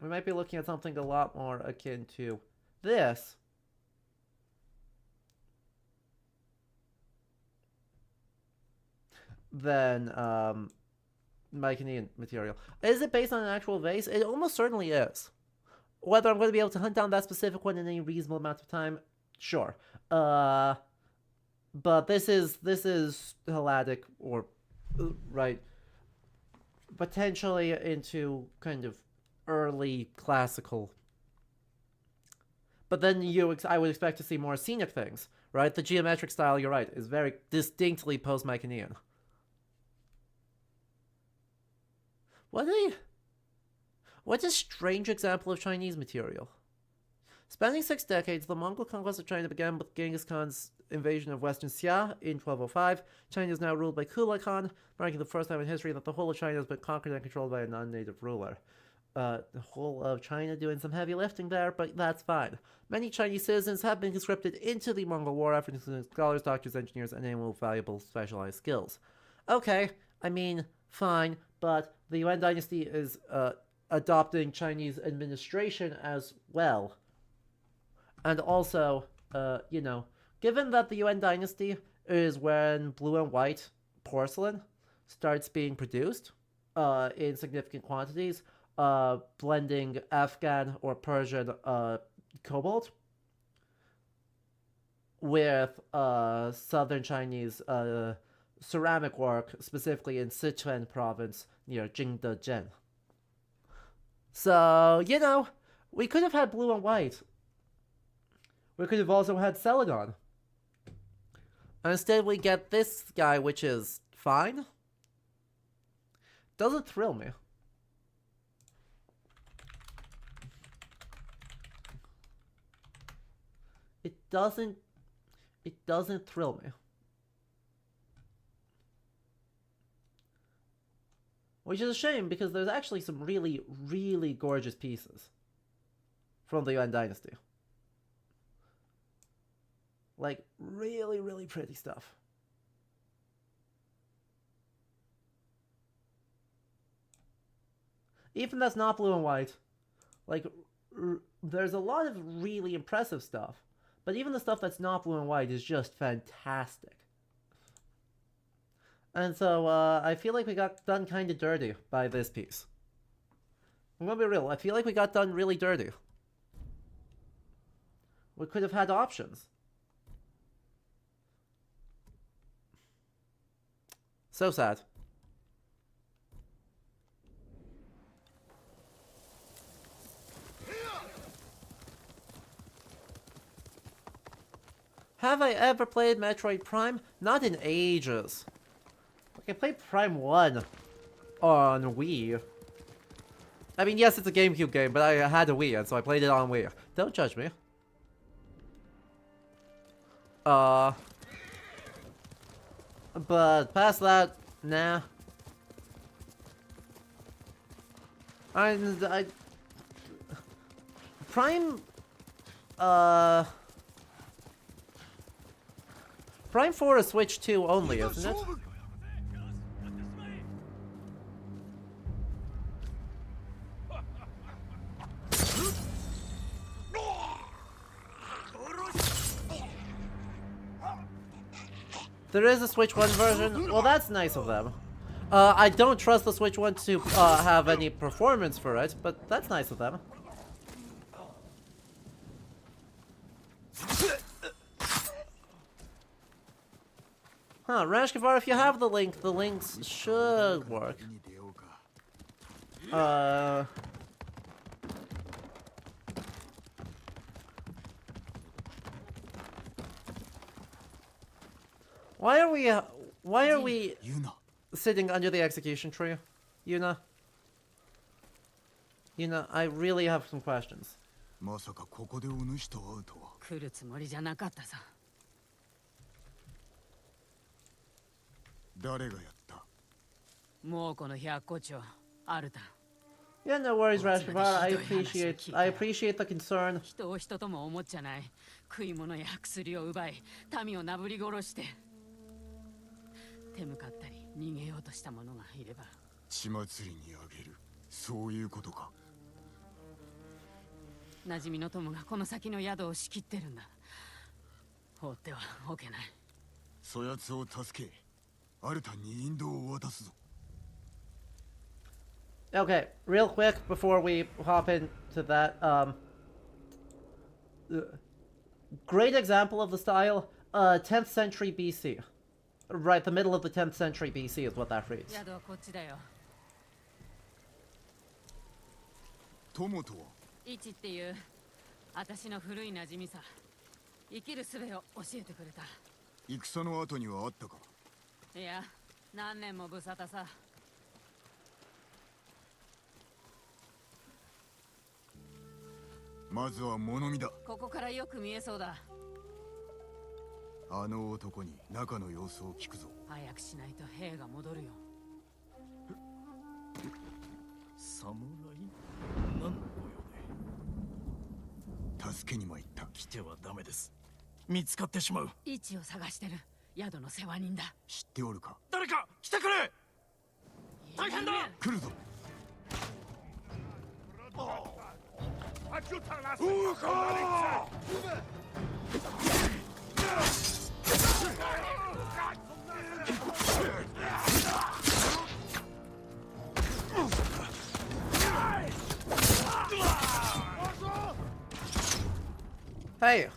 we might be looking at something a lot more akin to this. Than Mycenaean material. Is it based on an actual vase? It almost certainly is. Whether I'm going to be able to hunt down that specific one in any reasonable amount of time, sure. But this is Helladic, or right, potentially into kind of early classical. But then I would expect to see more scenic things, right? The geometric style, you're right, is very distinctly post-Mycenaean. What a strange example of Chinese material. Spanning 6 decades, the Mongol conquest of China began with Genghis Khan's invasion of Western Xia in 1205. China is now ruled by Kublai Khan, marking the first time in history that the whole of China has been conquered and controlled by a non-native ruler. The whole of China doing some heavy lifting there, but that's fine. Many Chinese citizens have been conscripted into the Mongol war effort, including scholars, doctors, engineers, and anyone with valuable specialized skills. Okay, I mean, fine, but the Yuan dynasty is adopting Chinese administration as well. And also, you know, given that the Yuan dynasty is when blue and white porcelain starts being produced in significant quantities, blending Afghan or Persian cobalt with southern Chinese ceramic work, specifically in Sichuan province near Jingdezhen. So, you know, we could have had blue and white. We could have also had Celadon. And instead we get this guy, which is fine. Doesn't thrill me. It doesn't thrill me. Which is a shame because there's actually some really, really gorgeous pieces from the Yuan Dynasty. Like, really, really pretty stuff. Even that's not blue and white. Like, there's a lot of really impressive stuff. But even the stuff that's not blue and white is just fantastic. And so, I feel like we got done kind of dirty by this piece. I'm gonna be real, I feel like we got done really dirty. We could have had options. So sad. Have I ever played Metroid Prime? Not in ages. Like, I played Prime 1 on Wii. I mean, yes, it's a GameCube game, but I had a Wii, and so I played it on Wii. Don't judge me. But past that, nah. I Prime, Prime 4 is Switch 2 only, isn't it? There is a Switch 1 version. Well, that's nice of them. I don't trust the Switch 1 to have any performance for it, but that's nice of them. Huh, Rashkavar, if you have the links should work. Why are we sitting under the execution tree? Yuna, I really have some questions. まさかここでお主と会うとは。来るつもりじゃなかったさ。誰がやった？もうこの百個町アルタ。Yeah, no worries, Rashkavar. I appreciate the concern. 人を人とも思っちゃない。食い物や薬を奪い、民をなぶり殺して。手向かったり逃げようとした者がいれば。血祭りにあげる。そういうことか。馴染みの友がこの先の宿を仕切ってるんだ。放ってはおけない。そやつを助け、アルタンに引導を渡すぞ。Okay, real quick before we hop into that, great example of the style, 10th century BC. Right, the middle of the 10th century BC is what that reads. 宿はこっちだよ。友とは？イチっていう私の古い馴染みさ。生きる術を教えてくれた。戦の後にはあったか？いや、何年も無沙汰さ。まずは物見だ。ここからよく見えそうだ。あの男に中の様子を聞くぞ。早くしないと兵が戻るよ。侍？何のご用で？助けに参った。来てはダメです。見つかってしまう。イチを探してる宿の世話人だ。知っておるか？誰か来てくれ。大変だ。来るぞ。Hey!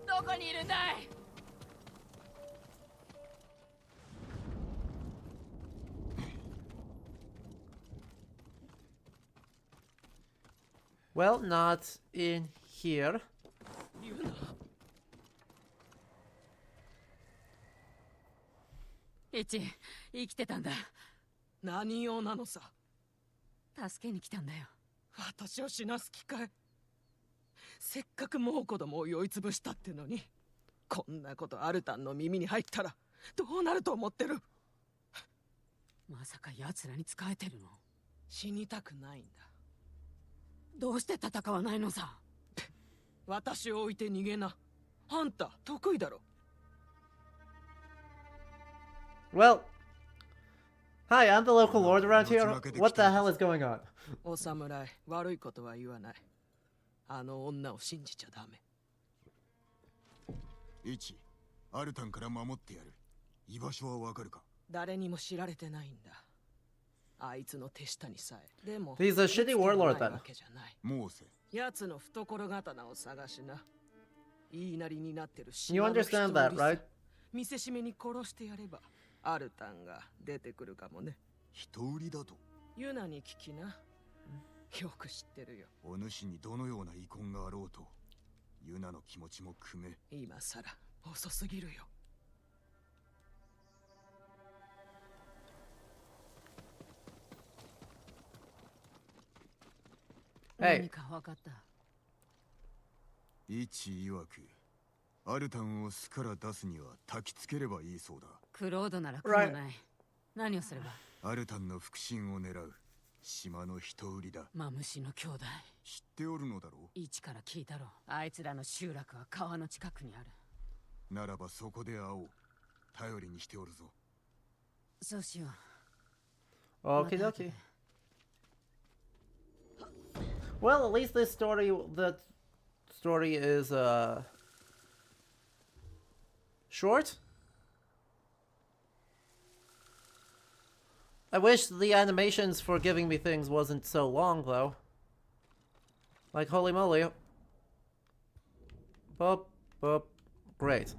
どこにいるんだい? Well, not in here. イチ、生きてたんだ。何用なのさ。助けに来たんだよ。私を死なす気かい。せっかくもう子供を酔いつぶしたってのに。こんなことアルタンの耳に入ったらどうなると思ってる。まさか奴らに仕えてるの？死にたくないんだ。どうして戦わないのさ。私を置いて逃げな。あんた得意だろ。 Well, hi, I'm the local lord around here. What the hell is going on? お侍、悪いことは言わない。あの女を信じちゃダメ。一、アルタンから守ってやる。居場所はわかるか？誰にも知られてないんだ。あいつの手下にさえ。でも He's a shitty warlord then. わけじゃない。モーセ。奴の懐刀を探しな。言いなりになってる You understand that, right? 見せしめに殺してやればアルタンが出てくるかもね。人売りだと？ユナに聞きな。よく知ってるよ。お主にどのような遺恨があろうと、ユナの気持ちも汲め。今さら遅すぎるよ。Hey. 何か分かった。一曰く、アルタンを巣から出すには焚きつければいいそうだ。クロードなら苦もない。何をすれば？アルタンの復讐を狙う島の人売りだ。マムシの兄弟。知っておるのだろう？一から聞いたろ。あいつらの集落は川の近くにある。ならばそこで会おう。頼りにしておるぞ。そうしよう。 Okie dokie. Well, at least this story, the story is, short? I wish the animations for giving me things wasn't so long, though. Like, holy moly. Boop, boop. Great.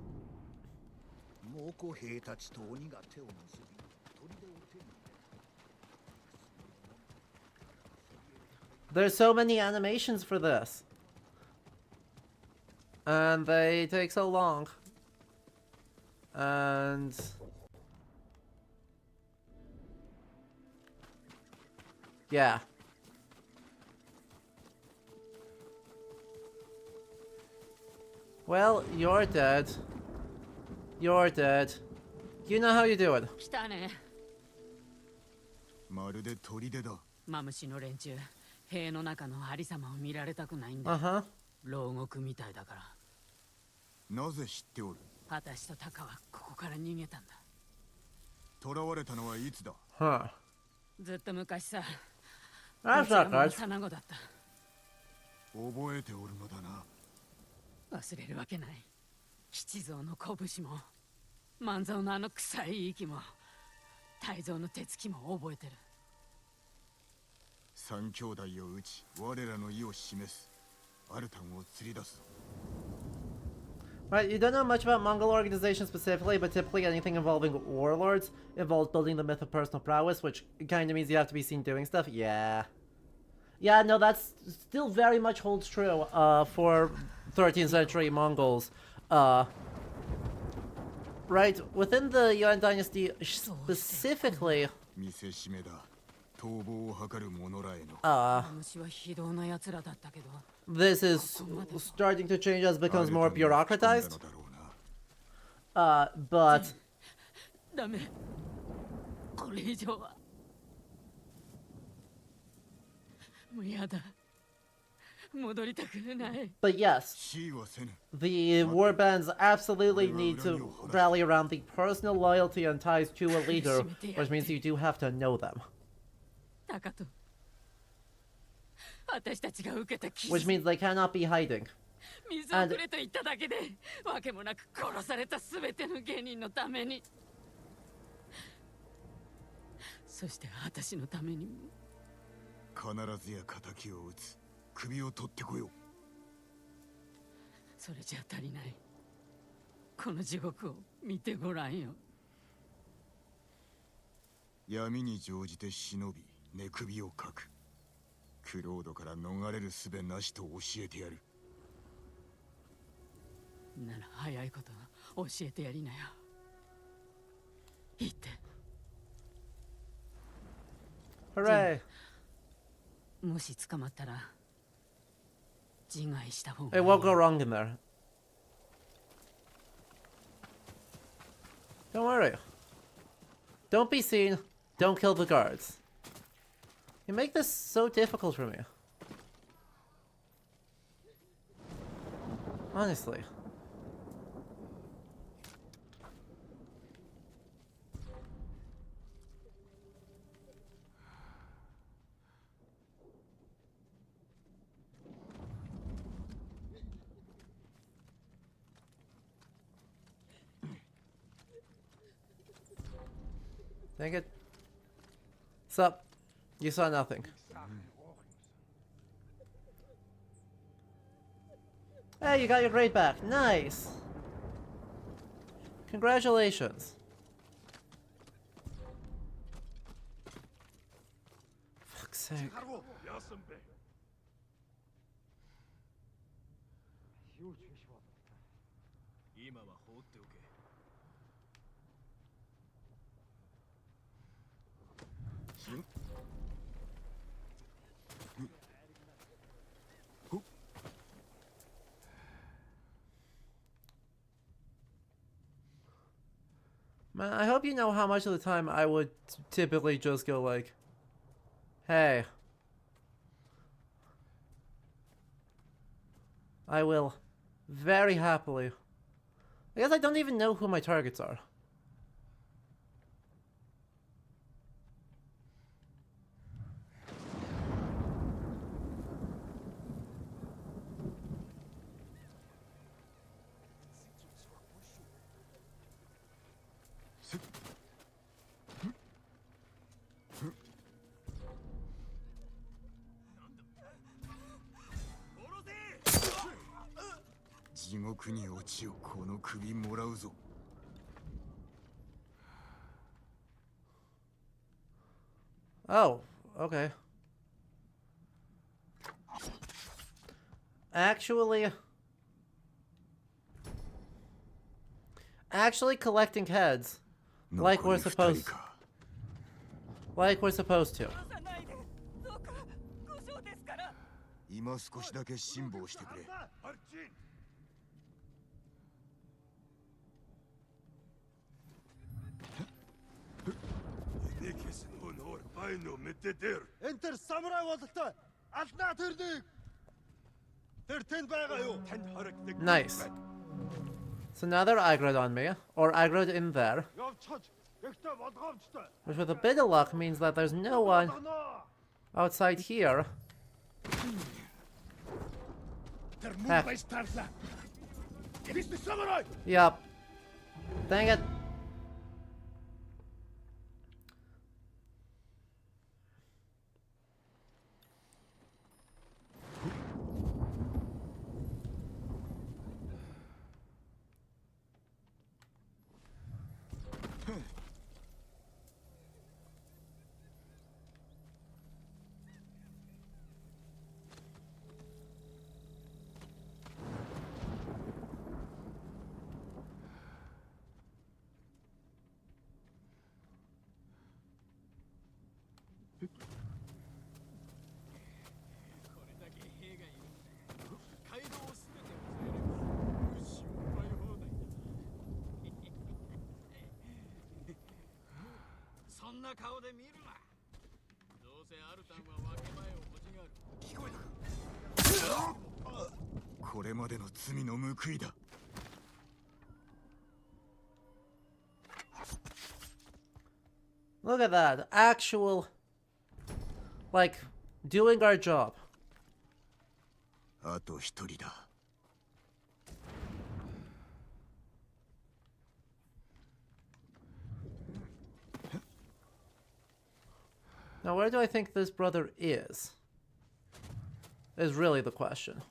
There's so many animations for this. And they take so long. And... yeah. Well, you're dead. You're dead. You know how you do it. 来たね。まるで砦だ。マムシの連中、塀の中のありさまを見られたくないんだ。Uh-huh. 牢獄みたいだから。なぜ知っておる？私とタカはここから逃げたんだ。囚われたのはいつだ？ Huh. ずっと昔さ。 That's not まだ good. 幼子だった。覚えておるのだな。忘れるわけない。吉蔵の拳も、万蔵のあの臭い息も、泰造の手つきも覚えてる。三兄弟を討ち、我らの意を示す。アルタンを釣り出す。 Right, you don't know much about Mongol organizations specifically, but typically anything involving warlords involves building the myth of personal prowess, which kind of means you have to be seen doing stuff. Yeah. Yeah, no, that's still very much holds true for 13th century Mongols. Right, within the Yuan dynasty specifically... 見せしめだ。逃亡を図る者らへの。虫は非道な奴らだったけど。 This is starting to change as it becomes more bureaucratized. But... ダメ。これ以上は。もうやだ。戻りたくない。 But yes, 死はせぬ。 the warbands absolutely need to rally around the personal loyalty and ties to a leader, which means you do have to know them. タカと。私たちが受けた傷。 Which means they cannot be hiding. 水をくれと言っただけで、わけもなく殺されたすべての芸人のために。そして私のためにも。必ずや仇を討つ。首を取ってこよう。それじゃ足りない。この地獄を見てごらんよ。闇に乗じて忍び、寝首をかく。クロードから逃れる術なしと教えてやる。なら早いこと教えてやりなよ。言って。 Hooray! もし捕まったら自害した方が It いい。 won't go wrong in there. Don't worry. Don't be seen. Don't kill the guards. You make this so difficult for me. Honestly. Dang it. Sup? You saw nothing. Hey, you got your grade back. Nice! Congratulations. Fuck's sake. Man, I hope you know how much of the time I would typically just go like, hey. I will very happily. I guess I don't even know who my targets are. Oh, okay. Actually collecting heads like we're supposed to. 今少しだけ辛抱してくれ。انت الساموراي وضعت اثناء ترديك ترتين باغيو Nice. So now they're aggroed on me, or aggroed in there. Which with a bit of luck means that there's no one outside here. Heck. Yup. Dang it. Look at that. Actual, like, doing our job. あと一人だ。Now, where do I think this brother is really the question.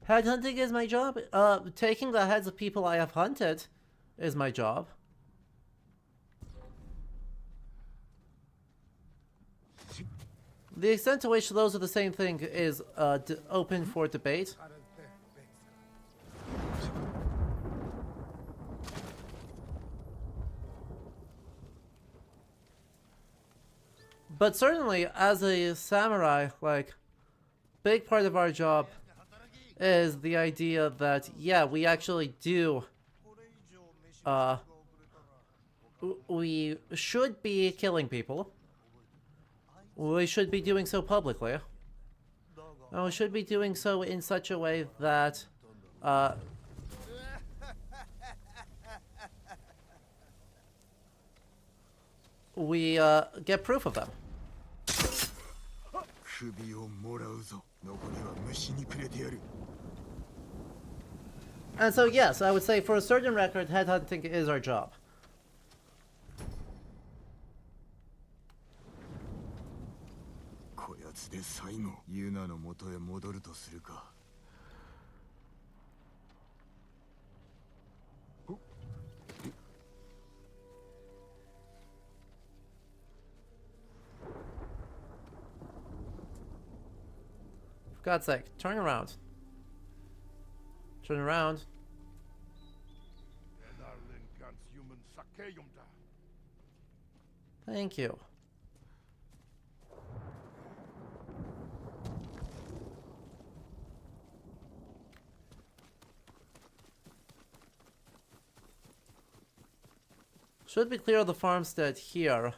Headhunting is my job. Taking the heads of people I have hunted is my job. The extent to which those are the same thing is open for debate. But certainly, as a samurai, like, big part of our job is the idea that, yeah, we actually do, we should be killing people. We should be doing so publicly. And we should be doing so in such a way that, we, get proof of them. 首をもらうぞ。残りは虫にくれてやる。 And so, yes, I would say for a certain record, headhunting is our job. こやつで最後、ユナの元へ戻るとするか。For God's sake, turn around. Turn around. Thank you. Should be clear of the farmstead here.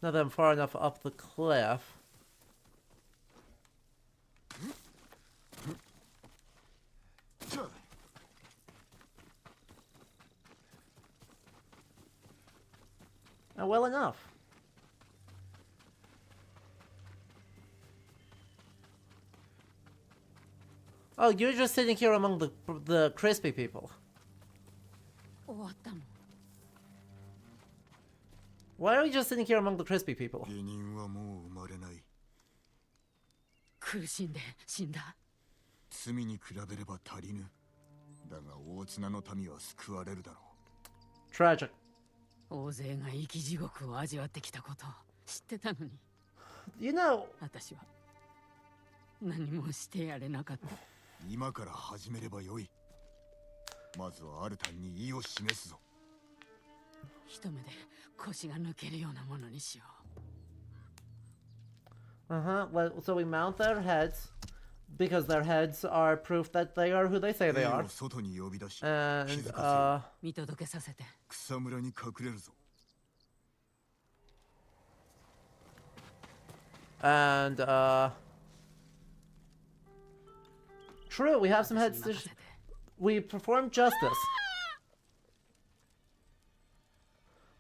Now that I'm far enough up the cliff. Well enough. Oh, you're just sitting here among the crispy people. 終わったの。 Why are you just sitting here among the crispy people? 下人はもう生まれない。苦しんで死んだ。罪に比べれば足りぬ。だが大綱の民は救われるだろう。 Tragic. 大勢が生き地獄を味わってきたことを知ってたのに。You know, 私は何もしてやれなかった。今から始めればよい。まずはアルタンに意を示すぞ。一目で腰が抜けるようなものにしよう。So we mount their heads because their heads are proof that they are who they say they are. 外に呼び出し、 And 見届けさせて。草むらに隠れるぞ。 and true, we have some heads to we perform justice.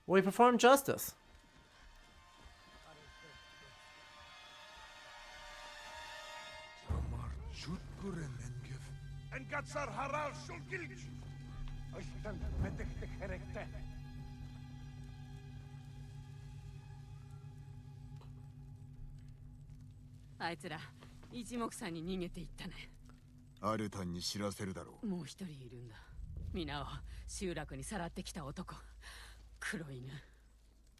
We perform justice. I あいつら一目散に逃げていったね。アルタンに知らせるだろう。もう一人いるんだ。皆を集落にさらってきた男。黒犬。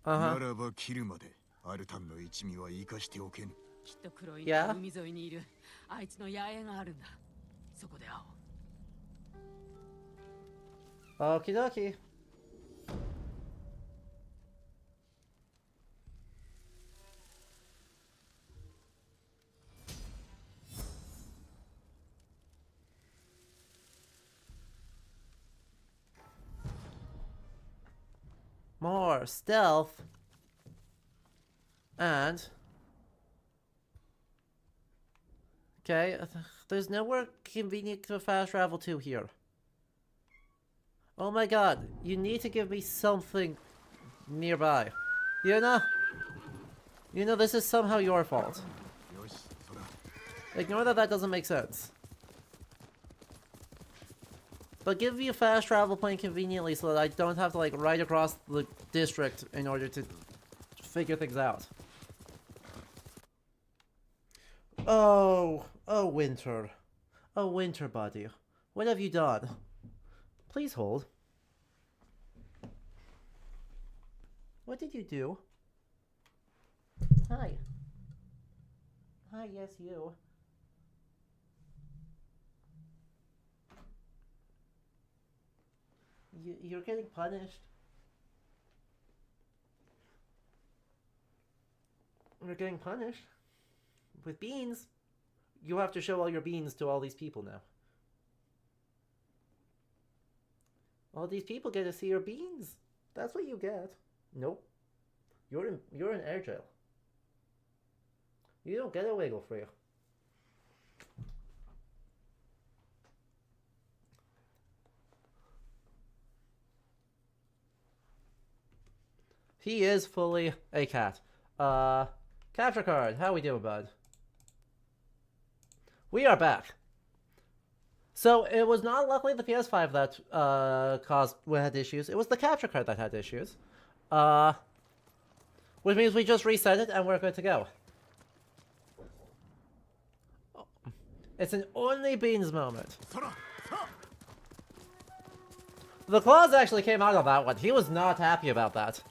ならば切るまでアルタンの一味は生かしておけぬ。きっと黒犬は海沿いにいる。あいつの野営があるんだ。そこで会おう。Okie dokie. More stealth. And okay, there's nowhere convenient to fast travel to here. Oh my god, you need to give me something nearby. You know this is somehow your fault. Ignore that that doesn't make sense. But give me a fast travel plane conveniently so that I don't have to like ride across the district in order to figure things out. Oh Winter. Oh Winter buddy. What have you done? Please hold. What did you do? Hi. Hi, yes, you. You're getting punished. You're getting punished. With beans. You have to show all your beans to all these people now. All these people get to see your beans. That's what you get. Nope. You're in air jail. You don't get a wiggle free. He is fully a cat. Capture card. How we doing, bud? We are back. So it was not luckily the PS5 that had issues. It was the capture card that had issues. Which means we just reset it and we're good to go. It's an only beans moment. The claws actually came out of that one. He was not happy about that.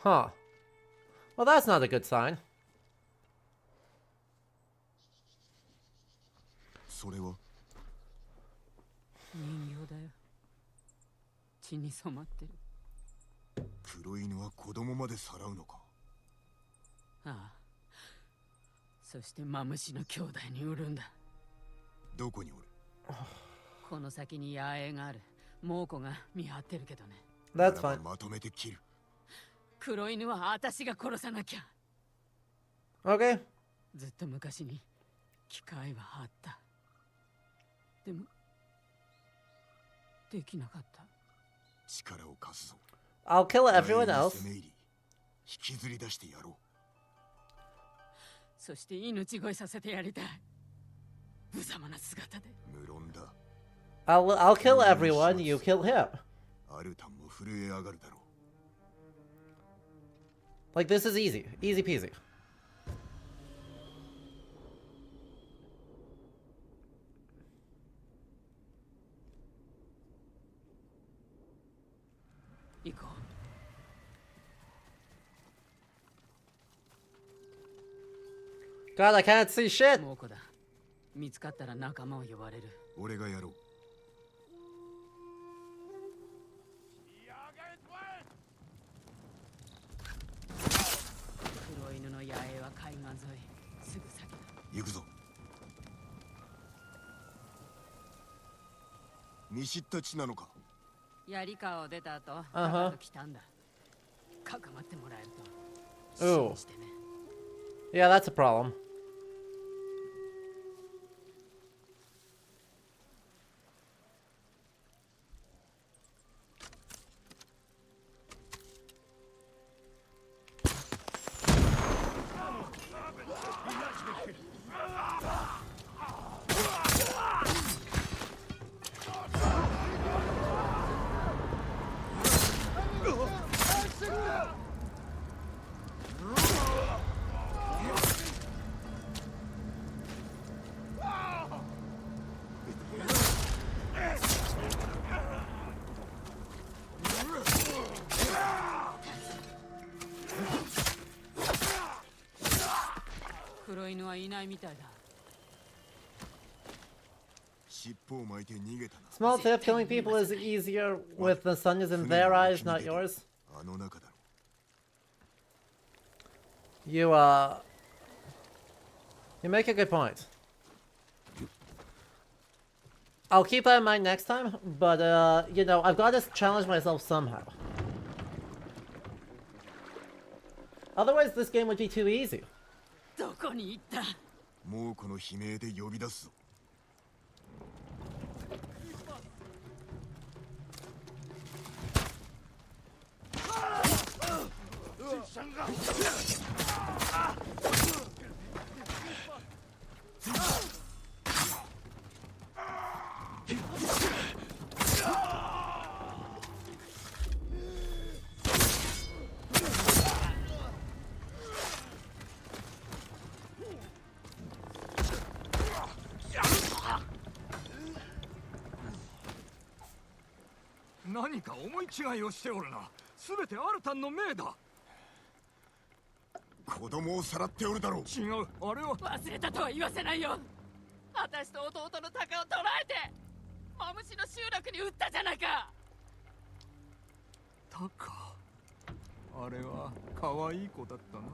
Huh. Well, that's not a good sign. それは人形だよ。血に染まってる。黒犬は子供までさらうのか。ああ。そしてマムシの兄弟に売るんだ。どこにおる？この先に野営がある。猛虎が見張ってるけどね。That's fine. まとめて切る。黒犬は私が殺さなきゃ。Okay. ずっと昔に機会はあった。でもできなかった。力を貸すぞ。I'll kill everyone else. 引きずり出してやろう。そして命乞いさせてやりたい。無様な姿で。無論だ。I'll kill everyone. You kill him. アルタンも震え上がるだろう。Like, this is easy. Easy peasy. God, I can't see shit. 猛虎だ。見つかったら仲間を呼ばれる。俺がやろう。黒犬の野営は海岸沿い。すぐ先だ。行くぞ。見知った地なのか。槍川を出た後、母と来たんだ。かかまってもらえると。 Ooh. Yeah, that's a problem. Small tip, killing people is easier with the sun is in their eyes, not yours. You make a good point. I'll keep that in mind next time, but you know, I've got to challenge myself somehow. Otherwise, this game would be too easy. どこに行った？もうこの悲鳴で呼び出すぞ。何か思い違いをしておるな。すべてアルタンの命だ。子供をさらっておるだろう。違う、あれは忘れたとは言わせないよ。私と弟の鷹を捕らえてマムシの集落に撃ったじゃないか。タカ、あれは可愛い子だったな。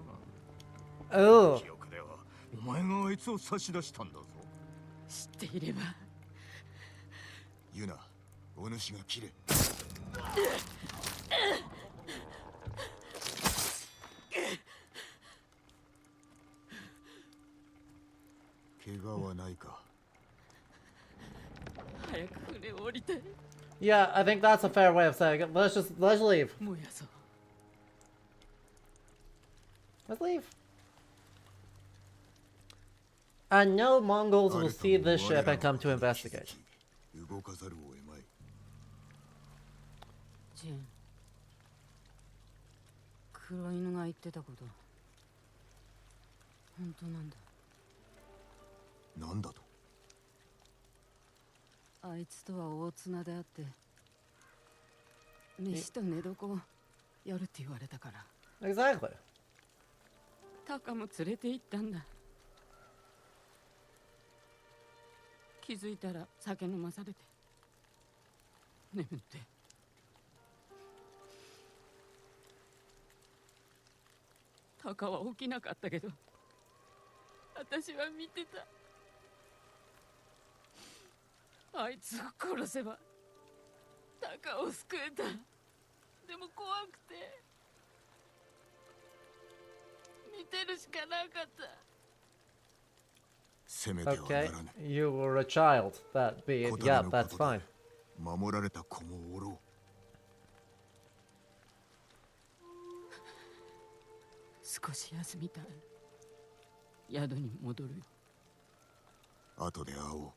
Oh. 記憶ではお前があいつを差し出したんだぞ。知っていれば。ユナ、お主が切れ。怪我はないか。早く船を降りて。 Yeah, I think that's a fair way of saying it. Let's leave. 燃やそう。 Let's leave. And no Mongols will see this ship and come to investigate. 動かざるを得まい。ジン、黒犬が言ってたこと本当なんだ。なんだと。あいつとは大綱であって飯と寝床をやるって言われたから。 Exactly. タカも連れて行ったんだ。気づいたら酒飲まされて眠って。タカは起きなかったけど私は見てた。あいつを殺せばタカを救えた。でも怖くて見てるしかなかった。攻めてはな Okay, らぬ。 you were a child. That be it. Yeah, that's fine. 守られた子もおろう。少し休みたい。宿に戻るよ。後で会おう。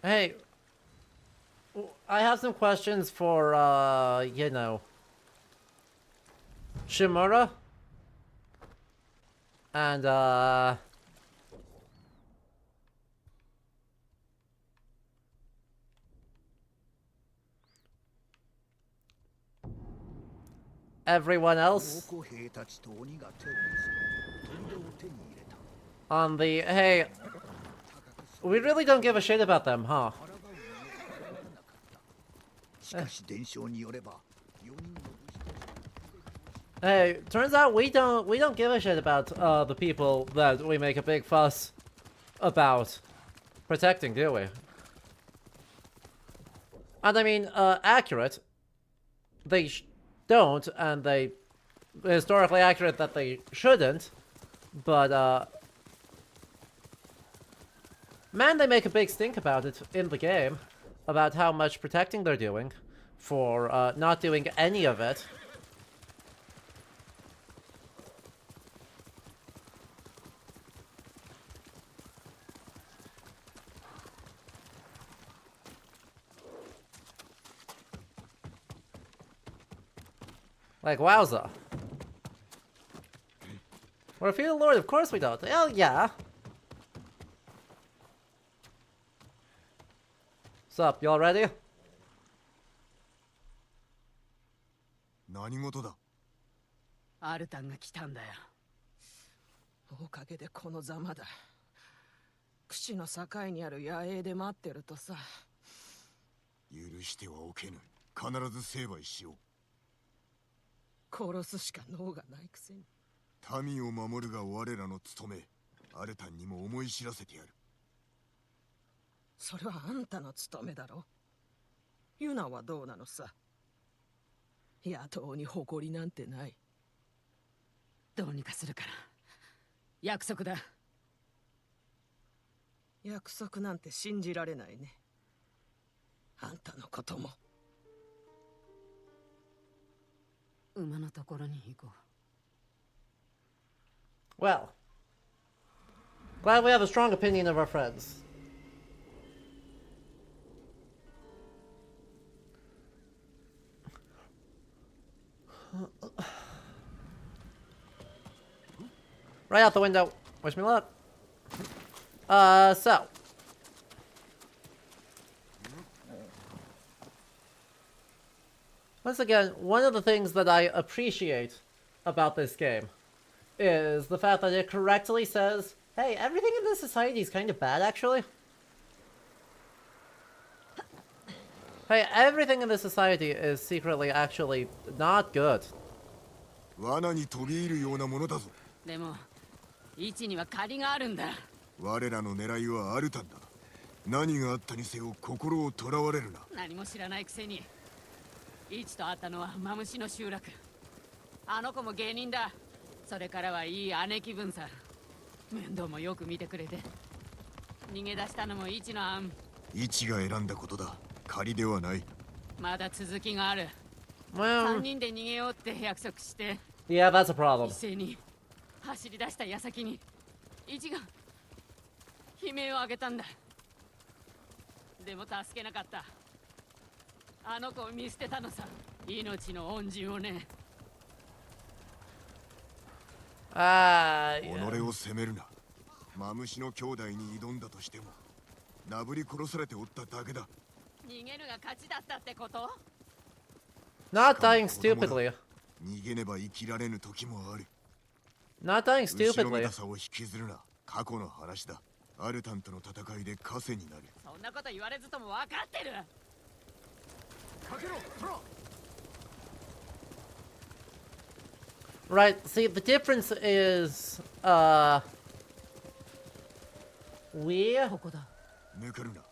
Hey, I have some questions for, you know, Shimura. And, everyone else. On the, hey, we really don't give a shit about them, huh? Hey, turns out we don't give a shit about the people that we make a big fuss about protecting, do we? And I mean, accurate. They don't, and they historically accurate that they shouldn't. But man, they make a big stink about it in the game, about how much protecting they're doing for not doing any of it. Like, wowza. We're a feudal lord, of course we don't. Hell yeah. Sup, y'all ready? 何事だ。アルタンが来たんだよ。おかげでこのざまだ。櫛の境にある野営で待ってるとさ。許してはおけぬ。必ず成敗しよう。殺すしか能がないくせに。民を守るが我らの務め。アルタンにも思い知らせてやる。それはあんたの務めだろ。ユナはどうなのさ。野党に誇りなんてない。どうにかするから約束だ。約束なんて信じられないね。あんたのことも。馬のところに行こう。 Well, glad we have a strong opinion of our friends. Right out the window. Wish me luck. So. Once again, one of the things that I appreciate about this game is the fact that it correctly says, hey, everything in this society is kind of bad, actually. Hey, everything in this society is secretly actually not good. 罠に飛び入るようなものだぞ。でも位置には借りがあるんだ。我らの狙いはアルタンだ。何があったにせよ心をとらわれるな。何も知らないくせに。位置と会ったのはマムシの集落。あの子も芸人だ。それからはいい姉貴分さ。面倒もよく見てくれて。逃げ出したのも位置の案。位置が選んだことだ。仮りではない。まだ続きがある。Well, 3人で逃げようって約束して。yeah, that's a problem. 一斉に走り出した矢先に位置が悲鳴を上げたんだ。でも助けなかった。あの子を見捨てたのさ。命の恩人をね。Yeah. 己を責めるな。マムシの兄弟に挑んだとしてもなぶり殺されておっただけだ。逃げるが勝ちだったってこと？ Not dying stupidly. 逃げねば生きられぬ時もある。 Not dying 後ろめ stupidly. たさを引きずるな。過去の話だ。アルタンとの戦いで枷になる。そんなこと言われずとも分かってる。かけろ、トラ。 Right, see, the difference is, we ここだ。抜かるな。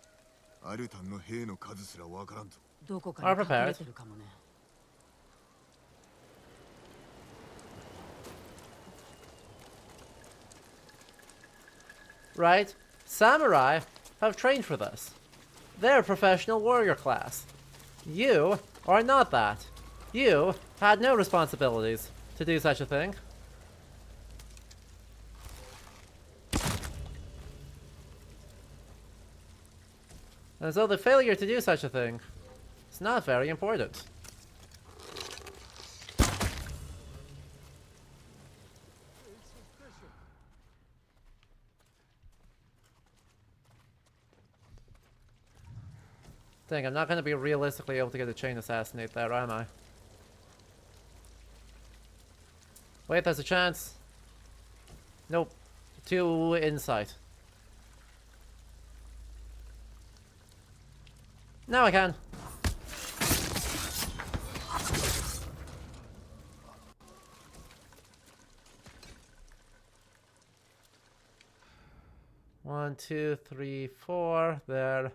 アルタンの兵の数すらわからんぞ。どこかに隠れてるかもね。right? Samurai have trained for this. They're professional warrior class. You are not that. You had no responsibilities to do such a thing. And so the failure to do such a thing is not very important. Dang, I'm not going to be realistically able to get a chain assassinate there, am I? Wait, there's a chance. Nope. 2 insight. Now I can. One, two, three, four. There.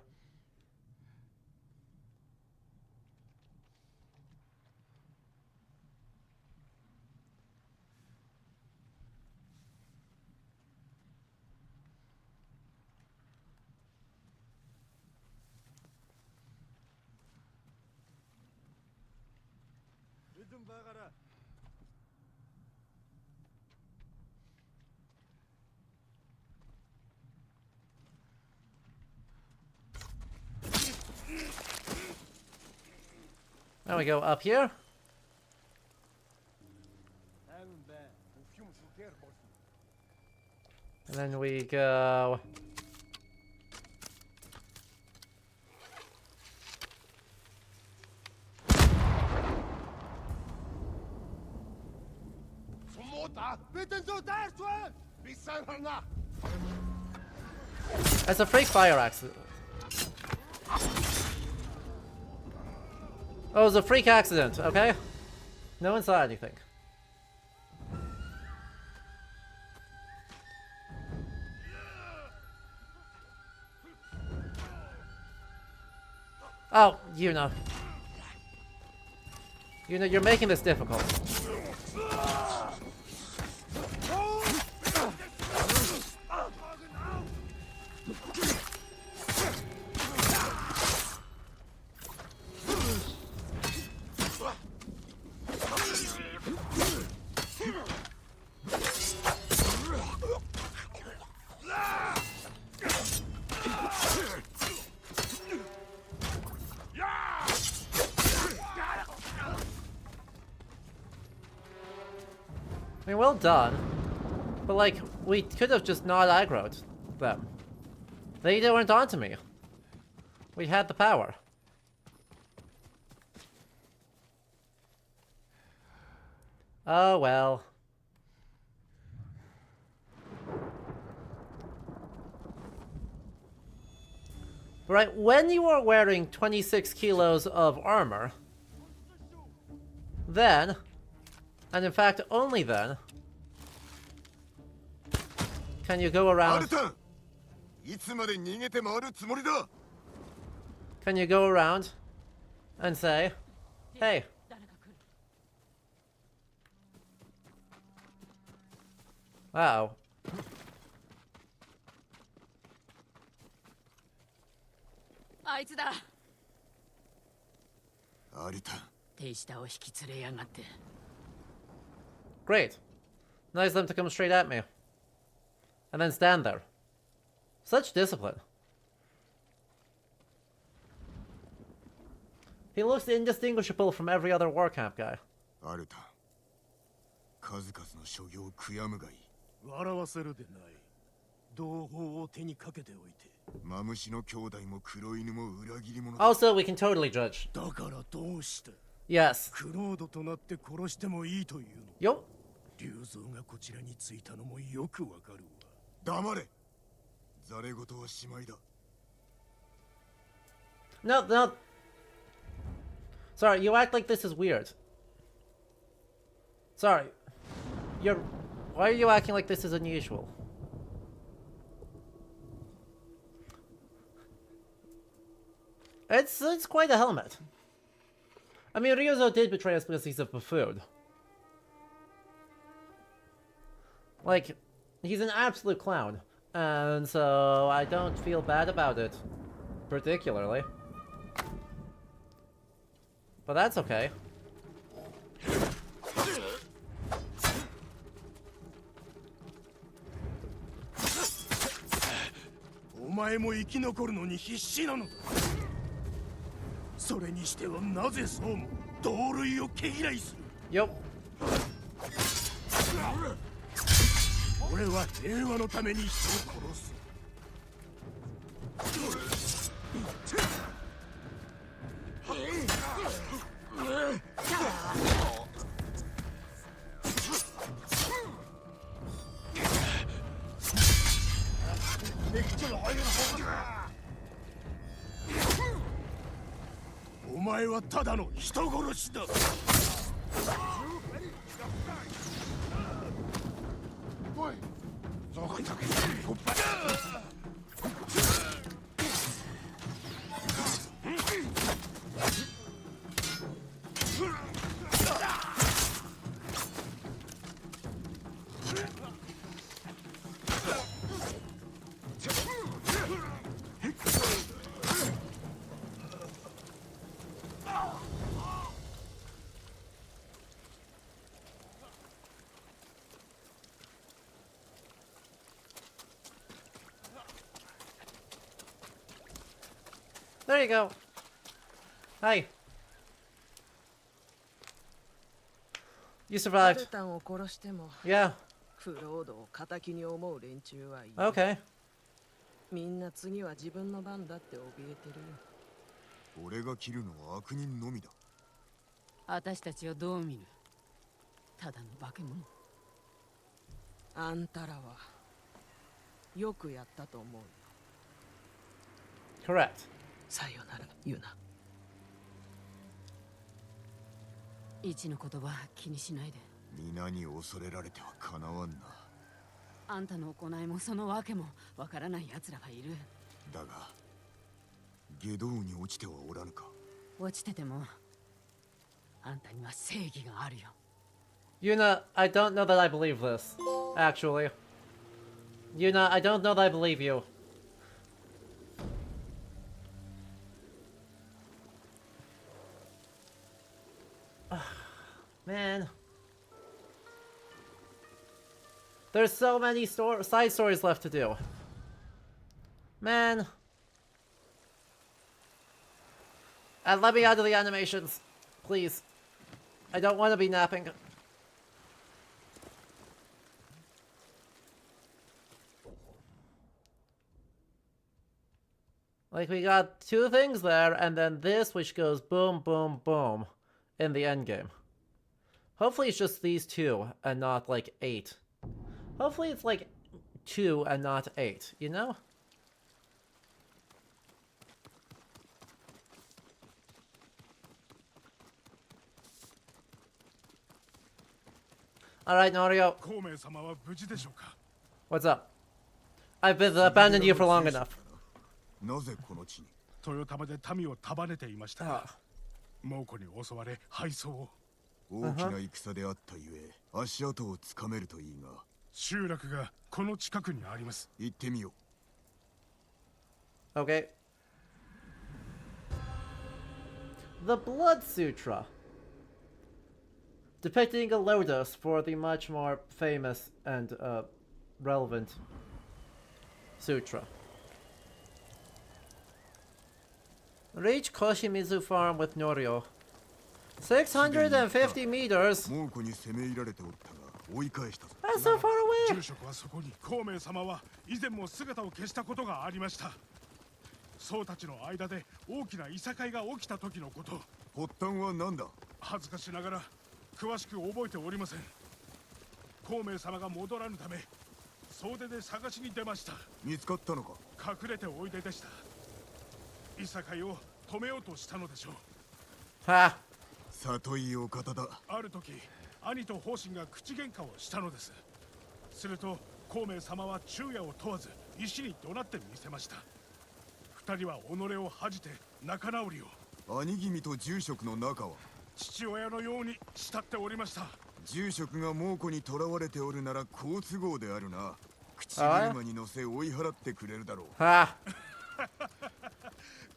Now we go up here. And then we go... It's a freak fire accident. Oh, it was a freak accident, okay? No one saw anything. Oh, you know. You know, you're making this difficult. I mean, well done. But, like, we could have just not aggroed them. They weren't onto me. We had the power. Oh well. Right, when you are wearing 26 kilos of armor, then, and in fact only then, can you go around... Can you go around and say, hey, wow. あいつだ。アルタン。手下を引き連れやがって。 Great. Nice of them to come straight at me. And then stand there. Such discipline. He looks indistinguishable from every other war camp guy. アルタン。数々の所業を悔やむがいい。笑わせるでない。同胞を手にかけておいて。マムシの兄弟も黒犬も裏切り者。 Also, we can totally judge. だからどうして Yes. クロードとなって殺してもいいというの。 Yup. 竜蔵がこちらに着いたのもよくわかるわ。黙れ。ざれ言はしまいだ。 No, no. Sorry, you act like this is weird. Sorry. Why are you acting like this is unusual? It's quite a helmet. I mean, Ryuzo did betray us because he's a buffoon. Like, he's an absolute clown. And so I don't feel bad about it. Particularly. But that's okay. お前も生き残るのに必死なのだ。それにしてはなぜそうも同類を毛嫌いする。 Yup. 俺は平和のために人を殺す。お前はただの人殺しだ。おい、そこにThere you go. Hi. You ア survived. ルタンを殺しても Yeah. クロードを敵に思う連中はいい。 Okay. みんな次は自分の番だって怯えてるよ。俺が切るのは悪人のみだ。私たちをどう見る。ただの化け物。あんたらはよくやったと思うよ。 Correct. さよなら、ユナ。一の言葉気にしないで。皆に恐れられてはかなわんな。あんたの行いもその訳もわからない奴らがいる。だが下道に落ちてはおらぬか。落ちててもあんたには正義があるよ。 Yuna, I don't know that I believe this. Actually. Yuna, I don't know that I believe you. Man. There's so many side stories left to do. Man. And let me out of the animations. Please. I don't want to be napping. Like, we got 2 things there, and then this, which goes boom, boom, boom in the endgame. Hopefully it's just these 2, and not, like, 8. Hopefully it's, like, 2 and not 8, you know? Alright, Norio. What's up? I've been abandoned you for long enough. なぜこの地に豊玉で民を束ねていましたが、猛虎に襲われ敗走を。大きな戦であったゆえ足跡をつかめるといいが、集落がこの近くにあります。行ってみよう。Okay. The Blood Sutra. Depicting a lotus for the much more famous and relevant sutra. Reach Koshimizu Farm with Norio. 650 meters. That's so far away. 住職はそこに孔明様は以前も姿を消したことがありました。僧たちの間で大きないさかいが起きた時のこと。発端は何だ。恥ずかしながら詳しく覚えておりません。孔明様が戻らぬため総出で探しに出ました。見つかったのか。隠れておいででした。いさかいを止めようとしたのでしょう。はあ。里いお方だ。ある時兄と方針が口喧嘩をしたのです。すると孔明様は昼夜を問わず石に怒鳴ってみせました。二人は己を恥じて仲直りを。兄君と住職の仲は父親のように慕っておりました。住職が猛虎に囚われておるなら好都合であるな。口車に乗せ追い払ってくれるだろう。はあ。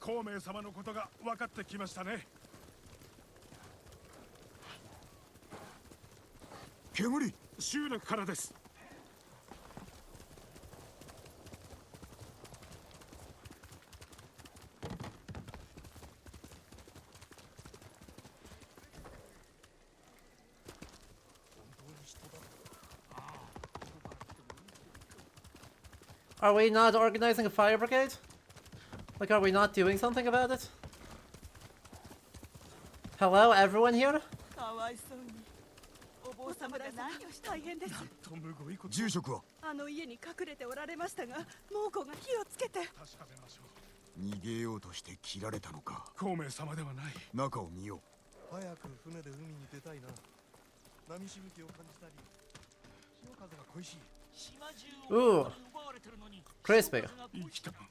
孔明様のことが分かってきましたね。煙、集落からです。Are we not organizing a fire brigade? Like, are we not doing something about it? Hello, everyone here? 住職はあの家に隠れておられましたが、猛虎が火をつけて。逃げようとして切られたのか。孔明様ではない。中を見よう。早く船で海に出たいな。波しぶきを感じたり、潮風が恋しい。Ooh, crispy. 生きたまま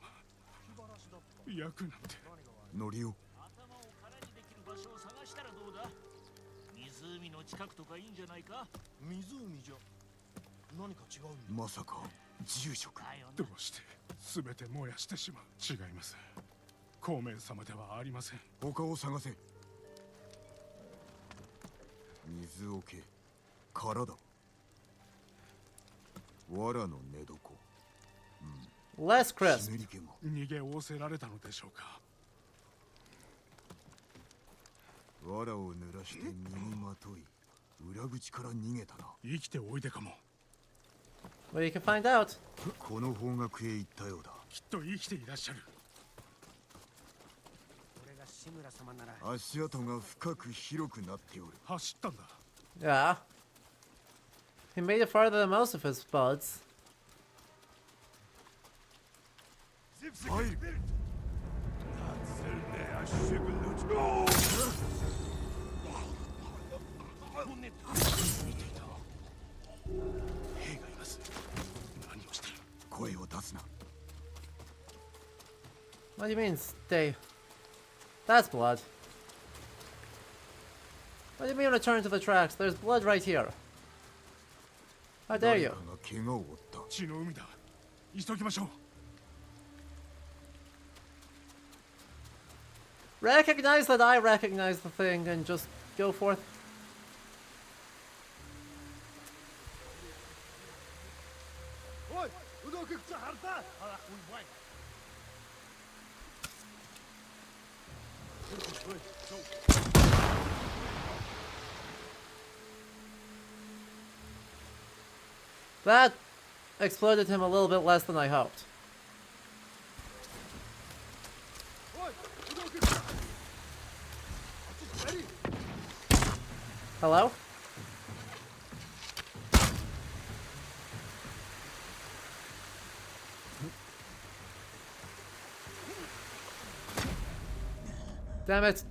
焼くなんて。ノリオ。湖の近くとかいいんじゃないか。湖じゃ何か違う。まさか住職。どうして全て燃やしてしまう。違います。孔明様ではありません。他を探せ。水桶、殻だ。藁の寝床。Less crisp. 逃げ仰せられたのでしょうか。藁を濡らして身にまとい、裏口から逃げたな。生きておいでかも。Well, you can find out. この方角へ行ったようだ。きっと生きていらっしゃる。足跡が深く広くなっておる。走ったんだ。Yeah. He made it farther than most of his buds. 入る。兵がいます。何をしてる。声を出すな。What do you mean, stay? That's blood. What do you mean return to the tracks? There's blood right here. How dare you? 怪我を負った。血の海だ。急ぎましょう。Recognize that I recognize the thing and just go forth. That exploded him a little bit less than I hoped. Hello? Damn it.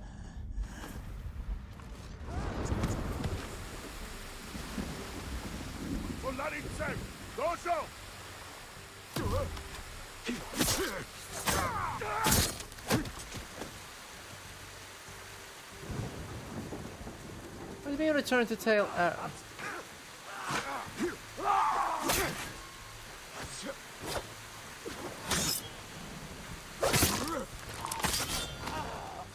What do you mean return to tail?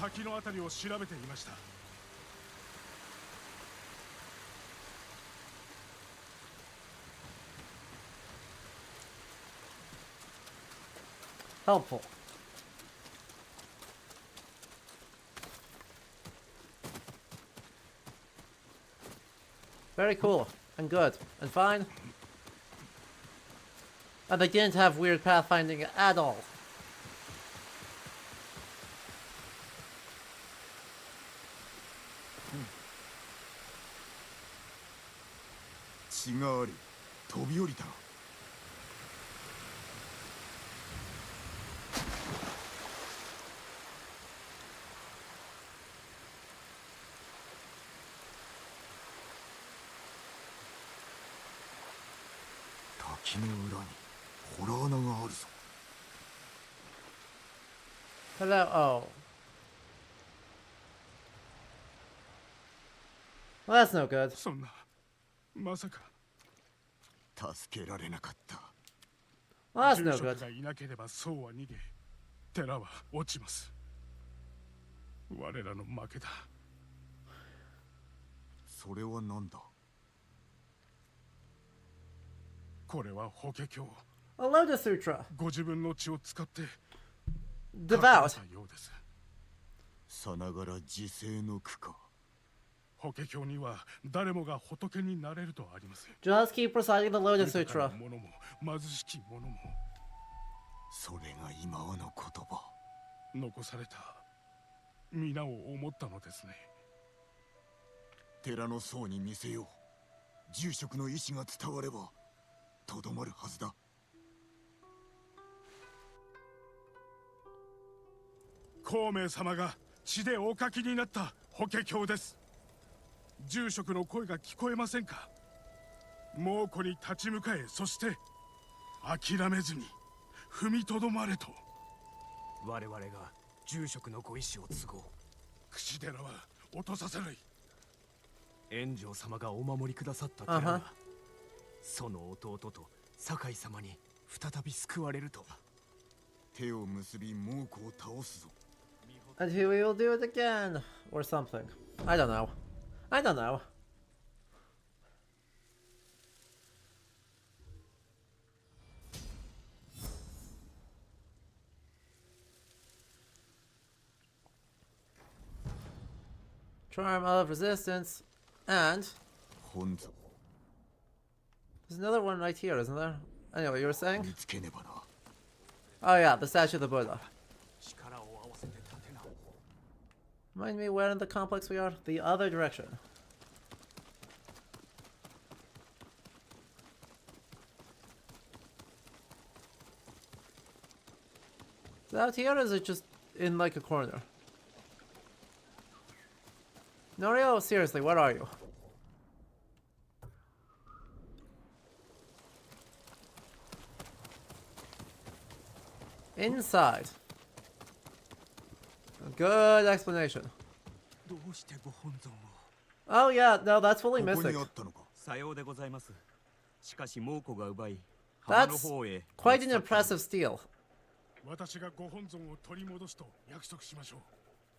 滝のあたりを調べていました。Helpful. Very cool and good and fine. And they didn't have weird pathfinding at all. Hello. Oh. Well, that's no good. そんな、まさか。助けられなかった。Well, that's no 住職 good. がいなければそうは逃げ、寺は落ちます。我らの負けだ。それは何だ。これは法華経。A Lotus Sutra. ご自分の血を使って Devout. 書かれたようです。さながら自世の苦か。法華経には誰もが仏になれるとあります。 Just keep reciting the Lotus 豊か Sutra. な者も貧しき者もそれが今はの言葉。残された皆を思ったのですね。寺の僧に見せよう。住職の意志が伝わればとどまるはずだ。孔明様が血でお書きになった法華経です。住職の声が聞こえませんか。猛虎に立ち向かえ、そして諦めずに踏みとどまれと。我々が住職のご意志を継ごう。櫛寺は落とさせない。炎上様がお守りくださった寺が、その弟と酒井様に再び救われるとは。手を結び猛虎を倒すぞ。And he will do it again. Or something. I don't know. I don't know. Charm of resistance. And Honzo. there's another one right here, isn't there? Anyway, you were saying? 見つけねばな。 Oh yeah, the statue of the Buddha. 力を合わせて立て直。 Remind me where in the complex we are? The other direction. Is it out here or is it just in like a corner? Norio, seriously, where are you? Inside. A good explanation. どうしてご本尊を。 Oh yeah, no, that's fully ここ missing. にあったのか。さようでございます。しかし猛虎が奪い、浜の That's 方へ。 quite an impressive steal. 私がご本尊を取り戻すと約束しましょう。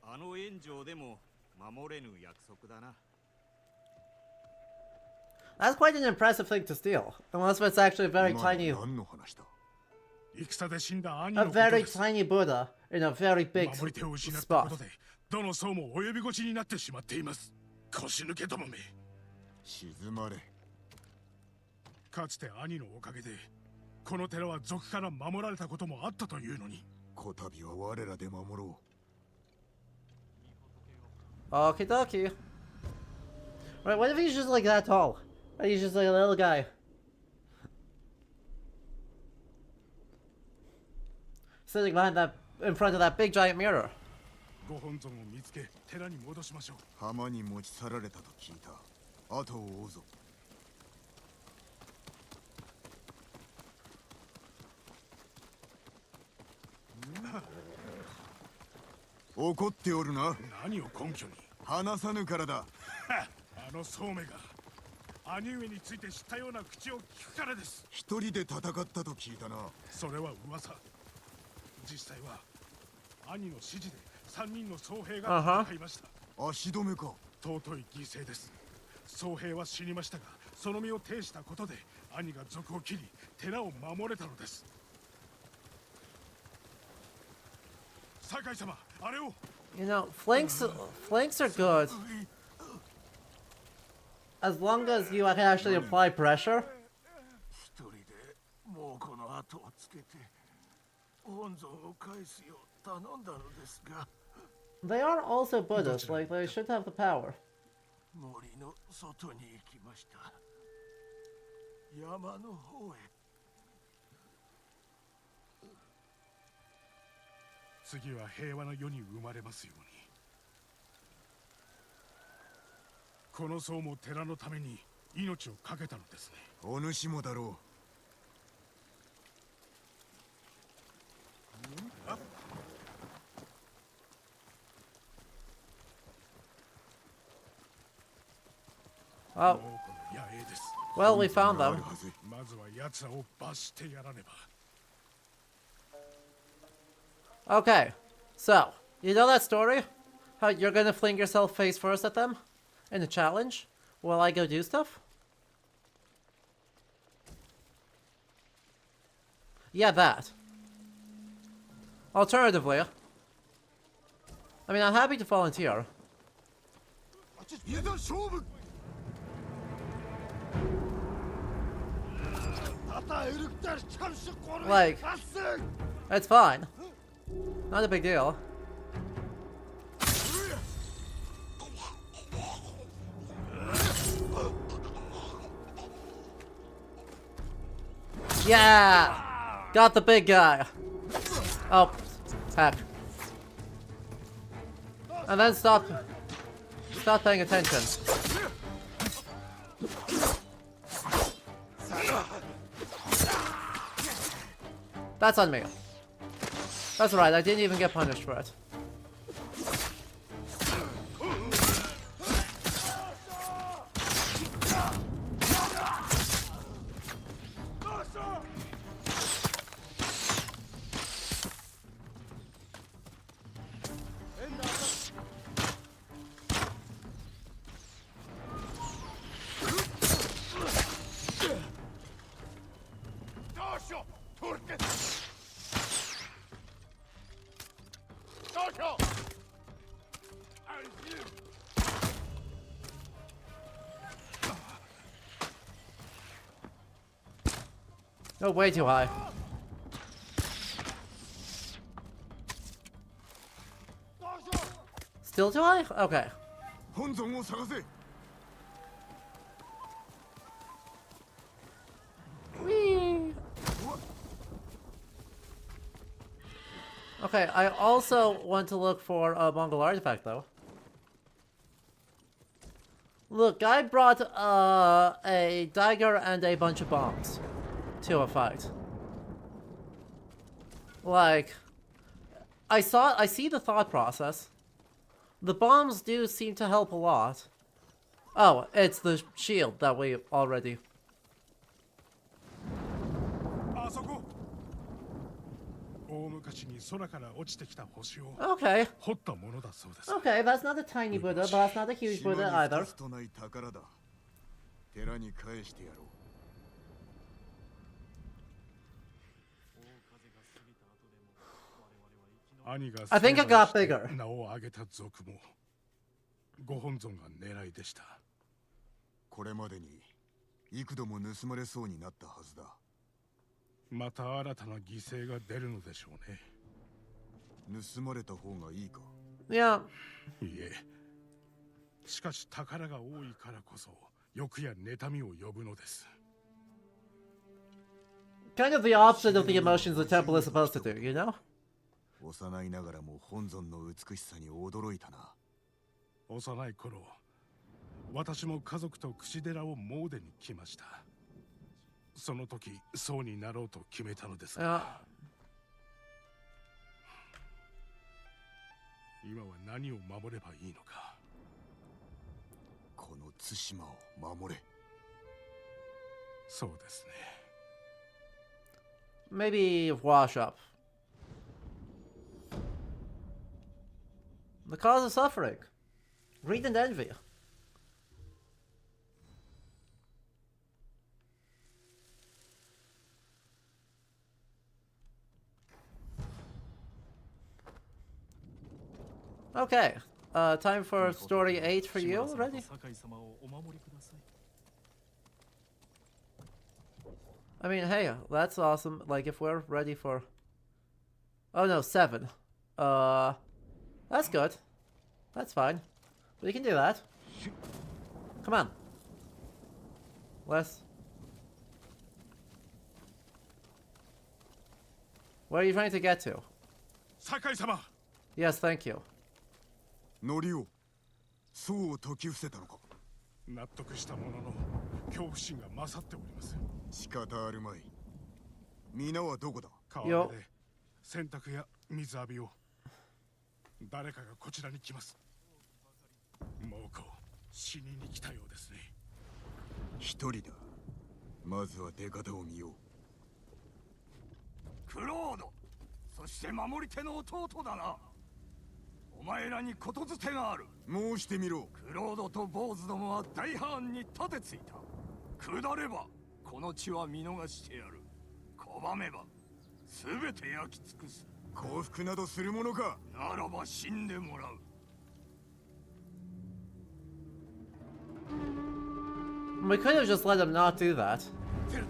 あの炎上でも守れぬ約束だな。 That's quite an impressive thing to steal. Unless it's actually a very 今の tiny, 何の話だ。戦で死んだ兄 a のことで very す。 tiny Buddha in a very big 守り手を失ったこ spot. とでどの層も及び腰になってしまっています。腰抜けどもめ。静まれ。かつて兄のおかげでこの寺は賊から守られたこともあったというのに。こたびは我らで守ろ Okie dokie. Right, what if he's just like that tall? Right, he's just like a little guy. Sitting behind that, in front of that big giant mirror. ご本尊を見つけ寺に戻しましょう。浜に持ち去られたと聞いた。後を追うぞ。怒っておるな。何を根拠に？話さぬからだ。あの宗目が兄上について知ったような口を聞くからです。一人で戦ったと聞いたな。それは噂。実際は兄の指示で3人の僧兵が戦いました。足止めか。尊い犠牲です。僧兵は死にましたが、その身を挺したことで兄が賊を切り寺を守れたのです。酒井様、あれを。You know, flanks are good as long as you can actually apply pressure. 一人でもうこの後をつけて本尊を返すよう頼んだのですが。They are also Buddhist, like they should have the power. 森の外に行きました。山の方へ。次は平和な世に生まれますように。この僧も寺のために命を懸けたのですね。お主もだろう。Oh, well, we found them. まずは奴らを罰してやらねば。Okay, so, you know that story? How you're gonna fling yourself face first at them? In a challenge? While I go do stuff? Yeah, that. Alternatively, I mean, I'm happy to volunteer. Like, it's fine. Not a big deal. Yeah! Got the big guy. Oh, heck. And then stop paying attention. That's on me. That's right, I didn't even get punished for it. Oh, way too high. Still too high? Okay. Whee! Okay, I also want to look for a Mongol artifact, though. Look, I brought a dagger and a bunch of bombs to a fight. Like, I see the thought process. The bombs do seem to help a lot. Oh, it's the shield that we already... Okay. Okay, that's not a tiny Buddha, but that's not a huge Buddha either. I think it got bigger. ご本尊が狙いでした。これまでに幾度も盗まれそうになったはずだ。また新たな犠牲が出るのでしょうね。盗まれた方がいいか。いや。いえ、しかし宝が多いからこそ欲や妬みを呼ぶのです。 Kind of the opposite of the emotions the temple is supposed to do, you know? 幼いながらも本尊の美しさに驚いたな。幼い頃、私も家族と櫛寺を詣でに来ました。その時、僧になろうと決めたのですが、今は何を守ればいいのか。この対馬を守れ。そうですね。Maybe wash up. The cause of suffering. Greed and envy. Okay, time for story 8 for you already? I mean, hey, that's awesome. Like, if we're ready for... Oh no, 7. That's good. That's fine. We can do that. Come on. Wes. Where are you trying to get to? Sakai-sama! Yes, thank you. ノリオ、そうを解き伏せたのか。納得したものの、恐怖心が勝っております。仕方あるまい。皆はどこだ。川で洗濯や水浴びを。誰かがこちらに来ます。猛虎、死にに来たようですね。一人だ。まずは出方を見よう。クロード、そして守り手の弟だな。お前らにことづてがある。申してみろ。クロードと坊主どもは大藩に立てついた。下ればこの地は見逃してやる。拒めば全て焼き尽くす。降伏などするものか。ならば死んでもらう。We could have just let him not do that. You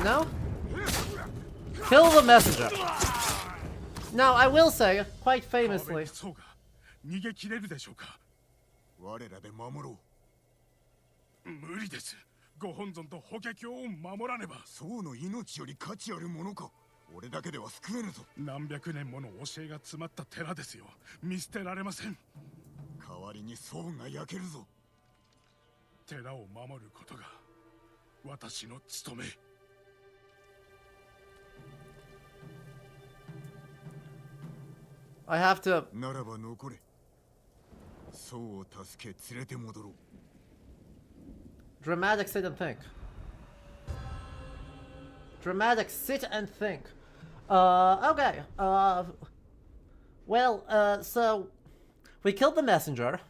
know? Kill the messenger. Now, I will say, quite famously... そうか。逃げ切れるでしょうか。我らで守ろう。無理です。ご本尊と法華経を守らねば。僧の命より価値あるものか。俺だけでは救えぬぞ。何百年もの教えが詰まった寺ですよ。見捨てられません。代わりに僧が焼けるぞ。寺を守ることが私の務め。I have to... ならば残れ。僧を助け連れて戻ろう。Dramatic sit and think. Dramatic sit and think. Okay. Well, so we killed the messenger,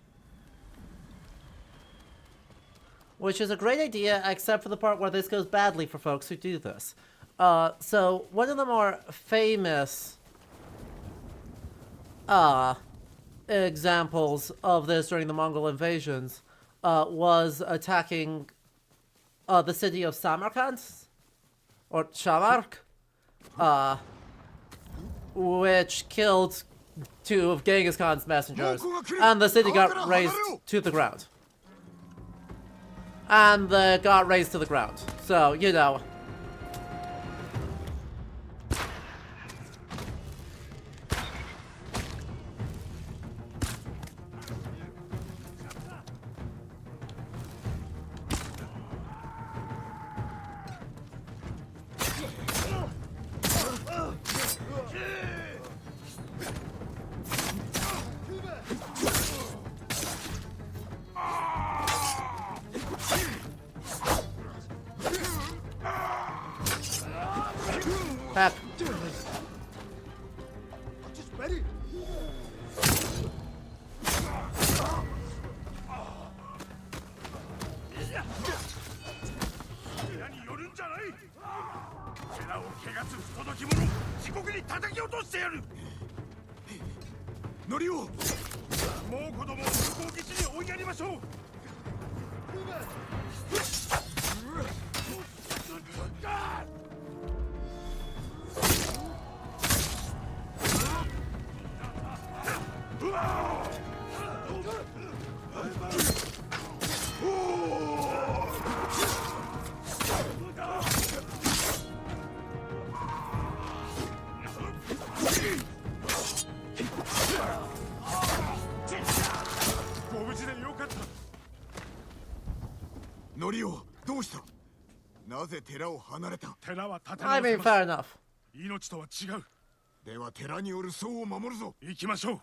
which is a great idea, except for the part where this goes badly for folks who do this. So one of the more famous examples of this during the Mongol invasions was attacking the city of Samarkand, or Shamark, which killed 2 of Genghis Khan's messengers, and the city got razed to the ground. And got razed to the ground. So, you know. Heck. ノリオ、どうした？なぜ寺を離れた？寺は立て I 直せ mean, ます。 fair enough. 命とは違う。では寺による僧を守るぞ。行きましょう。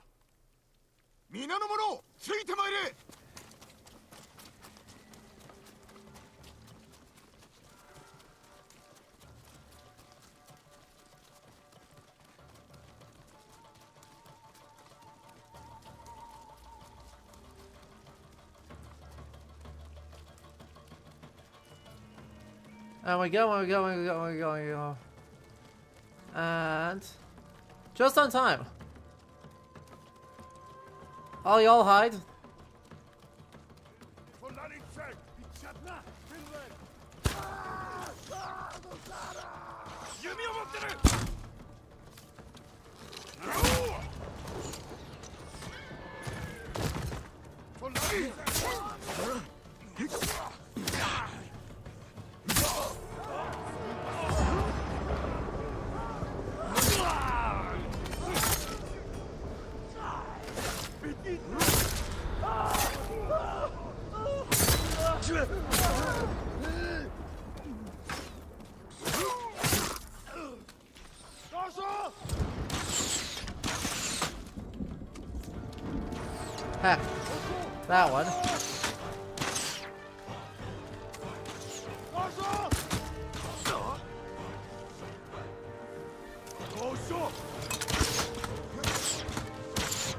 皆の者、ついてまいれ。And we go, and we go, and we go, and we go, and we go. And just on time. All y'all hide. 弓を持ってる。Heck, that one.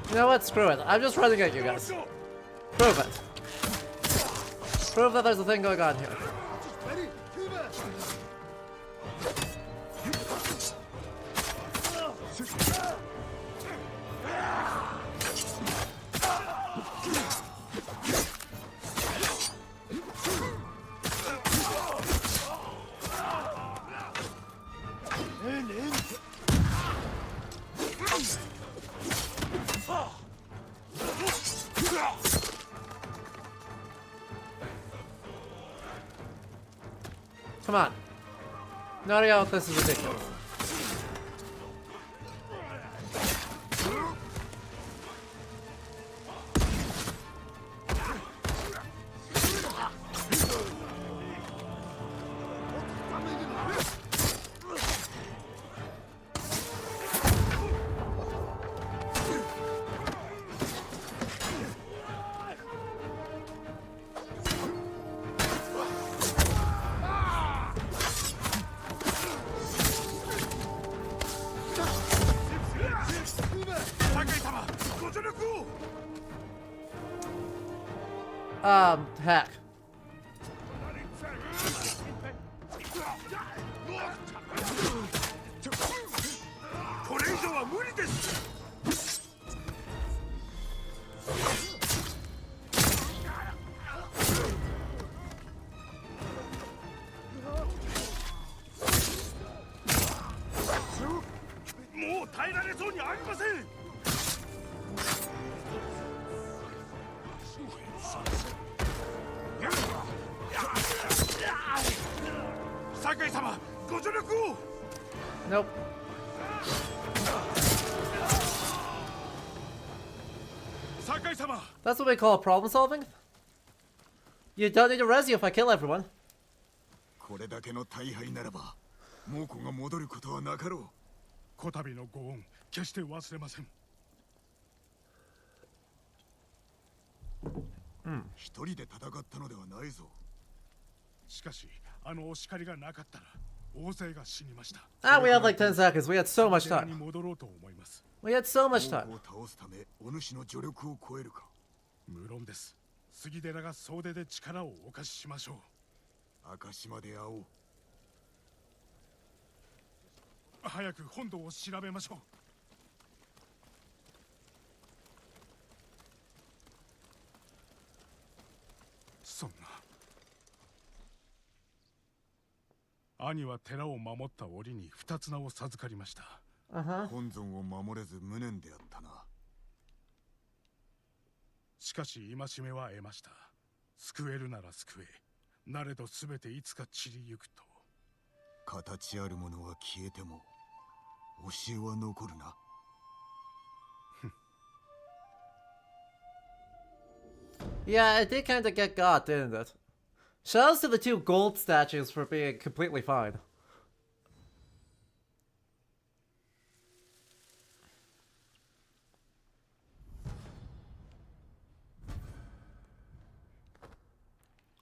You know what? Screw it. I'm just running at you guys. Prove it. Prove that there's a thing going on here. Come on. Nario, this is ridiculous. Heck. これ以上は無理です。もう耐えられそうにありません。酒井様、ご助力を。Nope. Sakai様。 That's what we call problem solving? You don't need to res you if I kill everyone. これだけの大敗ならば、猛虎が戻ることはなかろう。こたびのご恩、決して忘れません。一人で戦ったのではないぞ。しかし、あのお叱りがなかったら、大勢が死にました。Ah, we had like 10 seconds. We had so much 寺に time. 戻ろうと思います。 We had so much 猛 time. 虎を倒すため、お主の助力を超えるか。無論です。杉寺が総出で力をお貸ししましょう。明石まで会おう。早く本土を調べましょう。そんな。兄は寺を守った折に二つ名を授かりました。本尊を守れず無念であったな。しかし戒めは得ました。救えるなら救え。なれど全ていつか散りゆくと。形あるものは消えても教えは残るな。Yeah, it did kind of get got, didn't it? Shoutouts to the 2 gold statues for being completely fine.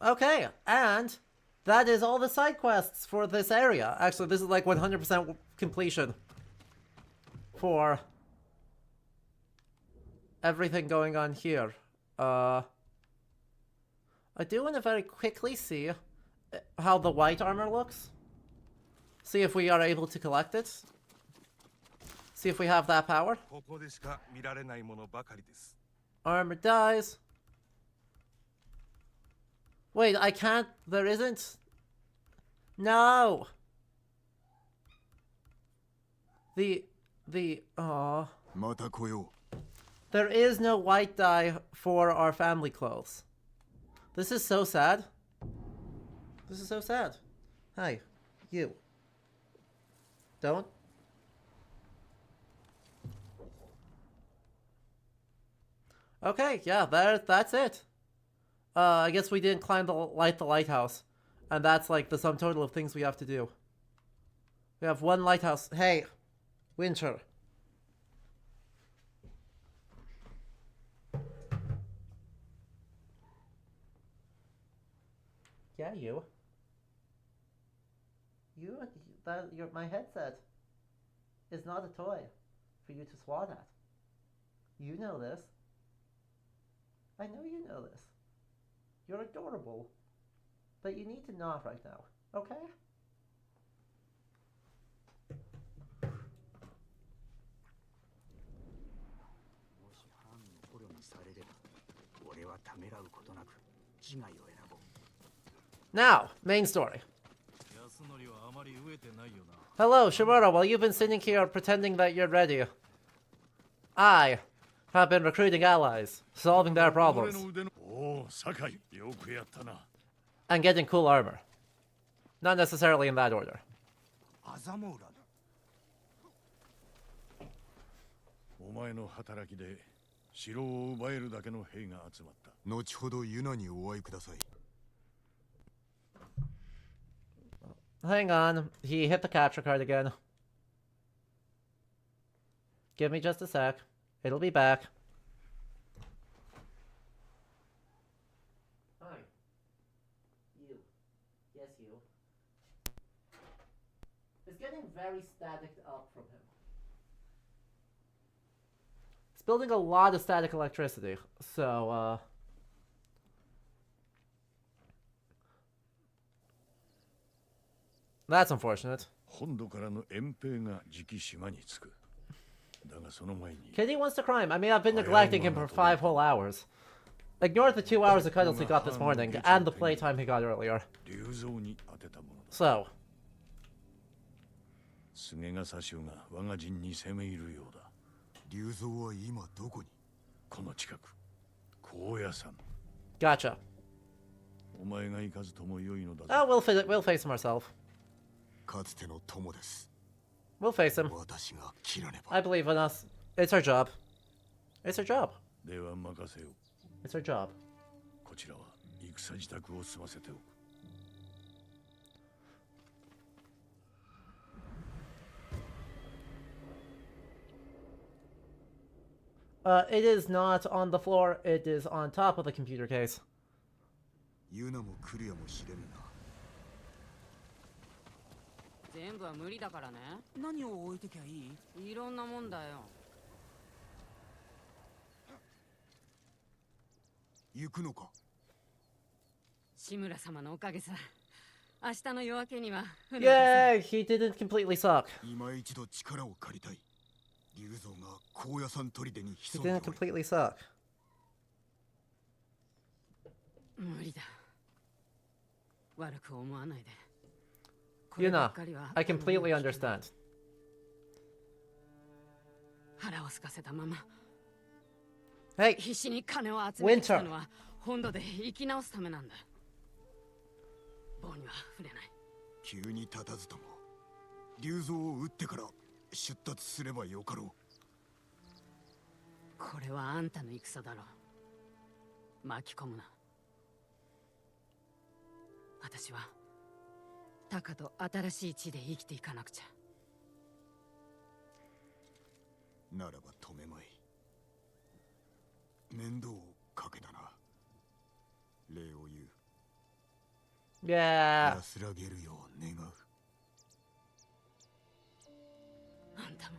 Okay, and that is all the side quests for this area. Actually, this is like 100% completion for everything going on here. I do want to very quickly see how the white armor looks. See if we are able to collect it. See if we have that power. Armor dies. Wait, I can't. There isn't. No. There is no white dye for our family clothes. This is so sad. This is so sad. Hi, you. Don't. Okay, yeah, that's it. I guess we didn't climb the lighthouse. And that's like the sum total of things we have to do. We have one lighthouse. Hey, Winter. Yeah, you. My headset is not a toy for you to swat at. You know this. I know you know this. You're adorable. But you need to not right now, okay? Now, main story. Hello, Shimura. While you've been sitting here pretending that you're ready, I have been recruiting allies, solving their problems, Oh, Sakai, よくやったな。 and getting cool armor. Not necessarily in that order. お前の働きで城を奪えるだけの兵が集まった。後ほどユナにお会いください。 Hang on, he hit the capture card again. Give me just a sec. It'll be back. Hi. You. Yes, you. It's getting very static up from him. It's building a lot of static electricity, so, that's unfortunate. 本土からの遠征が次期島に着く。だがその前に。 Kitty wants to climb. I mean, I've been neglecting him for 5 whole hours. Ignore the 2 hours of cuddles he got this morning, and the playtime he got earlier. So. 菅笠衆が我が陣に攻め入るようだ。龍蔵は今どこに？この近く。高野山。 Gotcha. お前が行かずとも良いのだ。 Oh, we'll face him ourselves. かつての友です。 We'll face him. 私が切らねば。 I believe in us. It's our job. It's our job. では任せよ。 It's our job. こちらは戦支度を済ませておく。 It is not on the floor. It is on top of the computer case. ユナも来るやもしれぬな。 全部は無理だからね。何を置いてきゃいい？いろんなもんだよ。行くのか？志村様のおかげさ。明日の夜明けには。Yay! He didn't completely suck. 今一度力を借りたい。龍蔵が高野山砦に He 潜んで didn't completely suck. 無理だ。悪く思わないで。 Yuna, I completely understand. 腹をすかせたまま。 Hey, 必死に金を集めてき Winter. たのは本土で生き直すためなんだ。棒には触れない。急に立たずとも龍蔵を撃ってから出立すればよかろう。これはあんたの戦だろう。巻き込むな。私はタカと新しい地で生きていかなくちゃ。ならば止めまい。面倒をかけたな。礼を言う。Yeah. 安らげるよう願う。あんたも。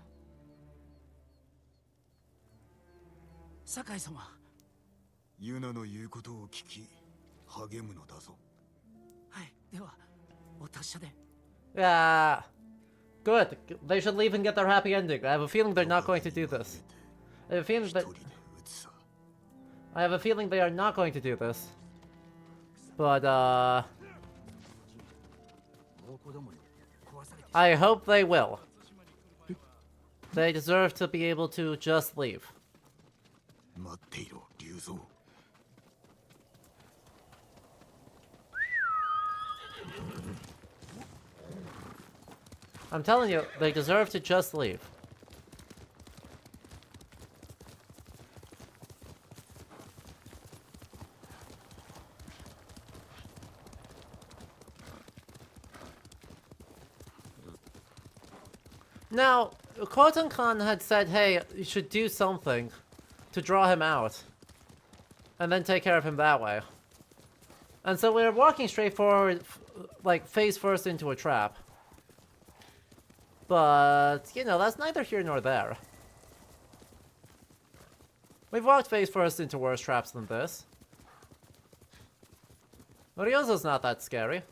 酒井様。ユナの言うことを聞き励むのだぞ。はい、ではお達者で。Yeah. Good. They should leave and get their happy ending. I have a feeling they're not going to do this. I have a feeling that I have a feeling they are not going to do this. But I hope they will. They deserve to be able to just leave. 待っていろ、竜蔵。I'm telling you, they deserve to just leave. Now, Kotan-Khan had said, hey, you should do something to draw him out. And then take care of him that way. And so we're walking straight forward, like, face first into a trap. But, you know, that's neither here nor there. We've walked face first into worse traps than this. Ryozo's not that scary.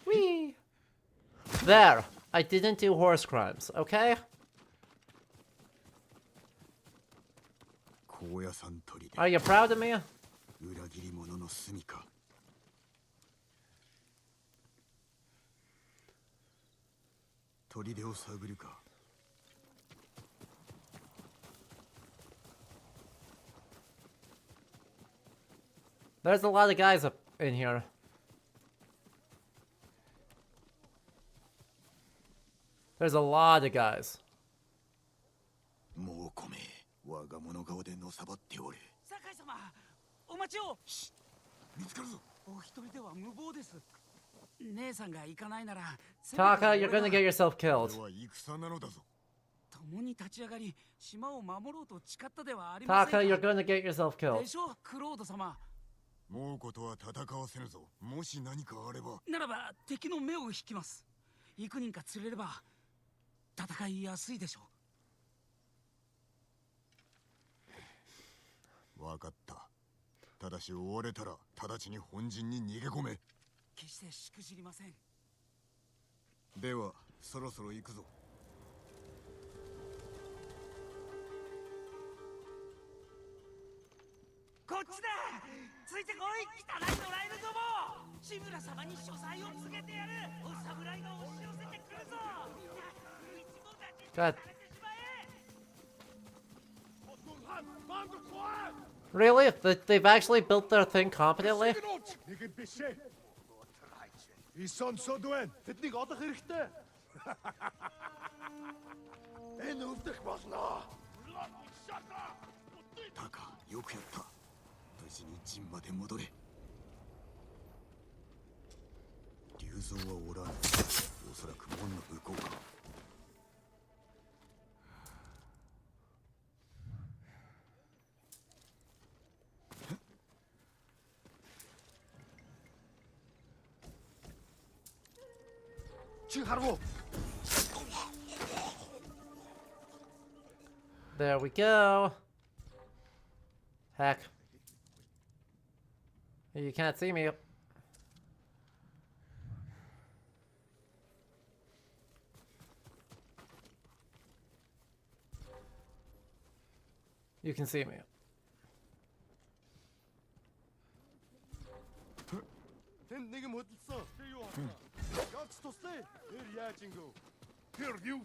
Whee! There! I didn't do horse crimes, okay? Are you proud of me? 裏切り者の住みか。砦を探るか。There's a lot of guys up in here. There's a lot of guys. もう来め、我が物顔でのさばっておれ。酒井様、お待ちを。見つかるぞ。お一人では無謀です。姉さんが行かないなら。Taka, you're gonna get yourself killed. 戦なのだぞ。共に立ち上がり、島を守ろうと誓ったではありませんか。Taka, you're gonna get yourself で killed. しょ、クロード様。もうことは戦わせぬぞ。もし何かあれば。ならば敵の目を引きます。幾人か釣れれば戦いやすいでしょう。わかった。ただし追われたら直ちに本陣に逃げ込め。決してしくじりません。ではそろそろ行くぞ。こっちだ。ついてこい、汚い野良犬ども。志村様に書斎を告げてやる。お侍が押し寄せてくるぞ。一網打尽されてしまえ。Really? They've actually built their thing competently? Taka, よくやった。無事に陣まで戻れ。竜蔵はおらぬ。おそらく門の向こうか。There we go. Heck. You can't see me. You can see me. Here, you.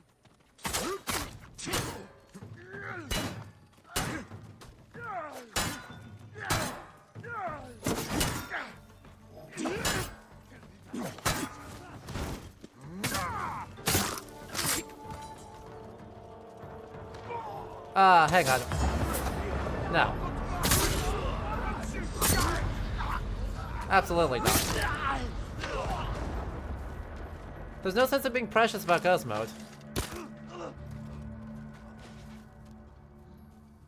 Hang on. No. Absolutely not. There's no sense of being precious about ghost mode.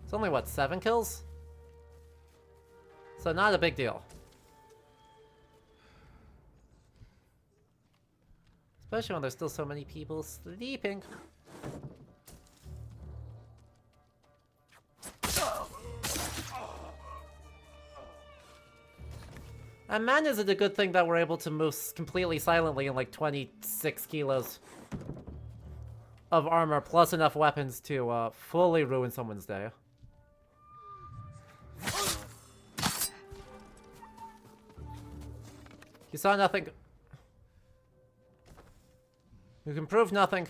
It's only, what, 7 kills? So not a big deal. Especially when there's still so many people sleeping. And man, is it a good thing that we're able to move completely silently in like 26 kilos of armor plus enough weapons to fully ruin someone's day. You saw nothing. You can prove nothing.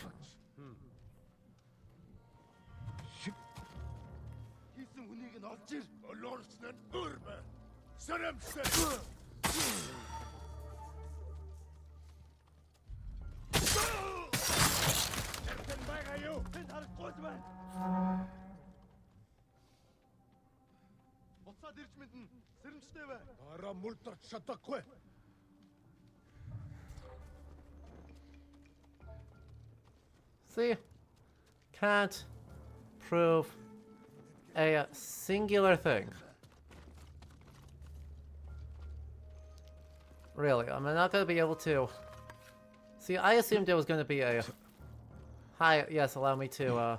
See? Can't prove a singular thing. Really, I'm not gonna be able to... See, I assumed it was gonna be a... Hi, yes, allow me to,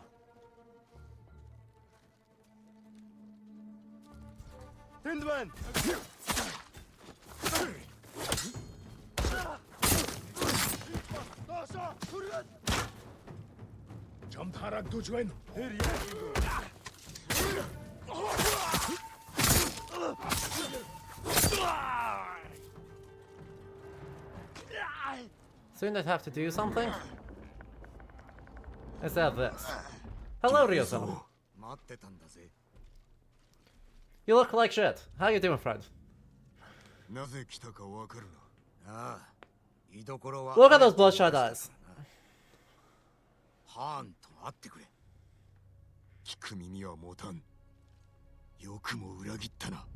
Soon I'd have to do something. Instead of this. Hello, Ryo-san. You look like shit. How you doing, friend? Look at those bloodshot eyes. ハーンと会ってくれ。聞く耳は持たん。よくも裏切ったな。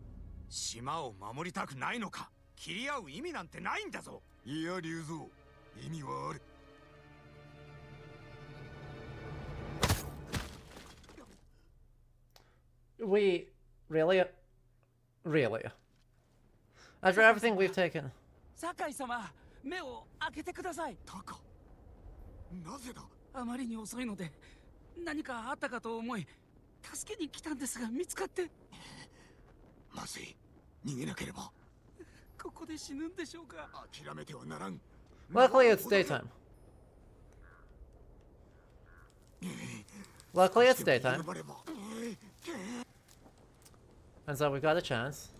島を守りたくないのか。切り合う意味なんてないんだぞ。いや、龍蔵、意味はある。We really? Really? After everything we've taken. Sakai 様、目を開けてください。タカ、なぜだ。あまりに遅いので何かあったかと思い助けに来たんですが見つかって。まずい、逃げなければ。ここで死ぬんでしょうか。諦めてはならん。Luckily it's daytime. Luckily it's daytime. And so we've got a chance.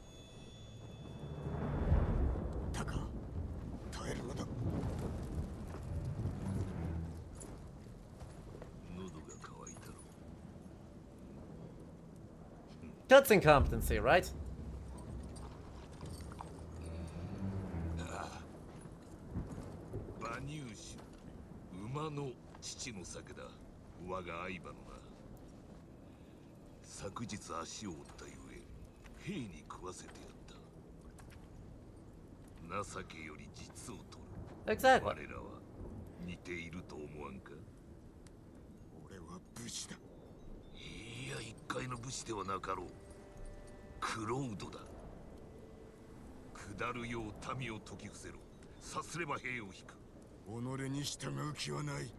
タカ、耐えるのだ。 Guts and competency, right? 馬乳酒、馬の父の酒だ。我が相場のな。昨日足を折ったゆえ、兵に食わせてやった。情けより実を取る。Exactly. 我らは似ていると思わんか。俺は武士だ。 いや、一介の武士ではなかろう。クロードだ。下るよう民を解き伏せろ。さすれば兵を引く。己に従う気はない。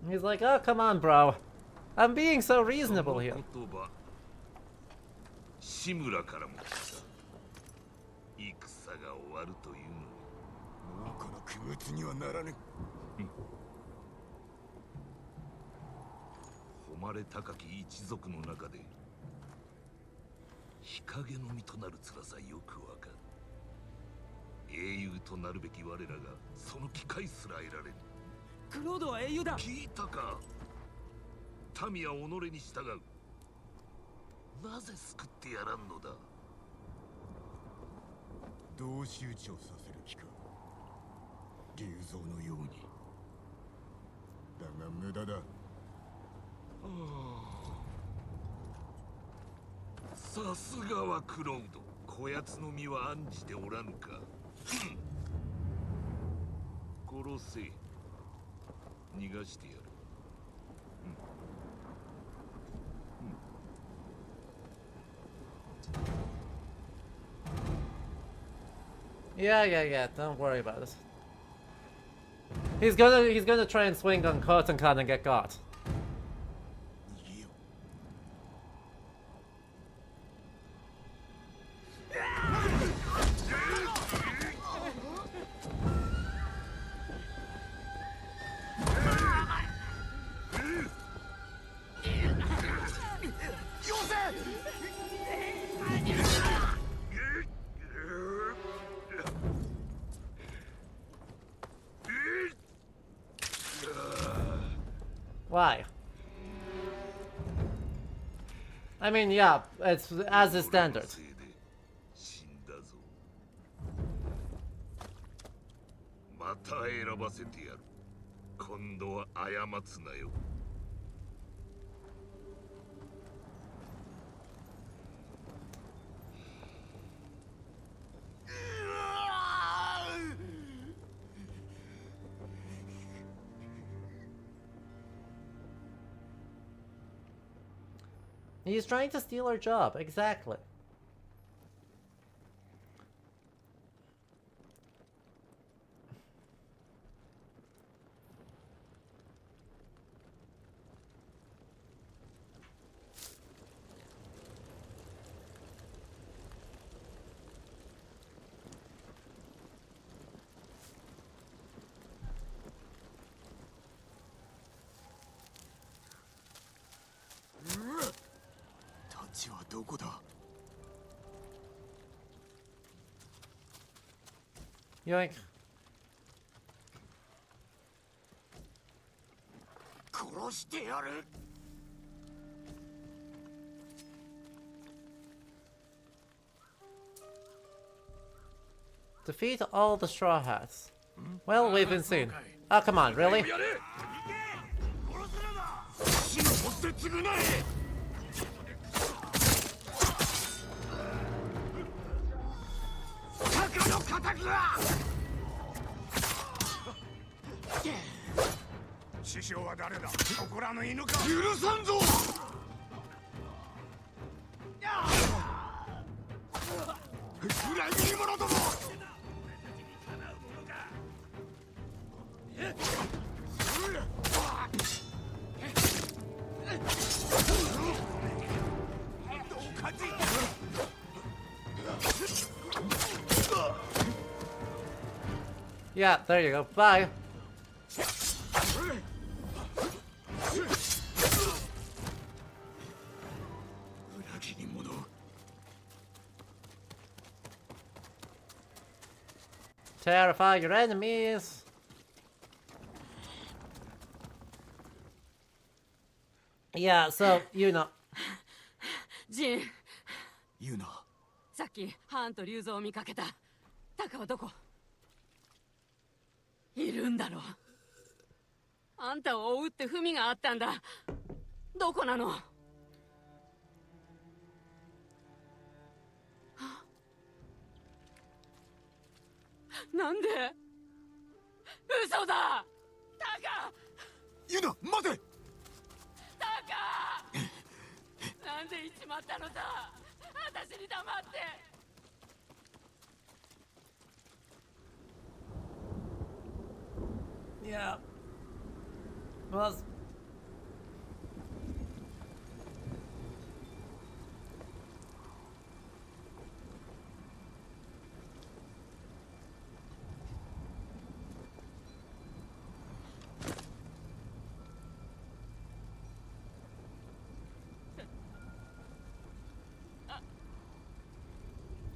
He's like, oh, come on, bro. I'm being so reasonable here. 言葉、志村からも来た。戦が終わるというのに。もうこの区別にはならぬ。誉れ高き一族の中で日陰の身となる辛さよくわかる。英雄となるべき我らがその機会すら得られぬ。クロードは英雄だ。聞いたか。民は己に従う。なぜ救ってやらんのだ。同士討ちをさせる気か。龍蔵のように。だが無駄だ。さすがはクロウド。こやつの身は案じておらぬか。殺せ。逃がしてやる。Yeah. Don't worry about it. He's gonna try and swing on Kotenkan and get got. Why? I mean, yeah, it's as is standard. また選ばせてやる。今度は過つなよ。He's trying to steal our job, exactly. Yoink. Defeat all the Straw Hats. Well, we've been seen. Oh, come on, really? Yeah, there you go. Bye. Terrify your enemies. Yeah, so, you know. ジン、ユナ。さっきハーンと竜蔵を見かけた。タカはどこ？いるんだろう。あんたを追うって文があったんだ。どこなの？なんで？嘘だ！タカ！ユナ、待て！タカ！なんで行っちまったのさ？私に黙って。Yeah. Well.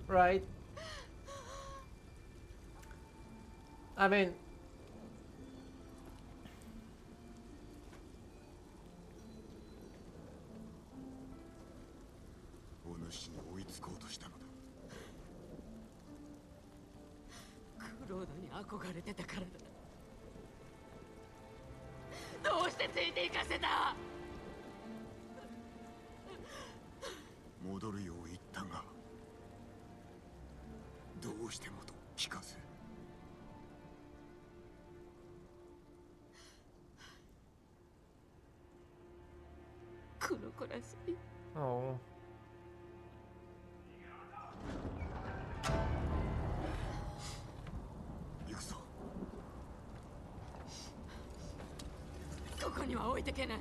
Right. I mean,クロードに憧れてたからだ。どうしてついて行かせた？戻るよう言ったが、どうしてもと聞かず。この子らしい。Oh. 行くぞ。ここには置いてけない。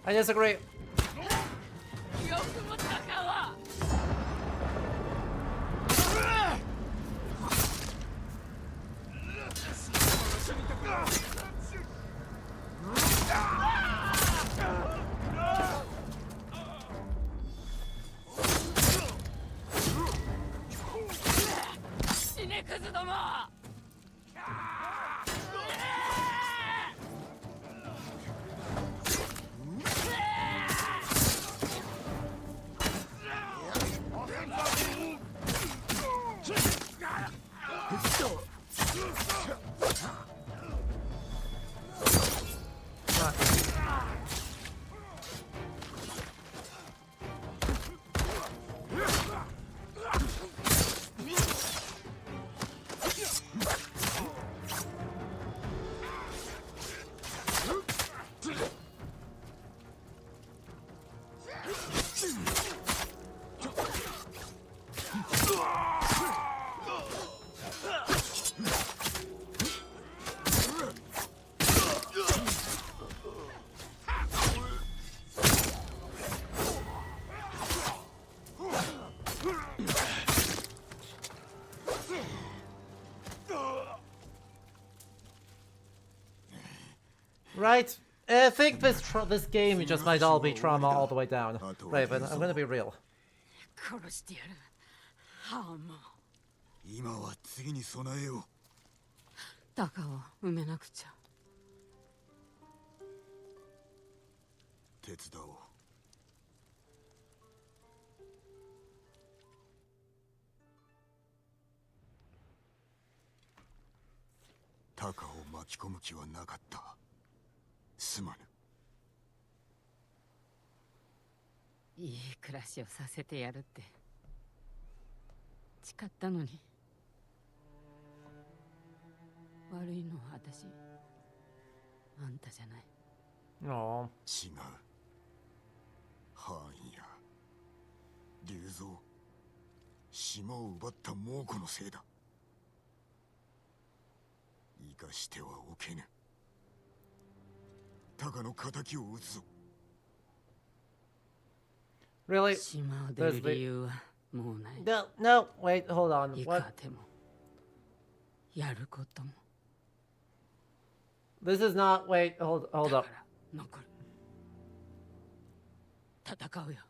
I disagree. よくもタカは。死ねクズども。Right. I think this game just might all be trauma all the way down. Right, but I'm gonna be real. 殺してやる。ハーモン。今は次に備えよう。タカを埋めなくちゃ。手伝おう。タカを巻き込む気はなかった。すまぬ。いい暮らしをさせてやるって誓ったのに。悪いのは私、あんたじゃない。Oh. 違う。ハーンや竜蔵、島を奪った猛虎のせいだ。生かしてはおけぬ。タカの敵を討つぞ。Really? 島を出る理由はもうない。No, no, wait, hold on. い What? かでもやることも。This is not. Wait, hold up. だから残る。戦うよ。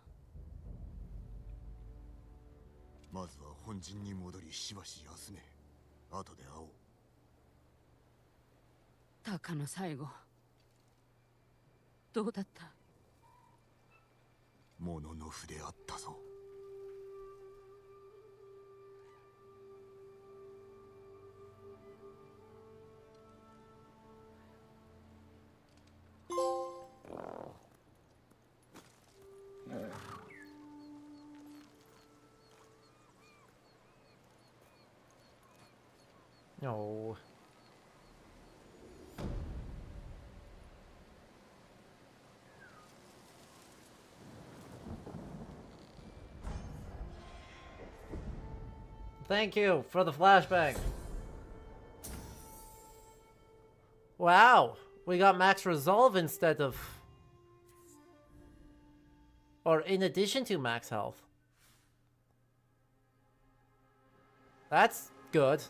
まずは本陣に戻りしばし休め。後で会おう。タカの最後どうだった？ものの筆あったぞ。No. Thank you for the flashbang. Wow, we got max resolve instead of Or in addition to max health. That's good.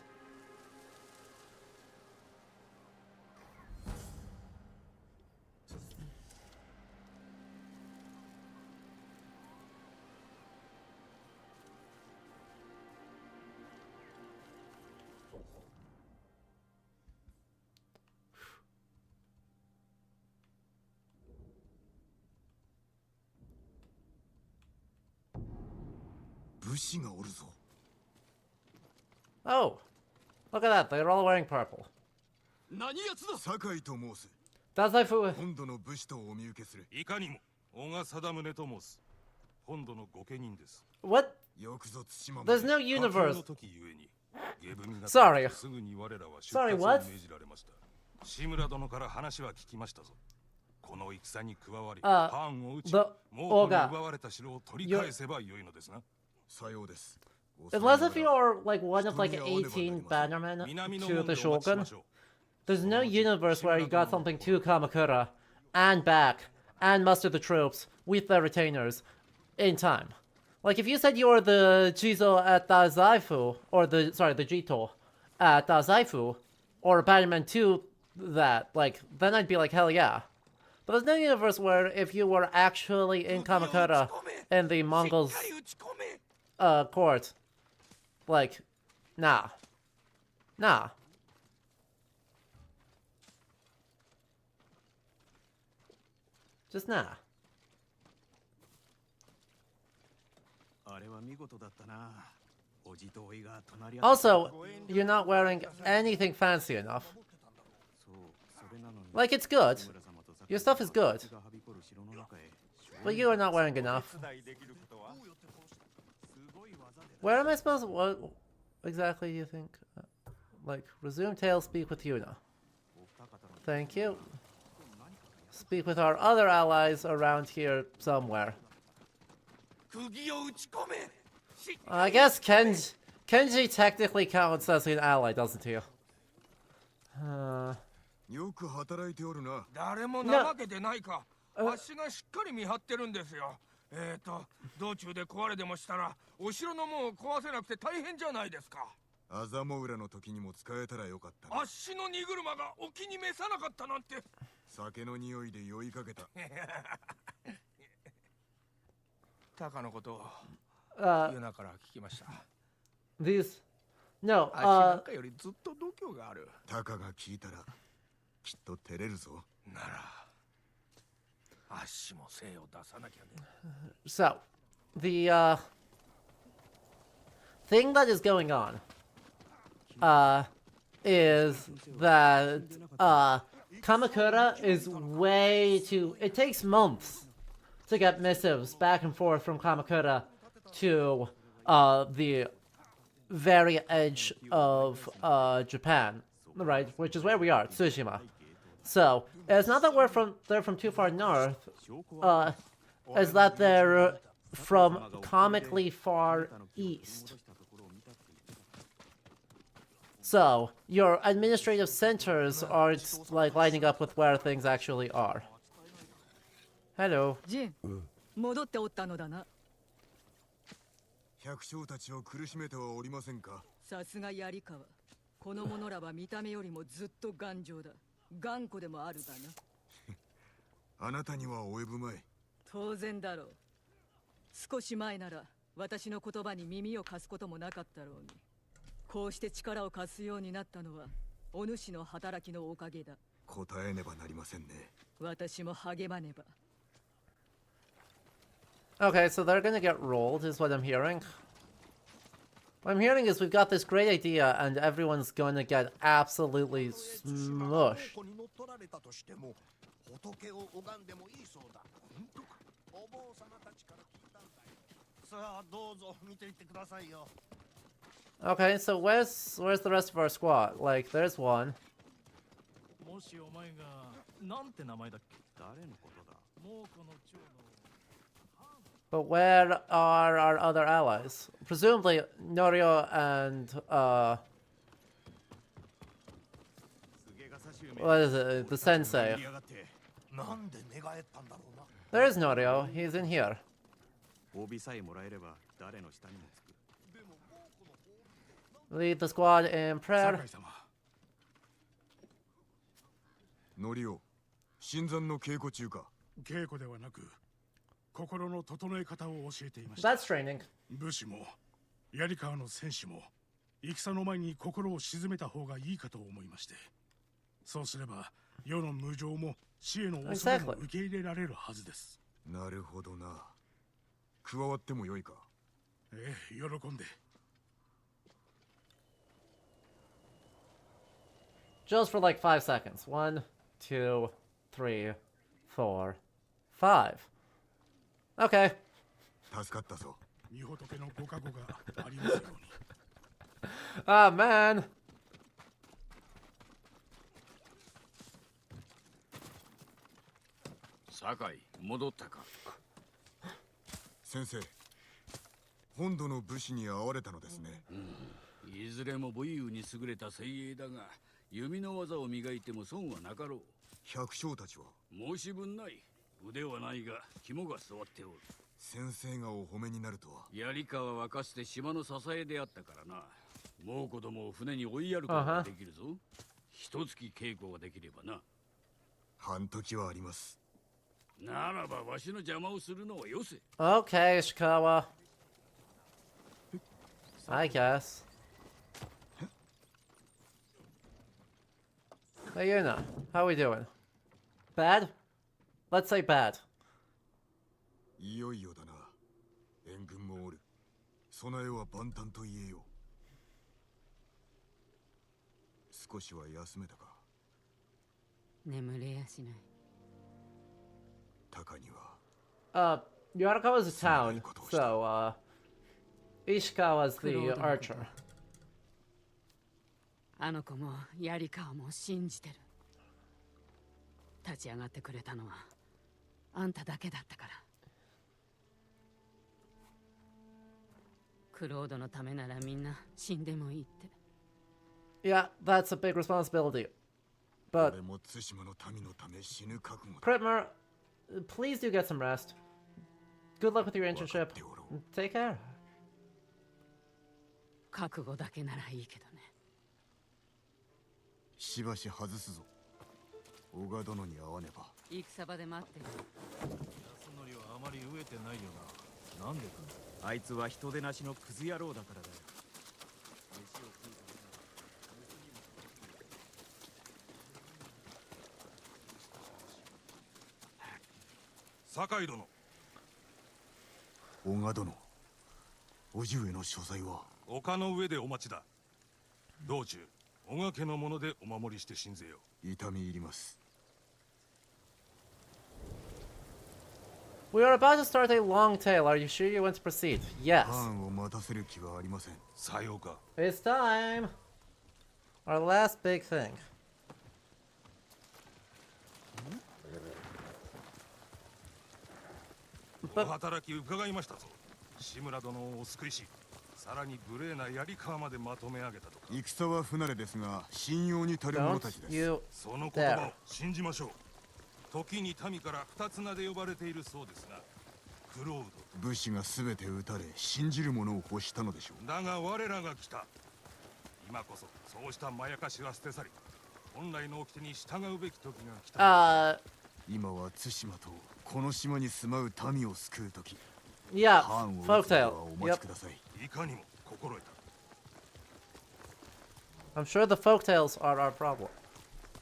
Oh, look at that. They're all wearing purple. Sakai と申す。Dazaifu. 本土の武士とお見受けする。いかにも小賀貞宗と申す本土の御家人です。 What? よくぞ対馬ま There's で。 no universe. の時ゆえに下文が Sorry. すぐに我らは出 Sorry, 発を what? 命じられました。志村殿から話は聞きましたぞ。この戦に加わり、 Uh, パンを打ち、 the 猛虎 Olga. に奪われた城を取り返せばよいのですな。さようです。 Unless if you're like one of like 18 bannermen to the Shogun, there's no universe where you got something to Kamakura and back and muster the troops with their retainers in time. Like if you said you were the Jizo at Dazaifu, or the Jito at Dazaifu, or Bannerman 2 that, like, then I'd be like, hell yeah. But there's no universe where if you were actually in Kamakura in the Mongols' court, like, nah. Nah. Just nah. Also, you're not wearing anything fancy enough. Like, it's good. Your stuff is good. But you are not wearing enough. Where am I supposed to... What exactly do you think? Like, resume tale, speak with Yuna. Thank you. Speak with our other allies around here somewhere. I guess Kenji technically counts as an ally, doesn't he? よく働いておるな。誰も怠けてないか。わしがしっかり見張ってるんですよ。道中で壊れでもしたらお城の門を壊せなくて大変じゃないですか。アザモウラの時にも使えたらよかったな。あっしの荷車がお気に召さなかったなんて。酒の匂いで酔いかけた。タカのことをユナから聞きました。These... No, あっしなんかよりずっと度胸がある。タカが聞いたらきっと照れるぞ。ならあっしも精を出さなきゃね。 So, the thing that is going on is that Kamakura is way too... It takes months to get missives back and forth from Kamakura to the very edge of Japan, right? Which is where we are, Tsushima. So, it's not that they're from too far north, it's that they're from comically far east. So, your administrative centers aren't like lining up with where things actually are. Hello. ジン、戻っておったのだな。百姓たちを苦しめてはおりませんか。さすが槍川。この者らは見た目よりもずっと頑丈だ。頑固でもあるがな。あなたには及ぶまい。当然だろう。少し前なら私の言葉に耳を貸すこともなかったろうに。こうして力を貸すようになったのはお主の働きのおかげだ。答えねばなりませんね。私も励まねば。 Okay, so they're gonna get rolled, is what I'm hearing. What I'm hearing is we've got this great idea, and everyone's gonna get absolutely smushed. Okay, so where's the rest of our squad? Like, there's one. But where are our other allies? Presumably Norio and what is it? The sensei. There is Norio. He's in here. 帯さえもらえれば誰の下にもつく。 Lead the squad in prayer. 酒井様。ノリオ、新参の稽古中か。稽古ではなく、心の整え方を教えていました。 That's training. 武士も槍川の戦士も戦の前に心を鎮めた方がいいかと思いまして、そうすれば世の無常も死への恐れも受け入れられるはずです。なるほどな。加わってもよいか。ええ、喜んで。 Just for like 5 seconds. 1, 2, 3, 4, 5. Okay. 助かったぞ。御仏のご加護がありますように。Ah, man. 酒井、戻ったか。先生、本土の武士に会われたのですね。いずれも武勇に優れた精鋭だが、弓の技を磨いても損はなかろう。百姓たちは申し分ない。腕はないが肝が据わっておる。先生がお褒めになるとは。槍川はかつて島の支えであったからな。猛虎どもを船に追いやることができるぞ。一月稽古ができればな。半時はあります。ならばわしの邪魔をするのはよせ。 Okay, Ishikawa. I guess. Hey, Yuna. How we doing? Bad? Let's say bad. いよいよだな。援軍もおる。備えは万端と言えよう。少しは休めたか。眠れやしない。高には。Yarikawa's a town, so, Ishikawa's the archer. あの子も槍川も信じてる。立ち上がってくれたのはあんただけだったから。クロードのためならみんな死んでもいいって。Yeah, that's a big responsibility. But, 俺も対馬の民のため死ぬ覚悟だ。 Pritmer, please do get some rest. Good luck with your internship. Take care. 覚悟だけならいいけどね。しばし外すぞ。小川殿に会わねば。戦場で待ってる。安則はあまり飢えてないよな。なんでか。あいつは人でなしのクズ野郎だからだよ。飯を食う酒井殿。小川殿、叔父上の所在は。丘の上でお待ちだ。道中小川家のものでお守りして信ぜよ。痛み入ります。 We are about to start a long tale. Are you sure you want to proceed? Yes. 藩を待たせる気はありません。さようか。 It's time. Our last big thing. お働き伺いましたぞ。志村殿をお救いし、さらに無礼な槍川までまとめ上げたとか。戦は不慣れですが信用に足る者たち Don't です。 you その言葉 dare. を信じましょう。時に民から二つ名で呼ばれているそうですが、クロー武士が全て撃たれ信じる者を欲したのでしょう。ド。だが我らが来た。今こそそうしたまやかしは捨て去り、本来の掟に従うべき時が来た。今は対馬とこの島に住まう民を救う時。 Yeah, 藩を討つの folktale. はお待 Yep. ちください。いかにも心得た。 I'm sure the folktales are our problem.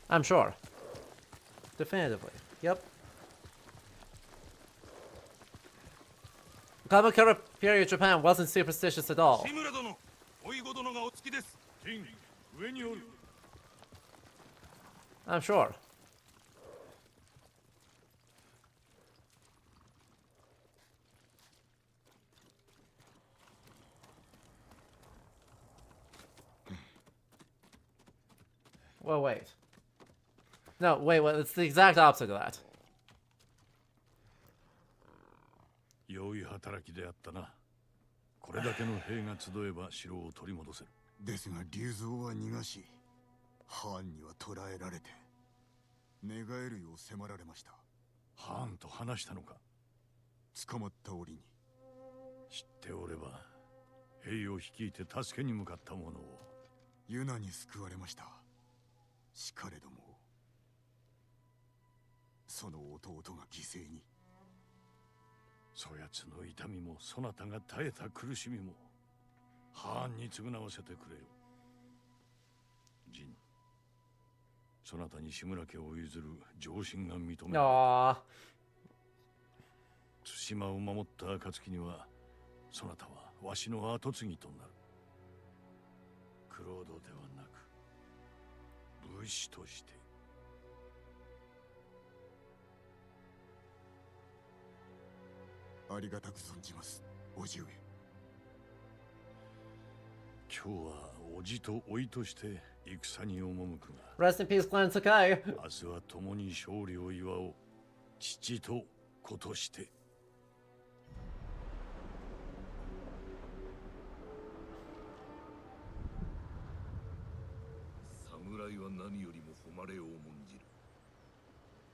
I'm sure. Definitively. Yep. Kamakura period Japan wasn't superstitious at all. 志村殿、おいご殿がお付きです。金、上におる。 I'm sure. Well, wait. No, wait, it's the exact opposite of that. 良い働きであったな。これだけの兵が集えば城を取り戻せる。ですが竜蔵は逃がし、藩には捕らえられて、寝返るよう迫られました。ハーンと話したのか。捕まった折に、知っておれば兵を率いて助けに向かった者を。ユナに救われました。しかれどもその弟が犠牲に。そやつの痛みもそなたが耐えた苦しみもハーンに償わせてくれよ。ジン、そなたに志村家を譲る上心が認められた。対馬を守った暁にはそなたはわしの跡継ぎとなる。クロードではなく武士として。ありがたく存じます、叔父上。今日は叔父と甥として戦に赴くが、 Rest in peace, Clan Sakai. 明日は共に勝利を祝おう。父と子として。侍は何よりも誉れを重んじる。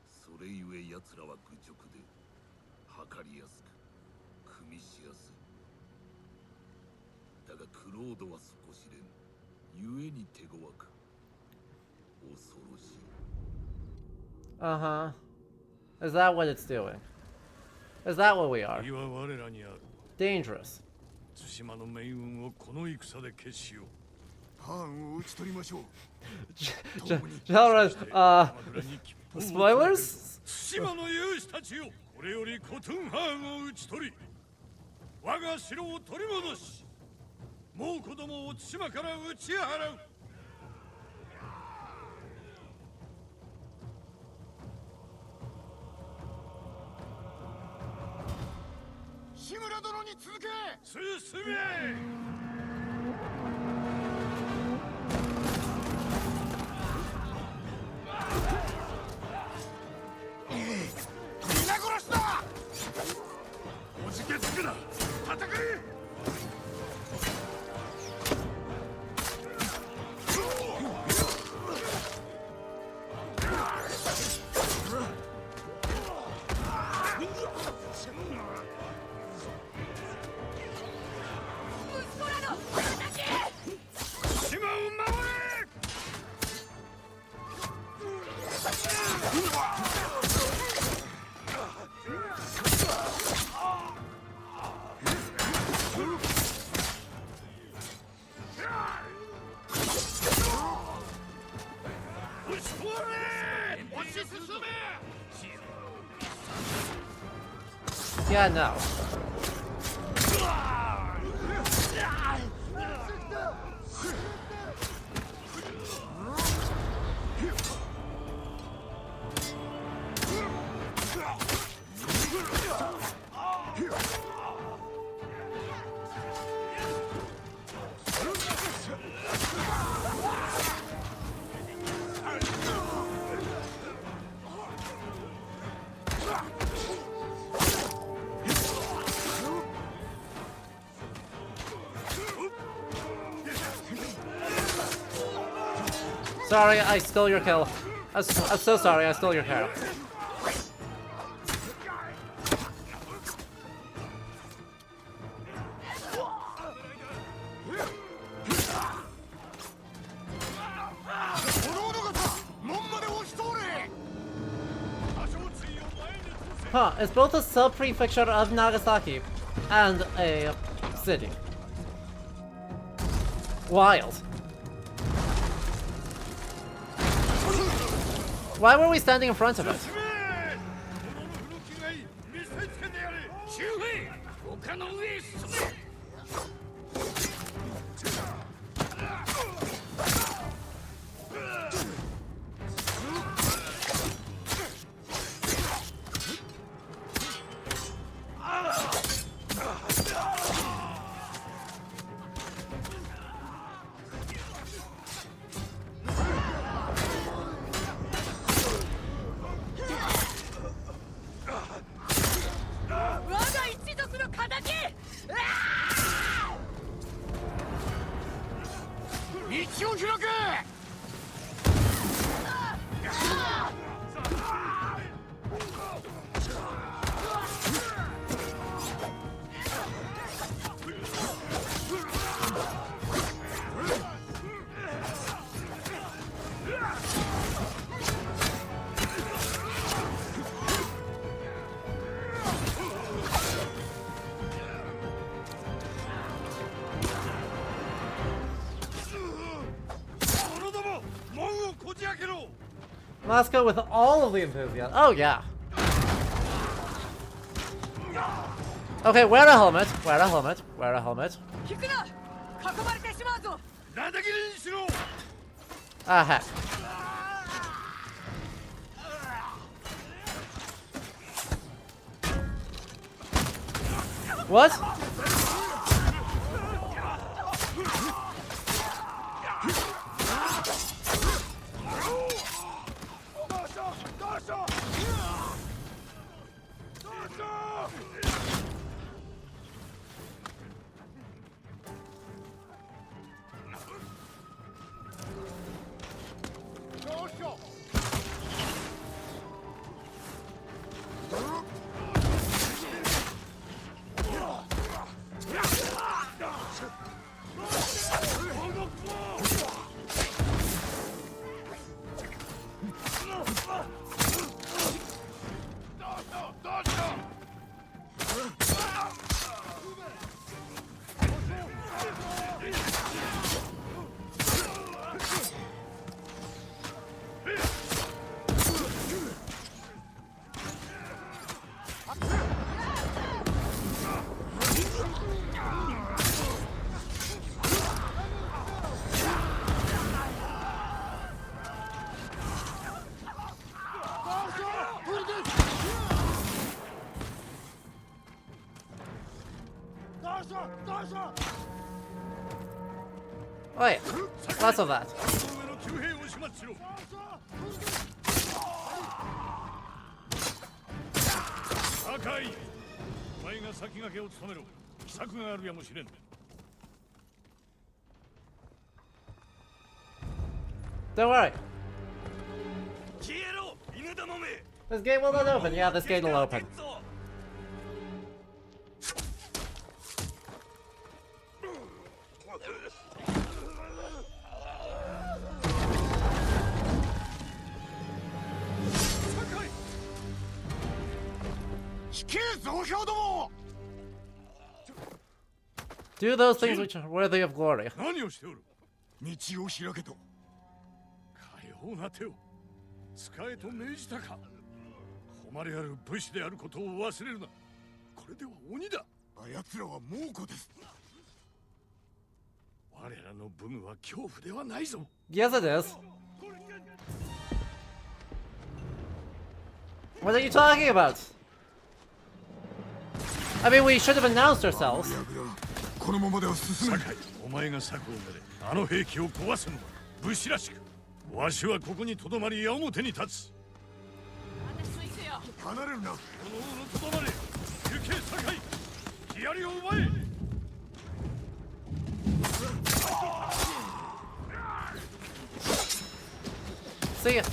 それゆえ奴らは愚直で測りやすく組みしやすい。だがクロードは底知れぬ。ゆえに手強く恐ろしい。Uh-huh. Is that what it's doing? Is that what we are? 義は我らにある。 Dangerous. 対馬の命運をこの戦で決しよう。ハーンを討ち取りましょう。Gentlemen, spoilers? 対馬の勇士たちよ、これよりコトゥンハーンを討ち取り、我が城を取り戻し、もう子供を対馬から打ち払う。志村殿に続け。進め。皆殺しだ。おじけつくな。戦え。Yeah, no. Sorry, I stole your kill. I'm so sorry, I stole your kill. Huh, it's both a sub-prefecture of Nagasaki and a city. Wild. Why were we standing in front of it? Moscow with all of the enthusiasm. Oh, yeah. Okay, wear a helmet. Wear a helmet. Wear a helmet. Ah, heck. What? Wait, less of that. Sakai, お前が先駆けを務めろ。秘策があるやもしれん。Don't worry. 消えろ、犬どもめ。 This gate will not open. Yeah, this gate will open. Do those things which are worthy of glory. 何をしておる。道を開けと。かような手を使えと命じたか。誉れある武士であることを忘れるな。これでは鬼だ。あやつらは猛虎です。我らの武具は恐怖ではないぞ。 Yes, it is. What are you talking about? I mean, we should have announced ourselves. このままでは進めない。酒井、お前が策を練れ、あの兵器を壊すのは武士らしく。わしはここにとどまり矢面に立つ。離れるな。この王のとどまれ。行け酒井。槍を奪え。 See ya.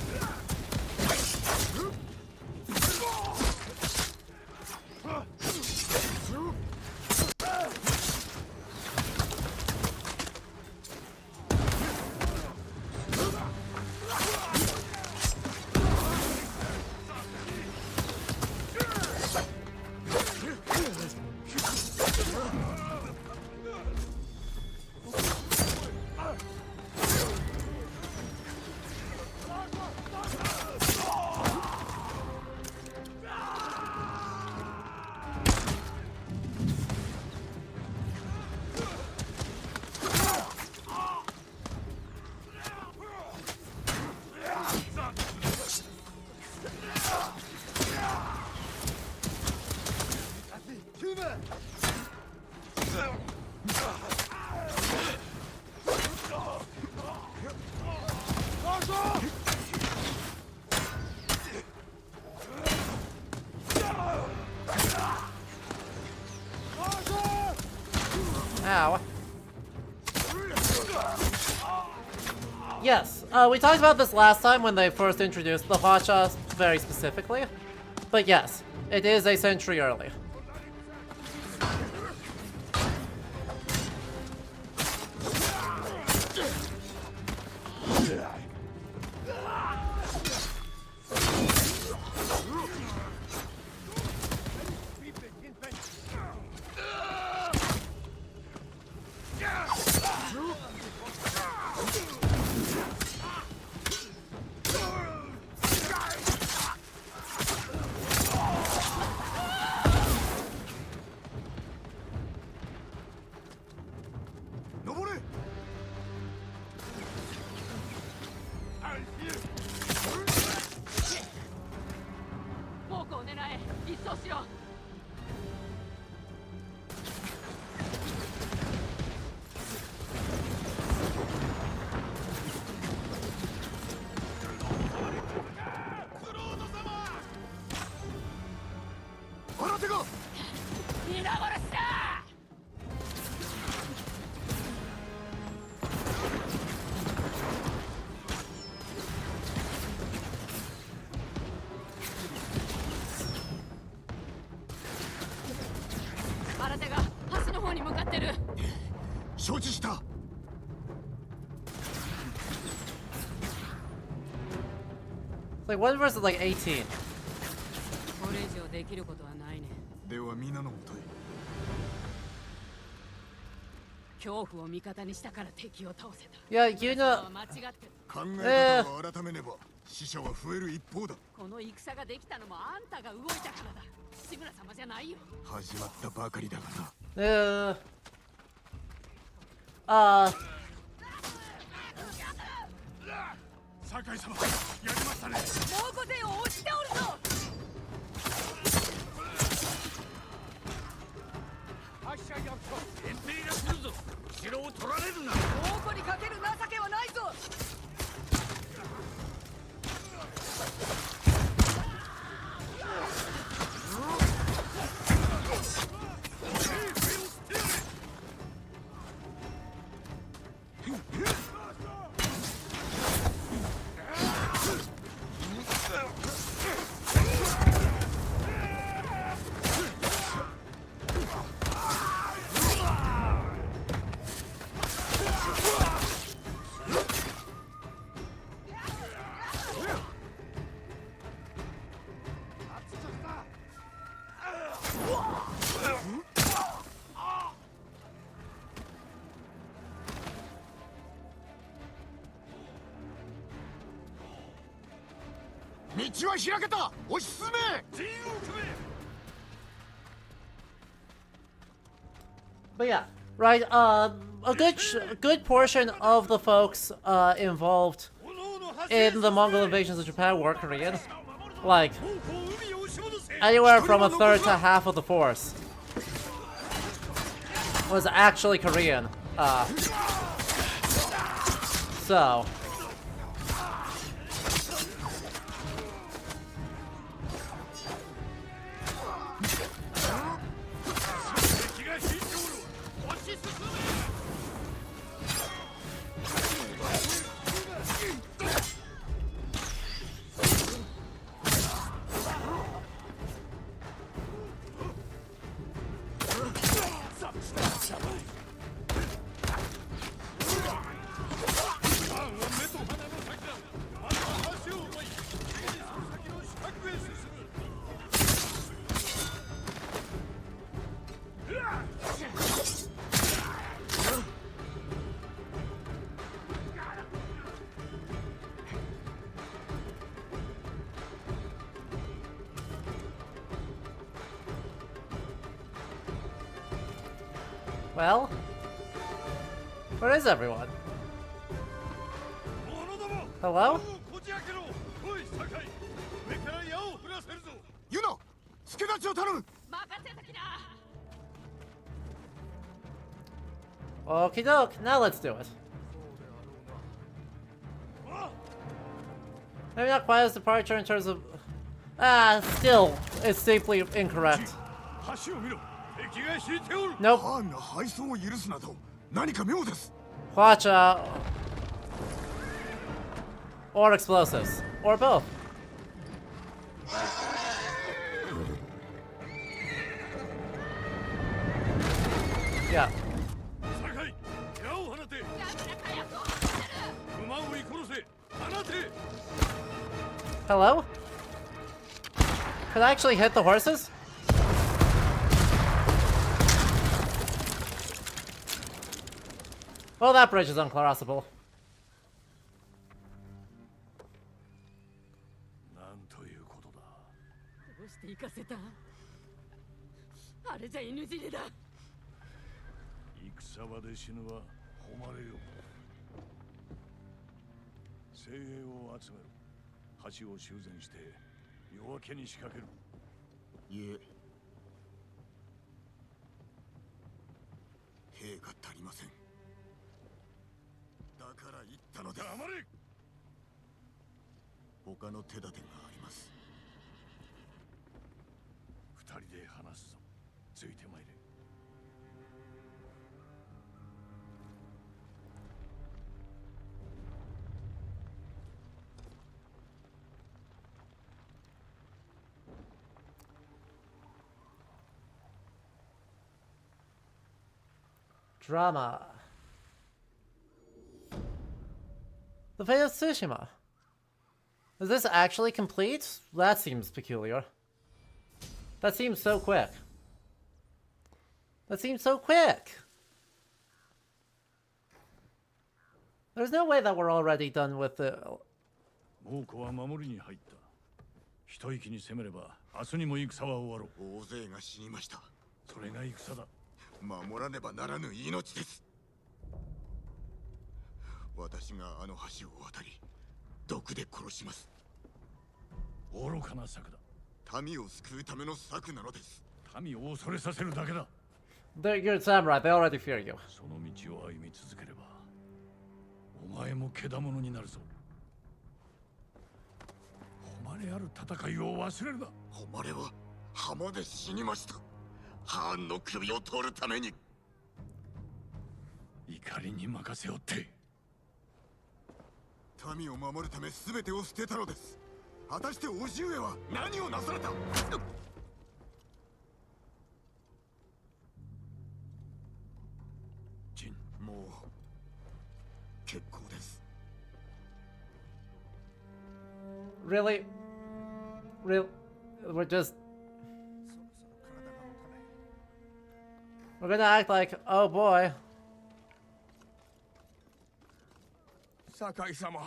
Ow. Yes, we talked about this last time when they first introduced the hotshot very specifically. But yes, it is a century early. 国を狙え。一掃しろ。新手が皆殺しだ。新手が橋の方に向かってる。承知した。 Like 1 versus like 18. これ以上できることはないね。では皆のもとへ。恐怖を味方にしたから敵を倒せた。Yeah, you know. 間違ってる。考え方を改めねば死者は増える一方だ。この戦ができたのもあんたが動いたからだ。志村様じゃないよ。始まったばかりだがな。酒井様、やりましたね。猛虎勢を押しておるぞ。遠兵が来るぞ。城を取られるな。猛虎にかける情けはないぞ。道は開けた。押し進め。 But yeah, right. A good portion of the folks involved in the Mongol invasions of Japan were Korean. Like anywhere from a third to half of the force was actually Korean. So. Well, where is everyone? Hello? Yuno, 助太刀を頼む。 Okie doke, now let's do it. Maybe not quite as departure in terms of... still, it's deeply incorrect. Nope. Watch out. Or explosives. Or both. Yeah. Hello? Could I actually hit the horses? Well, that bridge is uncrossable. いえ、兵が足りません。だから言ったのです。黙れ。他の手立てがあります。二人で話すぞ。ついてまいれ。Drama. The Fate of Tsushima. Is this actually complete? That seems peculiar. That seems so quick. That seems so quick! There's no way that we're already done with the... 猛虎は守りに入った。一息に攻めれば明日にも戦は終わろう。大勢が死にました。それが戦だ。守らねばならぬ命です。私があの橋を渡り毒で殺します。愚かな策だ。民を救うための策なのです。民を恐れさせるだけだ。You're a samurai, they already fear you. その道を歩み続ければお前もけだものになるぞ。誉れある戦いを忘れるな。誉れは浜で死にました。ハーンの首を取るために。怒りに任せよって。民を守るため全てを捨てたのです。果たして叔父上は何をなされた。ジン、もう結構です。Really? Real? We're just... We're gonna act like, oh boy. Sakai 様。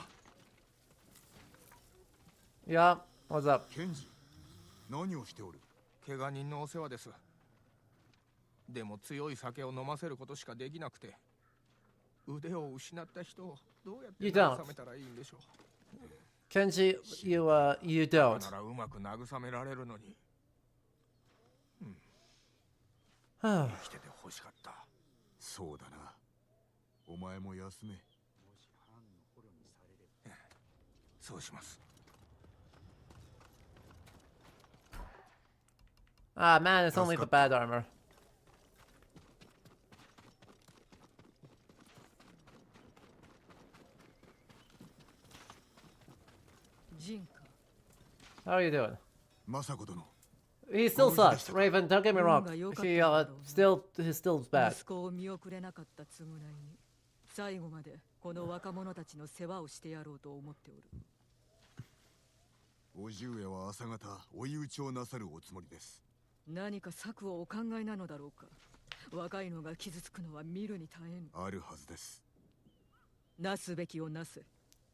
Yeah, what's up? ケンジ、何をしておる。怪我人のお世話です。でも強い酒を飲ませることしかできなくて、腕を失った人をどうやって慰めたらいいんでしょう。Kenji, you don't. ならうまく慰められるのに。生きてて欲しかった。そうだな。お前も休め。そうします。Ah, man, it's only the bad armor. ジンか。 How are you doing? 政子殿。He still sucks, Raven, don't get me wrong. He's still bad. 息子を見送れなかった償いに、最後までこの若者たちの世話をしてやろうと思っておる。叔父上は朝方追い打ちをなさるおつもりです。何か策をお考えなのだろうか。若いのが傷つくのは見るに耐えぬ。あるはずです。なすべきをなせ。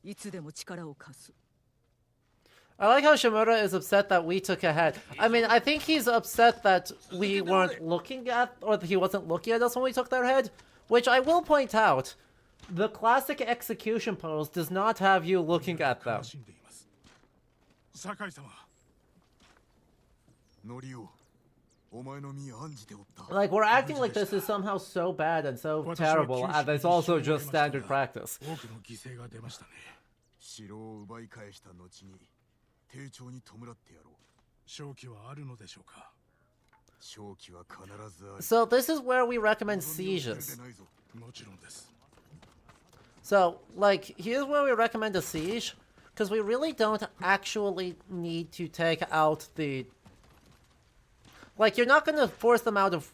いつでも力を貸す。I like how Shimura is upset that we took ahead. I mean, I think he's upset that we weren't looking at, or that he wasn't looking at us when we took their head. Which I will point out, the classic execution pose does not have you looking at them. Sakai-sama. Like, we're acting like this is somehow so bad and so terrible, and it's also just standard practice. 城を奪い返した後に丁重に弔ってやろう。勝機はあるのでしょうか。勝機は必ずある。 So this is where we recommend sieges. もちろんです。 So, like, here's where we recommend a siege, because we really don't actually need to take out the... Like, you're not gonna force them out of...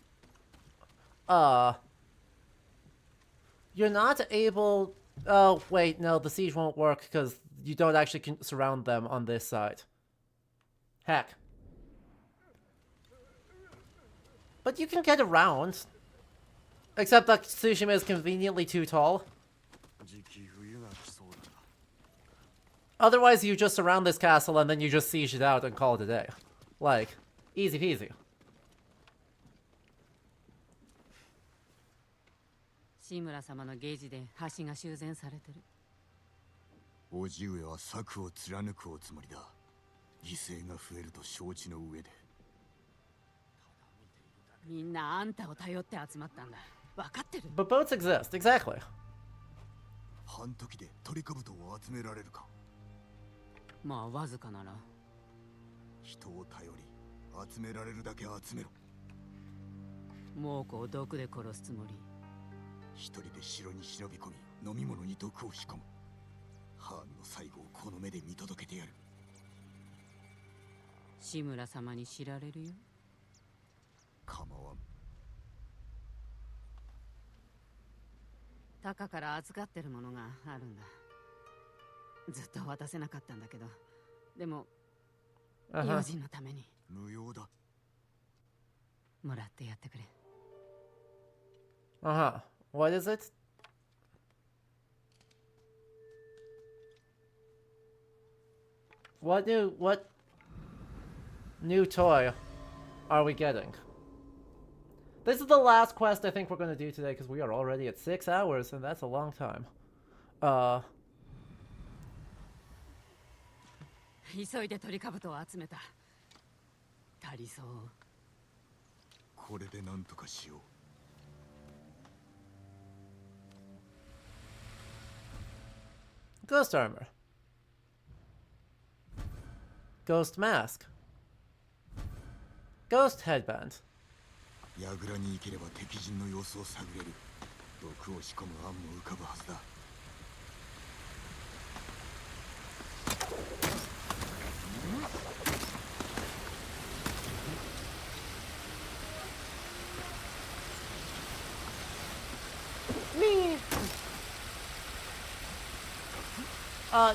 You're not able... Oh, wait, no, the siege won't work, because you don't actually surround them on this side. Heck. But you can get around. Except that Tsushima is conveniently too tall. Otherwise, you just surround this castle and then you just siege it out and call it a day. Like, easy peasy. 志村様のゲージで橋が修繕されてる。叔父上は策を貫くおつもりだ。犠牲が増えると承知の上で。みんなあんたを頼って集まったんだ。分かってる？ But boats exist, exactly. 半時でトリカブトを集められるか。まあわずかなら。人を頼り、集められるだけ集めろ。猛虎を毒で殺すつもり？一人で城に忍び込み、飲み物に毒を仕込む。ハーンの最後をこの目で見届けてやる。志村様に知られるよ。構わん。タカから預かってるものがあるんだ。ずっと渡せなかったんだけど、でも用心のために。無用だ。もらってやってくれ。What is it? What new toy are we getting? This is the last quest I think we're going to do today because we are already at 6 hours and that's a long time. 急いでトリカブトを集めた。足りそう。これでなんとかしよう。Ghost armor. Ghost mask. Ghost headband. 櫓に行ければ敵陣の様子を探れる。毒を仕込む案も浮かぶはずだ。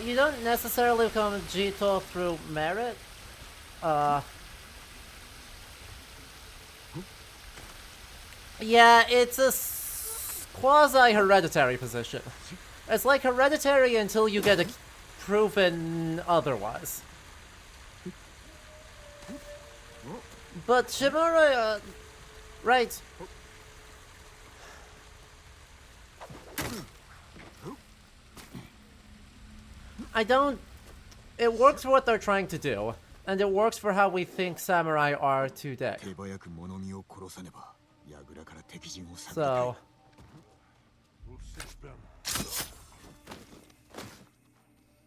You don't necessarily become Jito through merit. Yeah, it's a quasi-hereditary position. It's like hereditary until you get proven otherwise. But Shimura, right. It works for what they're trying to do, and it works for how we think samurai are today. So...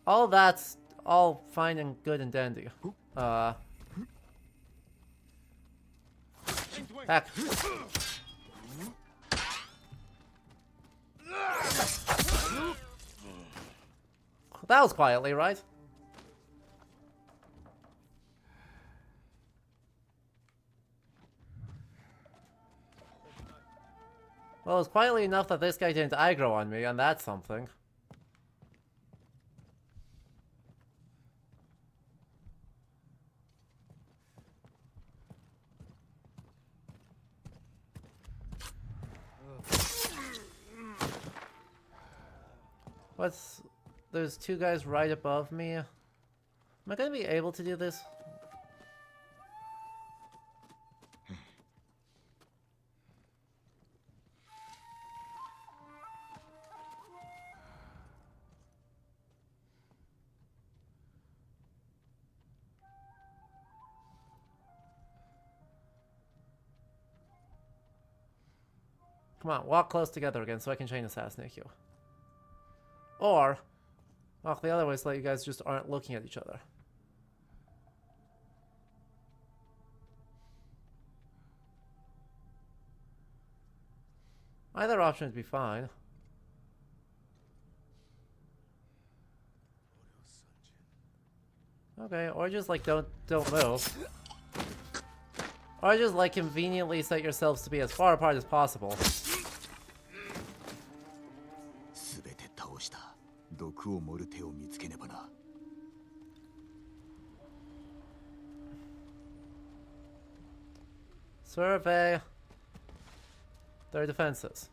all that's all fine and good and dandy. Back. That was quietly, right? Well, it was quietly enough that this guy didn't aggro on me, and that's something. There's two guys right above me. Am I gonna be able to do this? Come on, walk close together again so I can chain assassinate you. Or, walk the other way so that you guys just aren't looking at each other. Either option would be fine. Okay, or just like don't move. Or just like conveniently set yourselves to be as far apart as possible. Survey their defenses.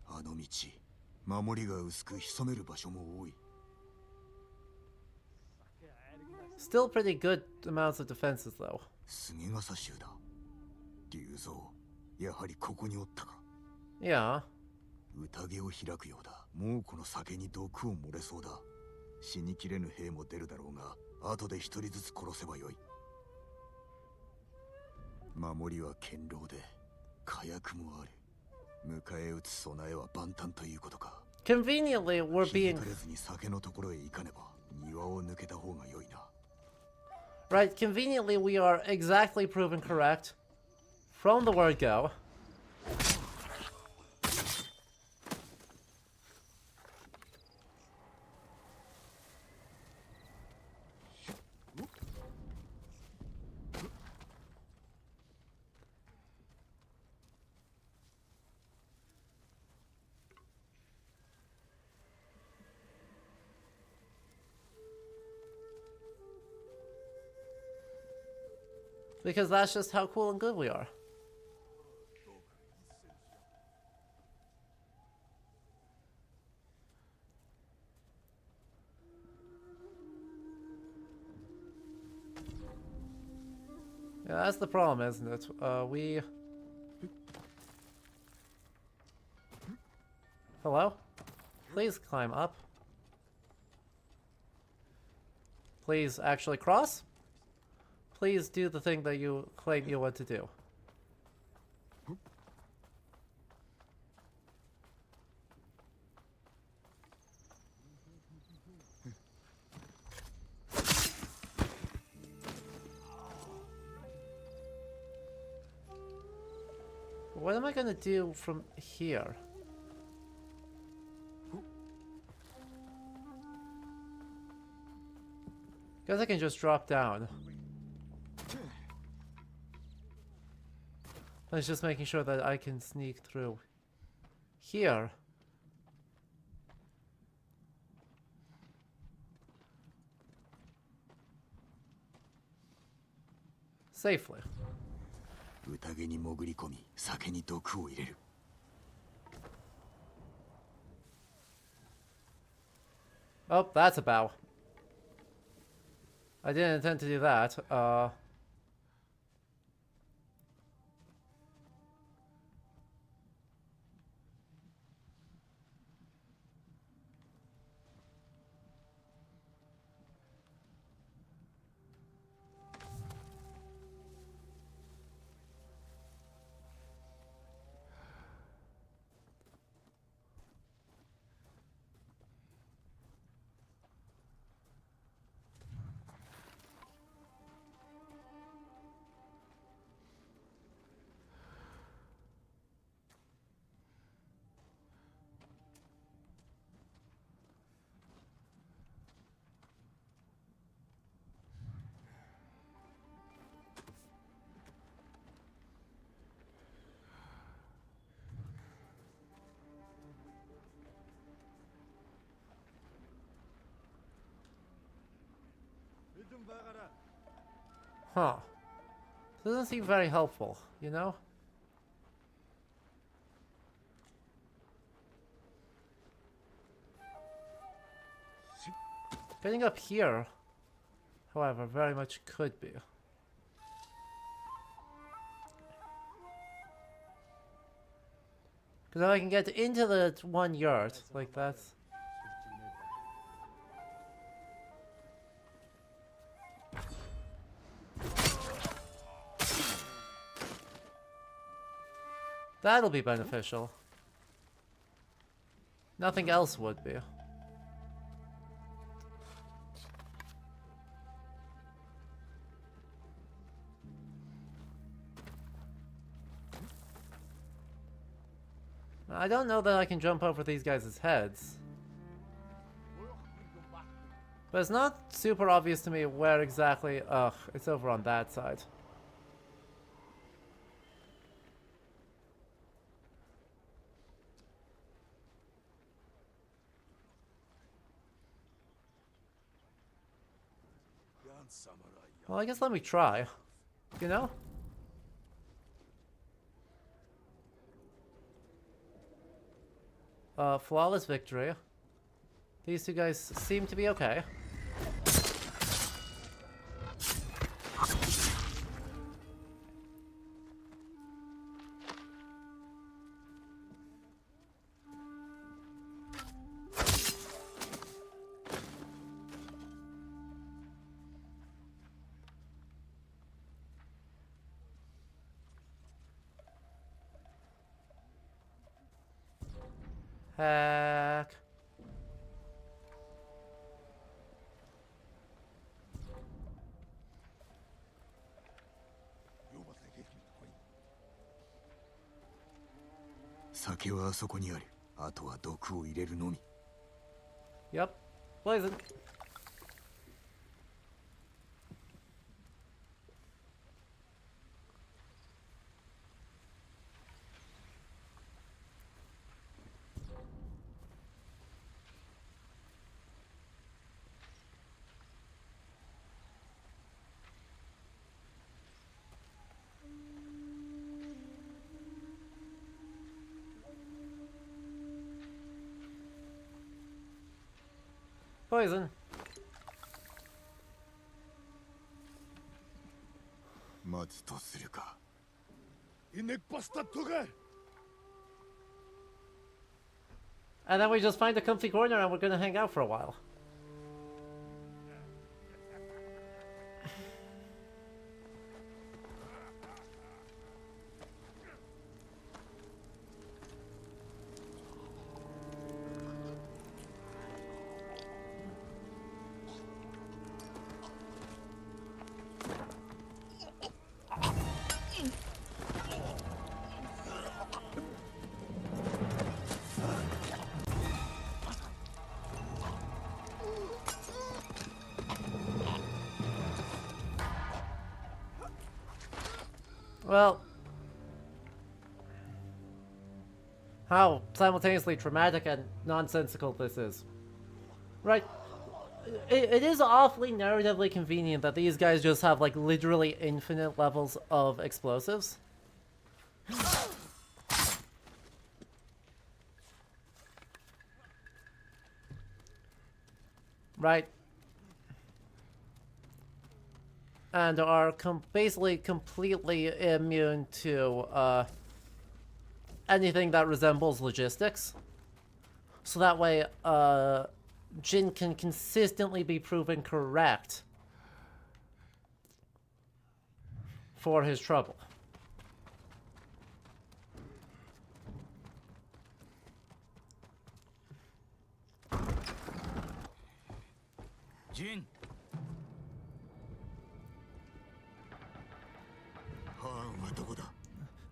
あの道、守りが薄く潜める場所も多い。Still pretty good amounts of defenses though. 菅笠衆だ。竜蔵、やはりここにおったか。Yeah. 宴を開くようだ。もうこの酒に毒を漏れそうだ。死にきれぬ兵も出るだろうが、後で一人ずつ殺せばよい。守りは堅牢で火薬もある。迎え撃つ備えは万端ということか。Conveniently, we're being... 取れずに酒のところへ行かねば庭を抜けた方が良いな。 Right, conveniently we are exactly proven correct from the word go. Because that's just how cool and good we are. Yeah, that's the problem, isn't it? Hello? Please climb up. Please actually cross? Please do the thing that you claim you want to do. What am I gonna do from here? Guess I can just drop down. It's just making sure that I can sneak through here. Safely. Oh, that's a bow. I didn't intend to do that. Huh. Doesn't seem very helpful, you know? Getting up here, however, very much could be. Because if I can get into the one yard, like that's... That'll be beneficial. Nothing else would be. I don't know that I can jump over these guys' heads. But it's not super obvious to me where exactly... Ugh, it's over on that side. Well, I guess let me try. You know? Flawless victory. These two guys seem to be okay. heck? Sake はあそこにある。あとは毒を入れるのみ。Yep. Poison. Poison. 待つとするか。And then we just find a comfy corner and we're gonna hang out for a while. Well, how simultaneously traumatic and nonsensical this is. Right? It is awfully narratively convenient that these guys just have, like, literally infinite levels of explosives. Right? And are basically completely immune to anything that resembles logistics. So that way, Jin can consistently be proven correct for his trouble. Jin.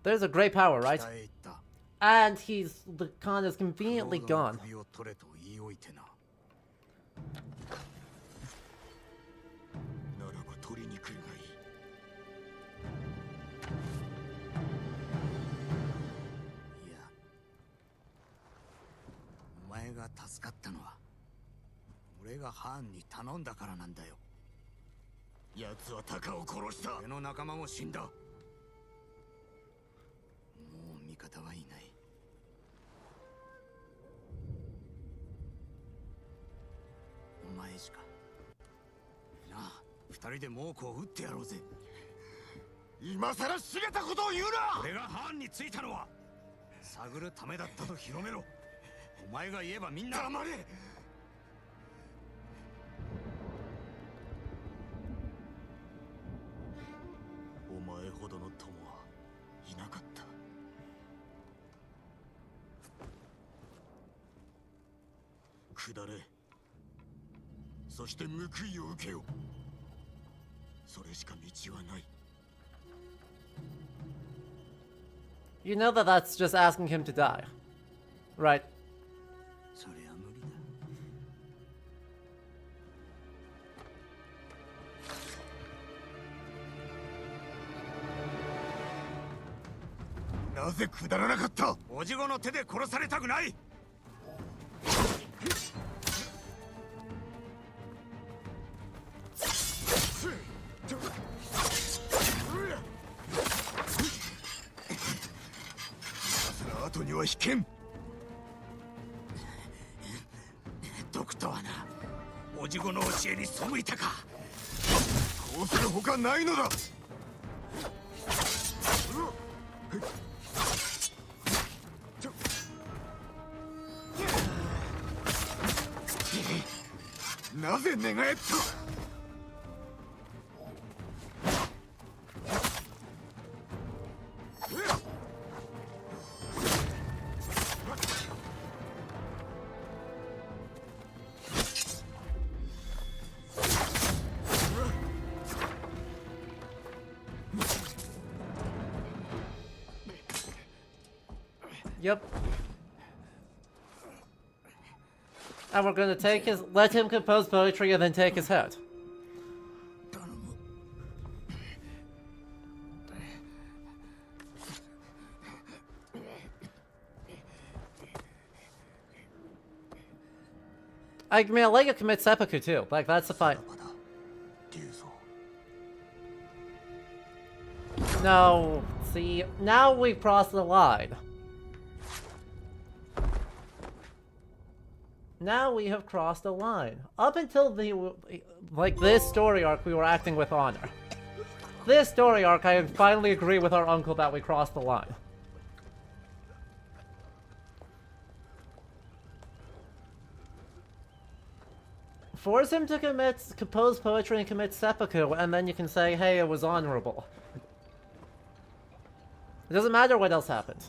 There's a great power, right? And the Khan is conveniently gone. You know that that's just asking him to die, right? Yep. And we're gonna take his, let him compose poetry and then take his head. I mean, I'll let you commit seppuku too. Like, that's the fight. No, see, now we've crossed the line. Now we have crossed a line. Up until the, like, this story arc, we were acting with honor. This story arc, I finally agree with our uncle that we crossed the line. Force him to compose poetry and commit seppuku, and then you can say, hey, it was honorable. It doesn't matter what else happened.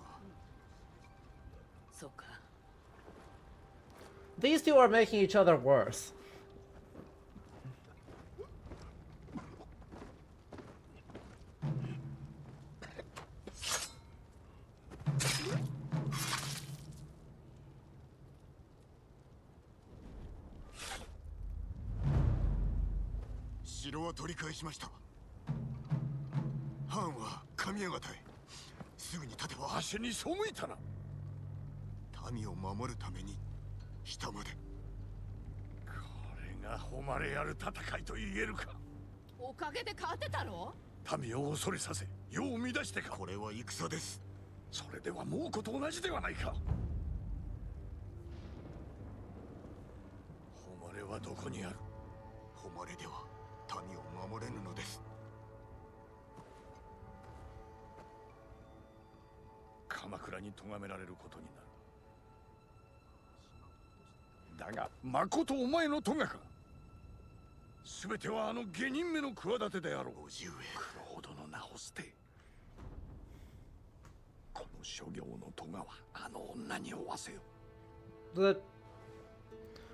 These two are making each other worse.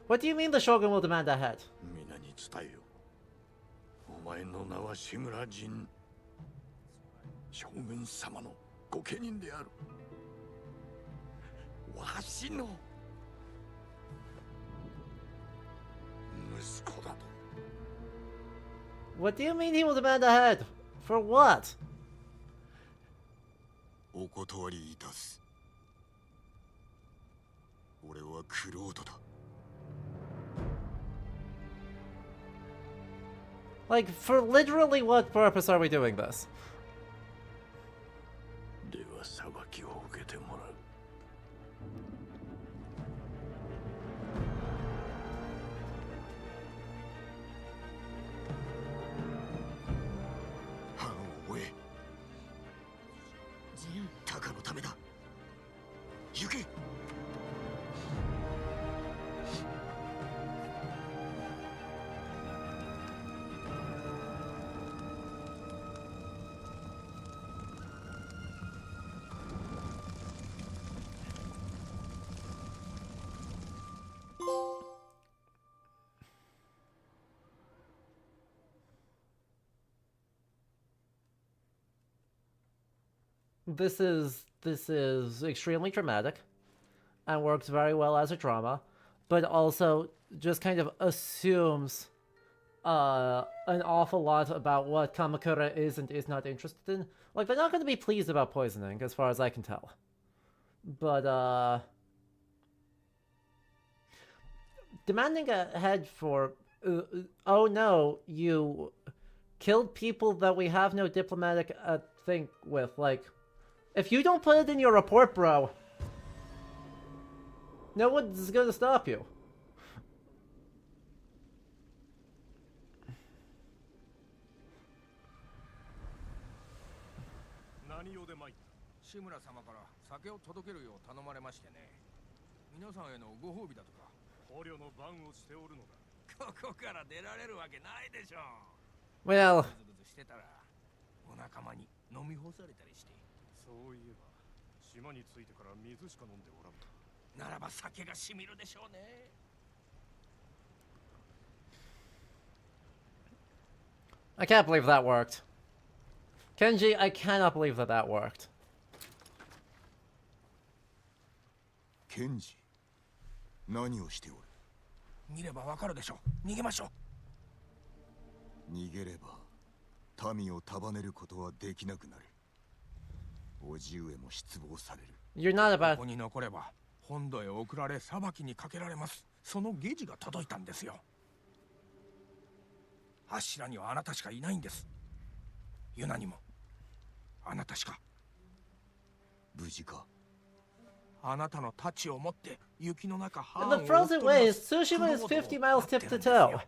What do you mean the Shogun will demand a head? What do you mean he will demand a head? For what? Like, for literally what purpose are we doing this? This is extremely dramatic and works very well as a drama, but also just kind of assumes an awful lot about what Kamakura is and is not interested in. Like, they're not going to be pleased about poisoning, as far as I can tell. But, demanding a head for, oh no, you killed people that we have no diplomatic thing with, like, if you don't put it in your report, bro, no one's gonna stop you. Well, I can't believe that worked. Kenji, I cannot believe that worked. 検事、何をしておる？見ればわかるでしょう。逃げましょう。逃げれば民を束ねることはできなくなる。叔父上も失望される。You're not こ about. こに残れば本土へ送られ裁きにかけられます。そのゲジが届いたんですよ。柱にはあなたしかいないんです。ユナにもあなたしか。無事か？あなたの太刀を持って雪の中 In the frozen ways, Tsushima is 50 miles tip to toe.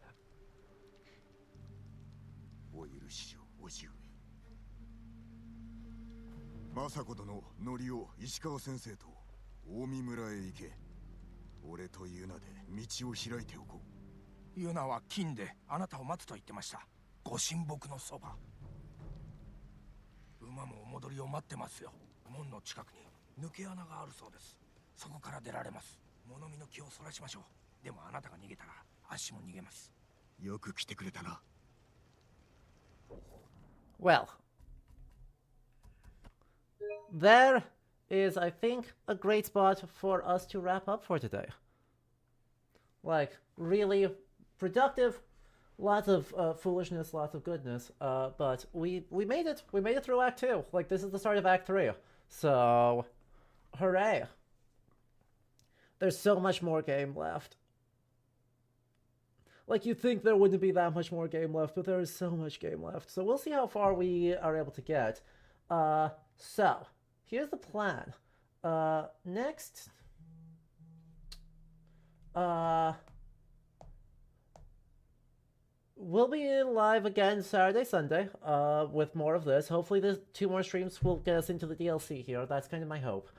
お許しを、叔父上。政子殿、ノリオ、石川先生と大見村へ行け。俺とユナで道を開いておこう。ユナは金であなたを待つと言ってました。ご神木のそば。馬もお戻りを待ってますよ。門の近くに抜け穴があるそうです。そこから出られます。物見の気をそらしましょう。でもあなたが逃げたら足も逃げます。よく来てくれたな。Well, there is, I think, a great spot for us to wrap up for today. Like, really productive, lots of foolishness, lots of goodness, but we made it. We made it through Act 2. Like, this is the start of Act 3. So, hooray. There's so much more game left. Like, you'd think there wouldn't be that much more game left, but there is so much game left. So we'll see how far we are able to get. So, here's the plan. Next... we'll be live again Saturday, Sunday, with more of this. Hopefully the 2 more streams will get us into the DLC here. That's kind of my hope.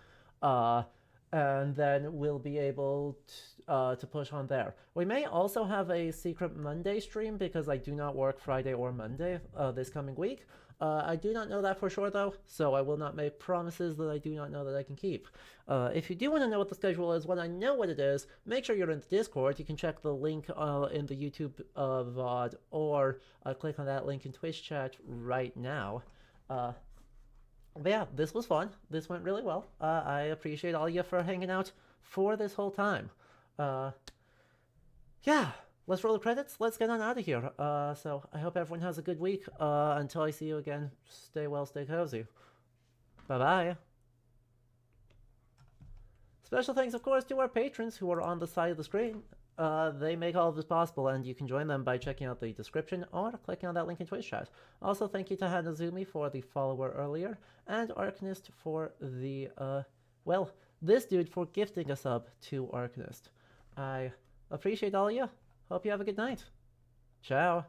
And then we'll be able to push on there. We may also have a secret Monday stream because I do not work Friday or Monday this coming week. I do not know that for sure though, so I will not make promises that I do not know that I can keep. If you do want to know what the schedule is, when I know what it is, make sure you're in the Discord. You can check the link in the YouTube VOD, or click on that link in Twitch chat right now. But yeah, this was fun. This went really well. I appreciate all of you for hanging out for this whole time. Yeah, let's roll the credits. Let's get on out of here. So I hope everyone has a good week. Until I see you again, stay well, stay cozy. Bye-bye. Special thanks, of course, to our patrons who are on the side of the screen. They make all of this possible, and you can join them by checking out the description or clicking on that link in Twitch chat. Also, thank you to Hanazumi for the follower earlier, and Arcanist for the, well, this dude for gifting a sub to Arcanist. I appreciate all of you. Hope you have a good night. Ciao.